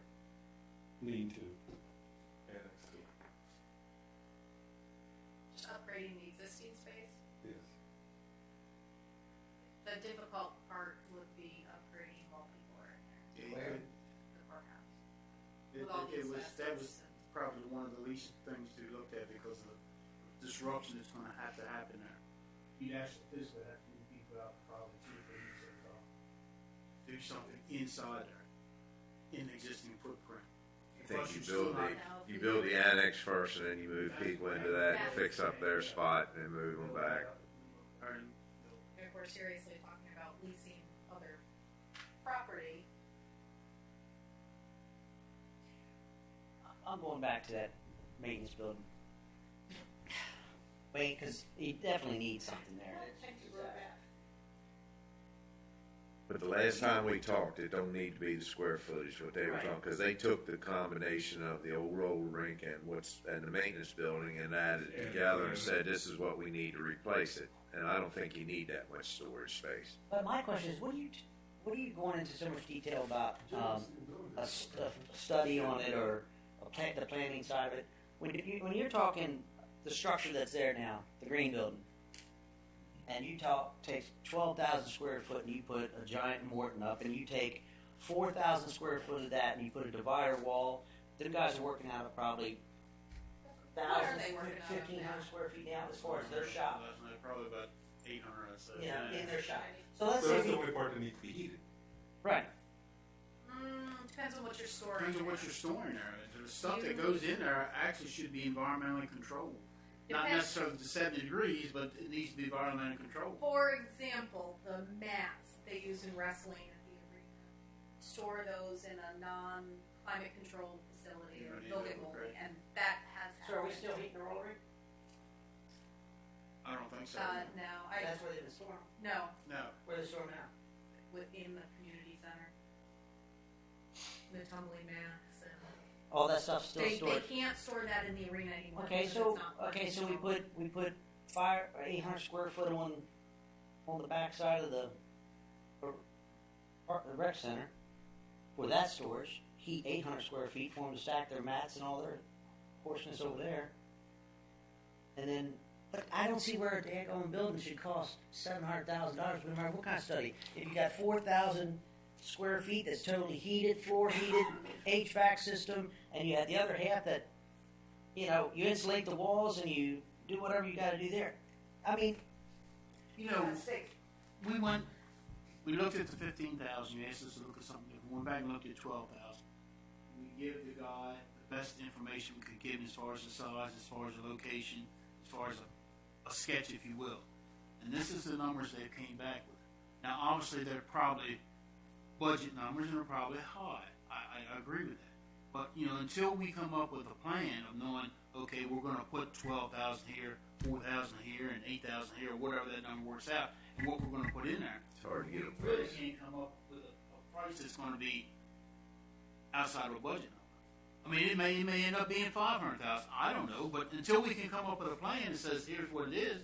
Speaker 2: lean-to annex to it.
Speaker 4: just upgrading the existing space.
Speaker 2: Yes.
Speaker 4: The difficult part would be upgrading while people are in there,
Speaker 11: Where?
Speaker 4: the courthouse. With all
Speaker 11: It
Speaker 4: the
Speaker 11: was, that was
Speaker 4: asbestos and-
Speaker 11: probably one of the least things to look at because of the disruption that's gonna have to happen there. You'd actually physically have to move people out probably 2 or 3 years ago. Do something inside there, in the existing footprint.
Speaker 5: I think
Speaker 11: Plus,
Speaker 5: you
Speaker 11: you're still
Speaker 5: build
Speaker 11: not-
Speaker 5: you build the annex first, and then you move people into that, and fix up their spot, and then move them back.
Speaker 11: And
Speaker 4: If we're seriously talking about leasing other property,
Speaker 3: I'm going back to that maintenance building. Wait, because he definitely needs something there.
Speaker 5: But the last time we talked, it don't need to be the square footage what they were talking, because they took the combination of the old roller rink and the maintenance building and added it together and said, this is what we need to replace it. And I don't think you need that much storage space.
Speaker 3: But my question is, what are you going into so much detail about a study on it or the planning side of it? When you're talking the structure that's there now, the green building, and you take 12,000 square foot and you put a giant Morton up, and you take 4,000 square foot of that and you put a divider wall, them guys are working out of probably
Speaker 4: What are
Speaker 3: 1,000,
Speaker 4: they working out of
Speaker 3: 1,500
Speaker 4: now?
Speaker 3: square feet now as far as their shop.
Speaker 11: last night, probably about 800, I'd say.
Speaker 3: In their shop. So let's
Speaker 2: So
Speaker 3: say
Speaker 2: that's the
Speaker 3: we,
Speaker 2: only part that needs to be heated.
Speaker 3: right.
Speaker 4: depends on what you're storing.
Speaker 11: Depends on what you're storing there. The stuff that goes in there actually should be environmentally controlled. Not
Speaker 4: Depends.
Speaker 11: necessarily to 70 degrees, but it needs to be environmentally controlled.
Speaker 4: For example, the mats they use in wrestling at the arena, store those in a non-climate controlled facility, or they'll get moldy, and that has happened.
Speaker 3: So are we still heating the roller?
Speaker 11: I don't think so.
Speaker 4: No,
Speaker 3: That's where they've been storing.
Speaker 4: no,
Speaker 11: No.
Speaker 3: Where they store them now?
Speaker 4: within the community center. The tumbling mats and.
Speaker 3: All that stuff's still
Speaker 4: They
Speaker 3: stored.
Speaker 4: can't store that in the arena anymore.
Speaker 3: Okay,
Speaker 4: because
Speaker 3: so
Speaker 4: it's not
Speaker 3: so we put 800 square foot on the back side of the rec center for that storage. Heat 800 square feet for them to stack their mats and all their portions over there. And then, but I don't see where a daggone building should cost $700,000. No matter what kind of study. If you got 4,000 square feet that's totally heated, floor heated, HVAC system, and you have the other half that, you insulate the walls and you do whatever you got to do there. I mean,
Speaker 11: You know, we looked at the 15,000. You asked us to look at something different. We went back and looked at 12,000. We give the guy the best information we could give him as far as the size, as far as the location, as far as a sketch, if you will. And this is the numbers they came back with. Now, obviously, they're probably budget numbers and they're probably high. I agree with that. But, until we come up with a plan of knowing, okay, we're going to put 12,000 here, 4,000 here, and 8,000 here, or whatever that number works out, and what we're going to put in there.
Speaker 5: It's hard to get a
Speaker 11: We really
Speaker 5: price.
Speaker 11: can't come up with a price that's going to be outside of a budget number. I mean, it may end up being 500,000. I don't know, but until we can come up with a plan that says here's what it is,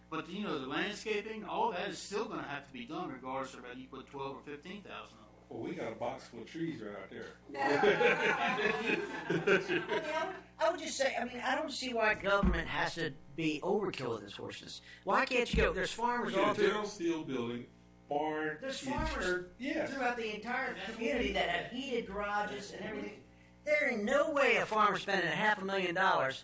Speaker 11: but the landscaping, all that is still going to have to be done, regardless of whether you put 12 or 15,000 on it.
Speaker 2: Well, we got a box full of trees right out there.
Speaker 3: I would just say, I don't see why government has to be overkill with this horses. Why can't you go? There's farmers
Speaker 2: We
Speaker 3: all
Speaker 2: got a
Speaker 3: through.
Speaker 2: General Steel building, barn.
Speaker 3: There's farmers
Speaker 2: Yes.
Speaker 3: throughout the entire community that have heated garages and everything. There ain't no way a farmer spending $500,000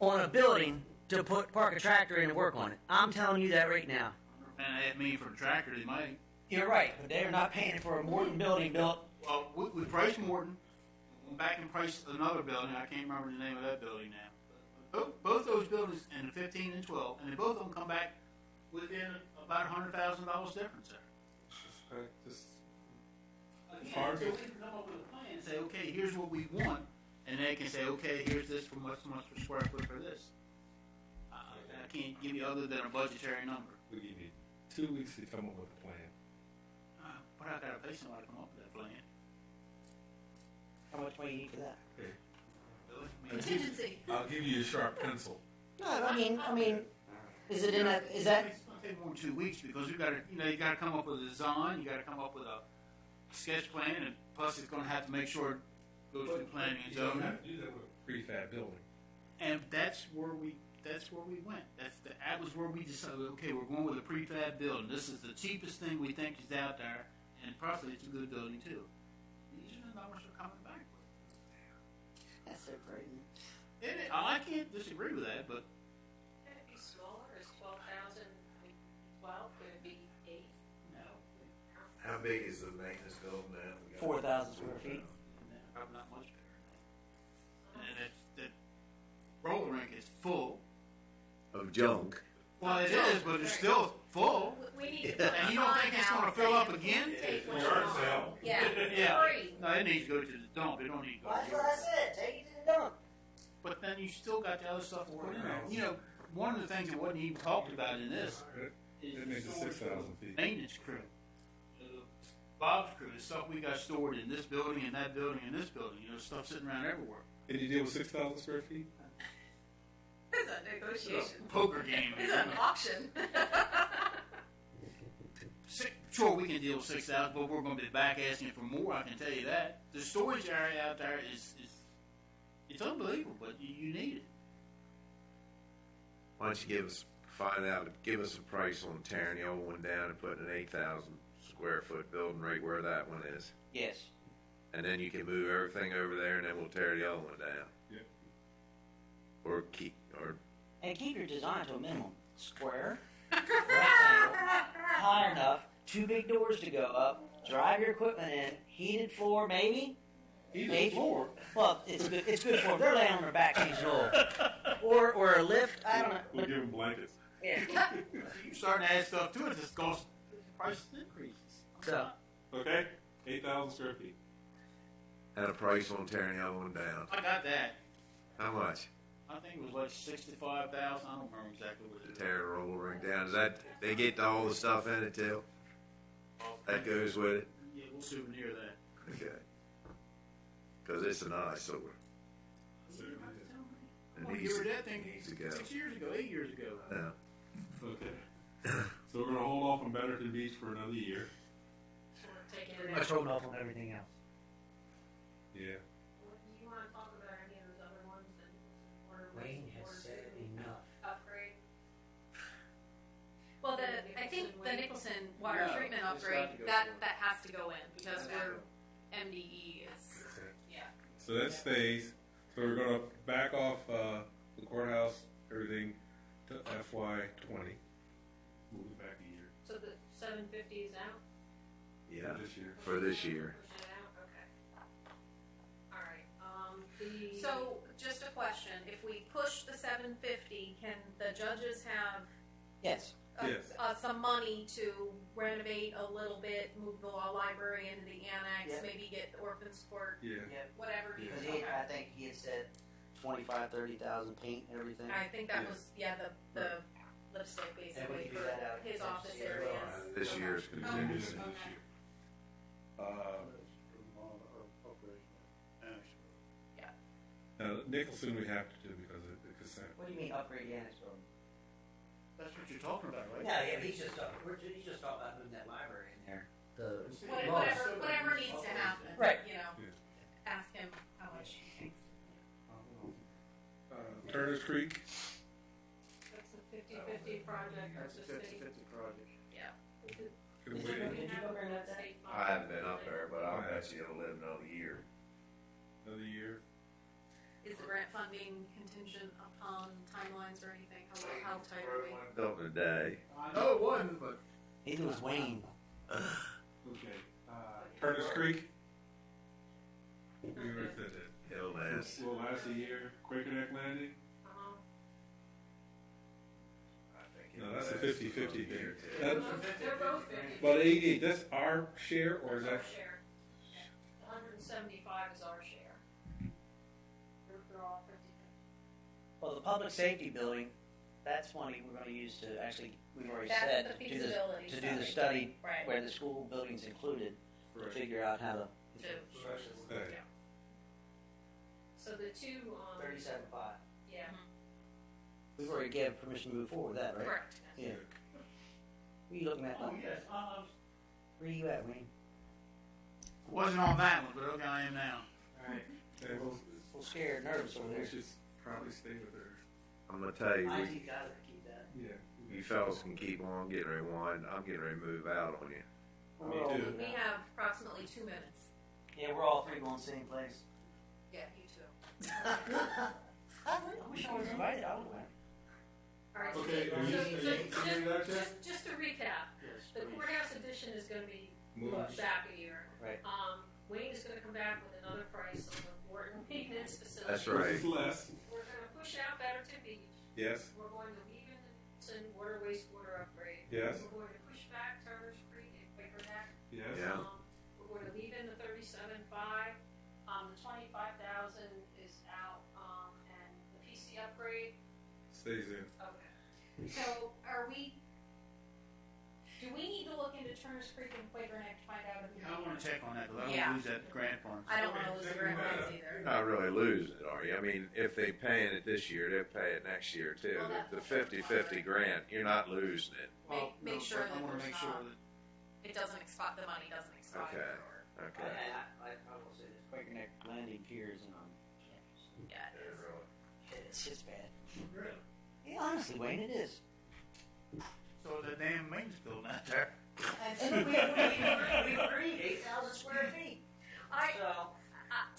Speaker 3: on a building to park a tractor in and work on it. I'm telling you that right now.
Speaker 11: And that mean for the tractor, they might.
Speaker 3: You're right, but they're not paying for a Morton building built.
Speaker 11: Well, we priced Morton. Went back and priced another building. I can't remember the name of that building now. Both those buildings, in the 15 and 12, and they both of them come back within about $100,000 difference there.
Speaker 2: Just
Speaker 11: Again,
Speaker 2: hard
Speaker 11: so
Speaker 2: to-
Speaker 11: we can come up with a plan and say, okay, here's what we want, and they can say, okay, here's this for much per square foot for this. I can't give you other than a budgetary number.
Speaker 2: we give you 2 weeks to come up with a plan.
Speaker 11: But I gotta pay somebody to come up with that plan.
Speaker 3: How much money you need for that?
Speaker 2: Okay.
Speaker 11: Really? I mean,
Speaker 4: Contingency.
Speaker 2: I'll give you a sharp pencil.
Speaker 3: No, I mean, is it in a? Is that?
Speaker 11: It's gonna take more than 2 weeks because you gotta come up with a design, you gotta come up with a sketch plan, and plus it's gonna have to make sure it goes through planning and
Speaker 2: You don't
Speaker 11: zoning.
Speaker 2: have to do that with a prefab building.
Speaker 11: And that's where we went. That was where we decided, okay, we're going with a prefab building. This is the cheapest thing we think is out there, and probably it's a good building too. These are the numbers we're coming back with.
Speaker 3: That's so crazy.
Speaker 11: I can't disagree with that, but
Speaker 1: Can it be smaller? Is 12,000, 12, could it be 8?
Speaker 11: no,
Speaker 5: How big is the maintenance building now? We got-
Speaker 3: 4,000 square feet.
Speaker 11: probably not much bigger. And that roller rink is full.
Speaker 5: Of junk.
Speaker 11: Well, it is, but it's still full.
Speaker 4: We need to.
Speaker 11: And you don't think it's going to fill up again?
Speaker 4: Take one
Speaker 2: Yard
Speaker 4: off.
Speaker 2: sale.
Speaker 4: Yeah.
Speaker 11: Yeah.
Speaker 4: Free.
Speaker 11: No, it needs to go to the dump. It don't need to go.
Speaker 3: Well, that's what I said. Take it to the dump.
Speaker 11: But then you still got the other stuff to work on. One of the things that wasn't even talked about in this is
Speaker 2: That makes it 6,000 feet.
Speaker 11: maintenance crew. Bob's crew, the stuff we got stored in this building, and that building, and this building. Stuff sitting around everywhere.
Speaker 2: And you deal with 6,000 square feet?
Speaker 4: It's a negotiation.
Speaker 11: Poker game.
Speaker 4: It's an auction.
Speaker 11: Sure, we can deal with 6,000, but we're going to be back asking for more. I can tell you that. The storage area out there is it's unbelievable, but you need it.
Speaker 5: Why don't you give us a price on tearing the old one down and putting an 8,000 square foot building right where that one is?
Speaker 3: Yes.
Speaker 5: And then you can move everything over there and then we'll tear the other one down.
Speaker 2: Yeah.
Speaker 5: Or
Speaker 3: And keep your design to a minimum. Square, rectangle, high enough, 2 big doors to go up, drive your equipment in, heated floor maybe,
Speaker 2: Either
Speaker 3: Eight?
Speaker 2: floor.
Speaker 3: Well, it's good for them. They're laying on their back changing oil. Or a lift, I don't know.
Speaker 2: We'll give them blankets.
Speaker 3: Yeah.
Speaker 11: You starting to add stuff to it, just cost, price increases.
Speaker 3: So,
Speaker 2: Okay? 8,000 square feet.
Speaker 5: Had a price on tearing the other one down.
Speaker 11: I got that.
Speaker 5: How much?
Speaker 11: I think it was like 65,000. I don't remember exactly what it
Speaker 5: To tear the roller ring down. Is that, they get all the stuff in it too?
Speaker 11: is.
Speaker 5: That goes with it?
Speaker 11: Yeah, we'll souvenir that.
Speaker 5: Okay. Because it's an eyesore. It
Speaker 11: Oh, you
Speaker 5: needs,
Speaker 11: heard that thing
Speaker 5: needs to go.
Speaker 11: 6 years ago, 8 years ago.
Speaker 5: Yeah.
Speaker 2: Okay. So we're going to hold off on Betterton Beach for another year.
Speaker 1: So we're taking
Speaker 3: pretty
Speaker 1: it
Speaker 3: much
Speaker 1: out.
Speaker 3: holding off on everything else.
Speaker 2: Yeah.
Speaker 1: What, do you want to talk about any of those other ones that water
Speaker 3: Wayne has
Speaker 1: wastewater
Speaker 3: said
Speaker 1: treatment
Speaker 3: enough.
Speaker 1: upgrade?
Speaker 4: Well, I think the Nicholson water
Speaker 11: No,
Speaker 4: treatment
Speaker 11: it's
Speaker 4: upgrade,
Speaker 11: got to go
Speaker 4: that
Speaker 11: forward.
Speaker 4: has to go in because we're, MDE is, yeah.
Speaker 2: So that stays. So we're going to back off the courthouse, everything to FY20. Move it back a year.
Speaker 1: So the 750 is out?
Speaker 5: Yeah.
Speaker 2: This year.
Speaker 5: For this year.
Speaker 1: Push it out, okay. All right, the.
Speaker 4: So, just a question, if we push the 750, can the judges have
Speaker 3: Yes.
Speaker 2: Yes.
Speaker 4: some money to renovate a little bit, move the law library into the annex,
Speaker 3: Yeah.
Speaker 4: maybe get the orphans court,
Speaker 2: Yeah.
Speaker 4: whatever?
Speaker 2: Yeah.
Speaker 3: Because I think he had said 25,000, 30,000 paint and everything.
Speaker 4: I think that
Speaker 2: Yeah.
Speaker 4: was, the lipstick
Speaker 3: And we
Speaker 4: basically
Speaker 3: can do
Speaker 4: for
Speaker 3: that out of
Speaker 4: his office
Speaker 3: contingency as
Speaker 4: areas.
Speaker 3: well.
Speaker 5: This year's
Speaker 2: Continue
Speaker 5: contingency.
Speaker 2: this year. Now, Nicholson we have to do because of the consent.
Speaker 3: What do you mean upgrade the annex building?
Speaker 11: That's what you're talking about, right?
Speaker 3: No, yeah, but he's just talking about moving that library in there. The
Speaker 4: Whatever needs to happen.
Speaker 3: Right.
Speaker 4: You know,
Speaker 2: Yeah.
Speaker 4: ask him how much he thinks.
Speaker 2: Turner's Creek.
Speaker 1: That's a 50/50 project
Speaker 11: That's
Speaker 1: with
Speaker 11: a
Speaker 1: the state.
Speaker 11: 50/50 project.
Speaker 4: Yeah.
Speaker 2: Could
Speaker 1: Is
Speaker 2: we-
Speaker 1: it going to have a state fund?
Speaker 5: I haven't been up there, but I'll bet you it'll live another year.
Speaker 2: Another year.
Speaker 4: Is the grant funding contingent upon timelines or anything? How tight are we?
Speaker 5: Built in a day.
Speaker 11: I know it wasn't, but
Speaker 3: Neither was Wayne.
Speaker 2: Okay. Turner's Creek. We already said that.
Speaker 5: It'll last.
Speaker 2: Will last a year. Quaker Neck Landing.
Speaker 1: Uh-huh.
Speaker 5: I think
Speaker 2: No,
Speaker 5: it'll
Speaker 2: that's a
Speaker 5: last
Speaker 2: 50/50
Speaker 5: another year,
Speaker 2: there.
Speaker 5: too.
Speaker 1: They're both 50.
Speaker 2: But 88, that's our share, or is that?
Speaker 1: Our share. Yeah. 175 is our share. They're all 50/50.
Speaker 3: Well, the public safety building, that's money we're going to use to actually, we've already
Speaker 4: That's
Speaker 3: said,
Speaker 4: the
Speaker 3: to do
Speaker 4: feasibility
Speaker 3: to do the study
Speaker 4: Right.
Speaker 3: where the school building's included, to
Speaker 2: Right.
Speaker 3: figure out how to.
Speaker 2: Okay.
Speaker 1: So the two,
Speaker 3: 37.5.
Speaker 1: yeah,
Speaker 3: We've already given permission to move forward with that, right?
Speaker 4: Correct.
Speaker 3: Yeah. Who are you looking at?
Speaker 11: oh yes,
Speaker 3: Where are you at, Wayne?
Speaker 11: wasn't on that one, but okay, I am now.
Speaker 3: All right.
Speaker 2: Okay, well,
Speaker 3: A little scared, nervous over
Speaker 2: we
Speaker 3: there.
Speaker 2: should probably stay with her.
Speaker 5: I'm gonna tell you,
Speaker 3: I think you gotta keep that.
Speaker 2: Yeah.
Speaker 5: you fellas can keep on getting ready to wind. I'm getting ready to move out on you.
Speaker 2: Me
Speaker 3: We're all
Speaker 2: too.
Speaker 3: moving
Speaker 4: We
Speaker 3: out.
Speaker 4: have approximately 2 minutes.
Speaker 3: Yeah, we're all three going the same place.
Speaker 4: Yeah, you too.
Speaker 3: I wish I was invited. I would have went.
Speaker 1: all right.
Speaker 2: Okay,
Speaker 1: so-
Speaker 2: are you-
Speaker 1: so-
Speaker 2: are you
Speaker 1: so
Speaker 2: familiar with that, Jack?
Speaker 1: just to recap,
Speaker 11: Yes,
Speaker 1: the
Speaker 11: please.
Speaker 1: courthouse edition is going to be
Speaker 2: Moved.
Speaker 1: pushed back a year.
Speaker 3: Right.
Speaker 1: Wayne is going to come back with another price on the Wharton maintenance facility.
Speaker 5: That's right.
Speaker 2: This is less.
Speaker 1: We're going to push out Betterton Beach.
Speaker 2: Yes.
Speaker 1: We're going to leave in the Nicholson water wastewater upgrade.
Speaker 2: Yes.
Speaker 1: We're going to push back Turner's Creek and Quaker Neck.
Speaker 2: Yes.
Speaker 5: Yeah.
Speaker 1: We're going to leave in the 37.5. The 25,000 is out, and the PC upgrade.
Speaker 2: Stays in.
Speaker 1: Okay.
Speaker 4: So do we need to look into Turner's Creek and Quaker Neck to find out if we
Speaker 11: I want to check on that because I don't
Speaker 4: Yeah.
Speaker 11: lose that grant fund.
Speaker 4: I don't want to lose the grant funds
Speaker 5: You're
Speaker 4: either.
Speaker 5: not really losing it, are you? I mean, if they paying it this year, they'll pay it next year too.
Speaker 4: Well, that's
Speaker 5: The
Speaker 4: the
Speaker 5: 50/50 grant, you're not losing it.
Speaker 4: Make sure
Speaker 11: but I
Speaker 4: that
Speaker 11: want to
Speaker 4: there's
Speaker 11: make sure
Speaker 4: not-
Speaker 11: that
Speaker 4: It doesn't expire, the money doesn't expire.
Speaker 5: Okay.
Speaker 4: or-
Speaker 5: Okay.
Speaker 3: I will say this: Quaker Neck landing piers and on campus.
Speaker 4: Yeah, it is.
Speaker 3: It's bad. Yeah, honestly, Wayne, it is.
Speaker 11: so the damn maintenance building out there.
Speaker 3: And we agreed 8,000 square feet. So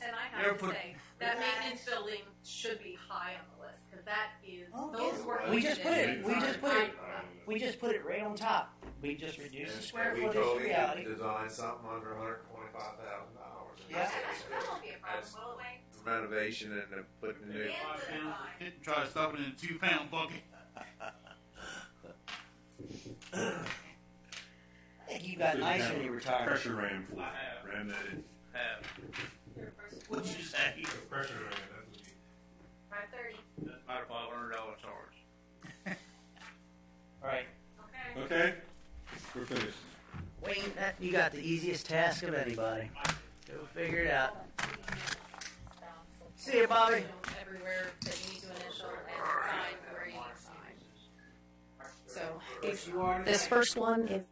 Speaker 4: And I
Speaker 11: Never
Speaker 4: have to
Speaker 11: put-
Speaker 4: say, that maintenance building should be high on the list, because that is,
Speaker 3: Oh,
Speaker 4: those
Speaker 3: yeah.
Speaker 4: work
Speaker 3: We just put it-
Speaker 4: conditions
Speaker 3: we just
Speaker 4: are-
Speaker 3: put it-
Speaker 4: I-
Speaker 3: we just put it right on top. We just reduced the square
Speaker 5: We
Speaker 3: footage
Speaker 5: totally
Speaker 3: reality.
Speaker 5: designed something under $125,000.
Speaker 3: Yeah.
Speaker 4: That won't be a problem,
Speaker 5: That's-
Speaker 4: will it, Wayne?
Speaker 5: Renovation and putting the new.
Speaker 11: Try to stuff it in a 2-pound bucket.
Speaker 3: I think you got nice when you retired.
Speaker 2: Pressure ram for it.
Speaker 11: I have.
Speaker 2: Ram that in.
Speaker 11: What'd you say?
Speaker 2: Pressure ram, that's what you.
Speaker 4: 5:30.
Speaker 11: That's about a $500 charge.
Speaker 3: All right,
Speaker 4: Okay.
Speaker 2: Okay, we're finished.
Speaker 3: Wayne, you got the easiest task of anybody. Go figure it out. See you, Bobby.
Speaker 4: Everywhere that you need to initial and sign where you need to sign. So,
Speaker 3: If you are
Speaker 8: This first one is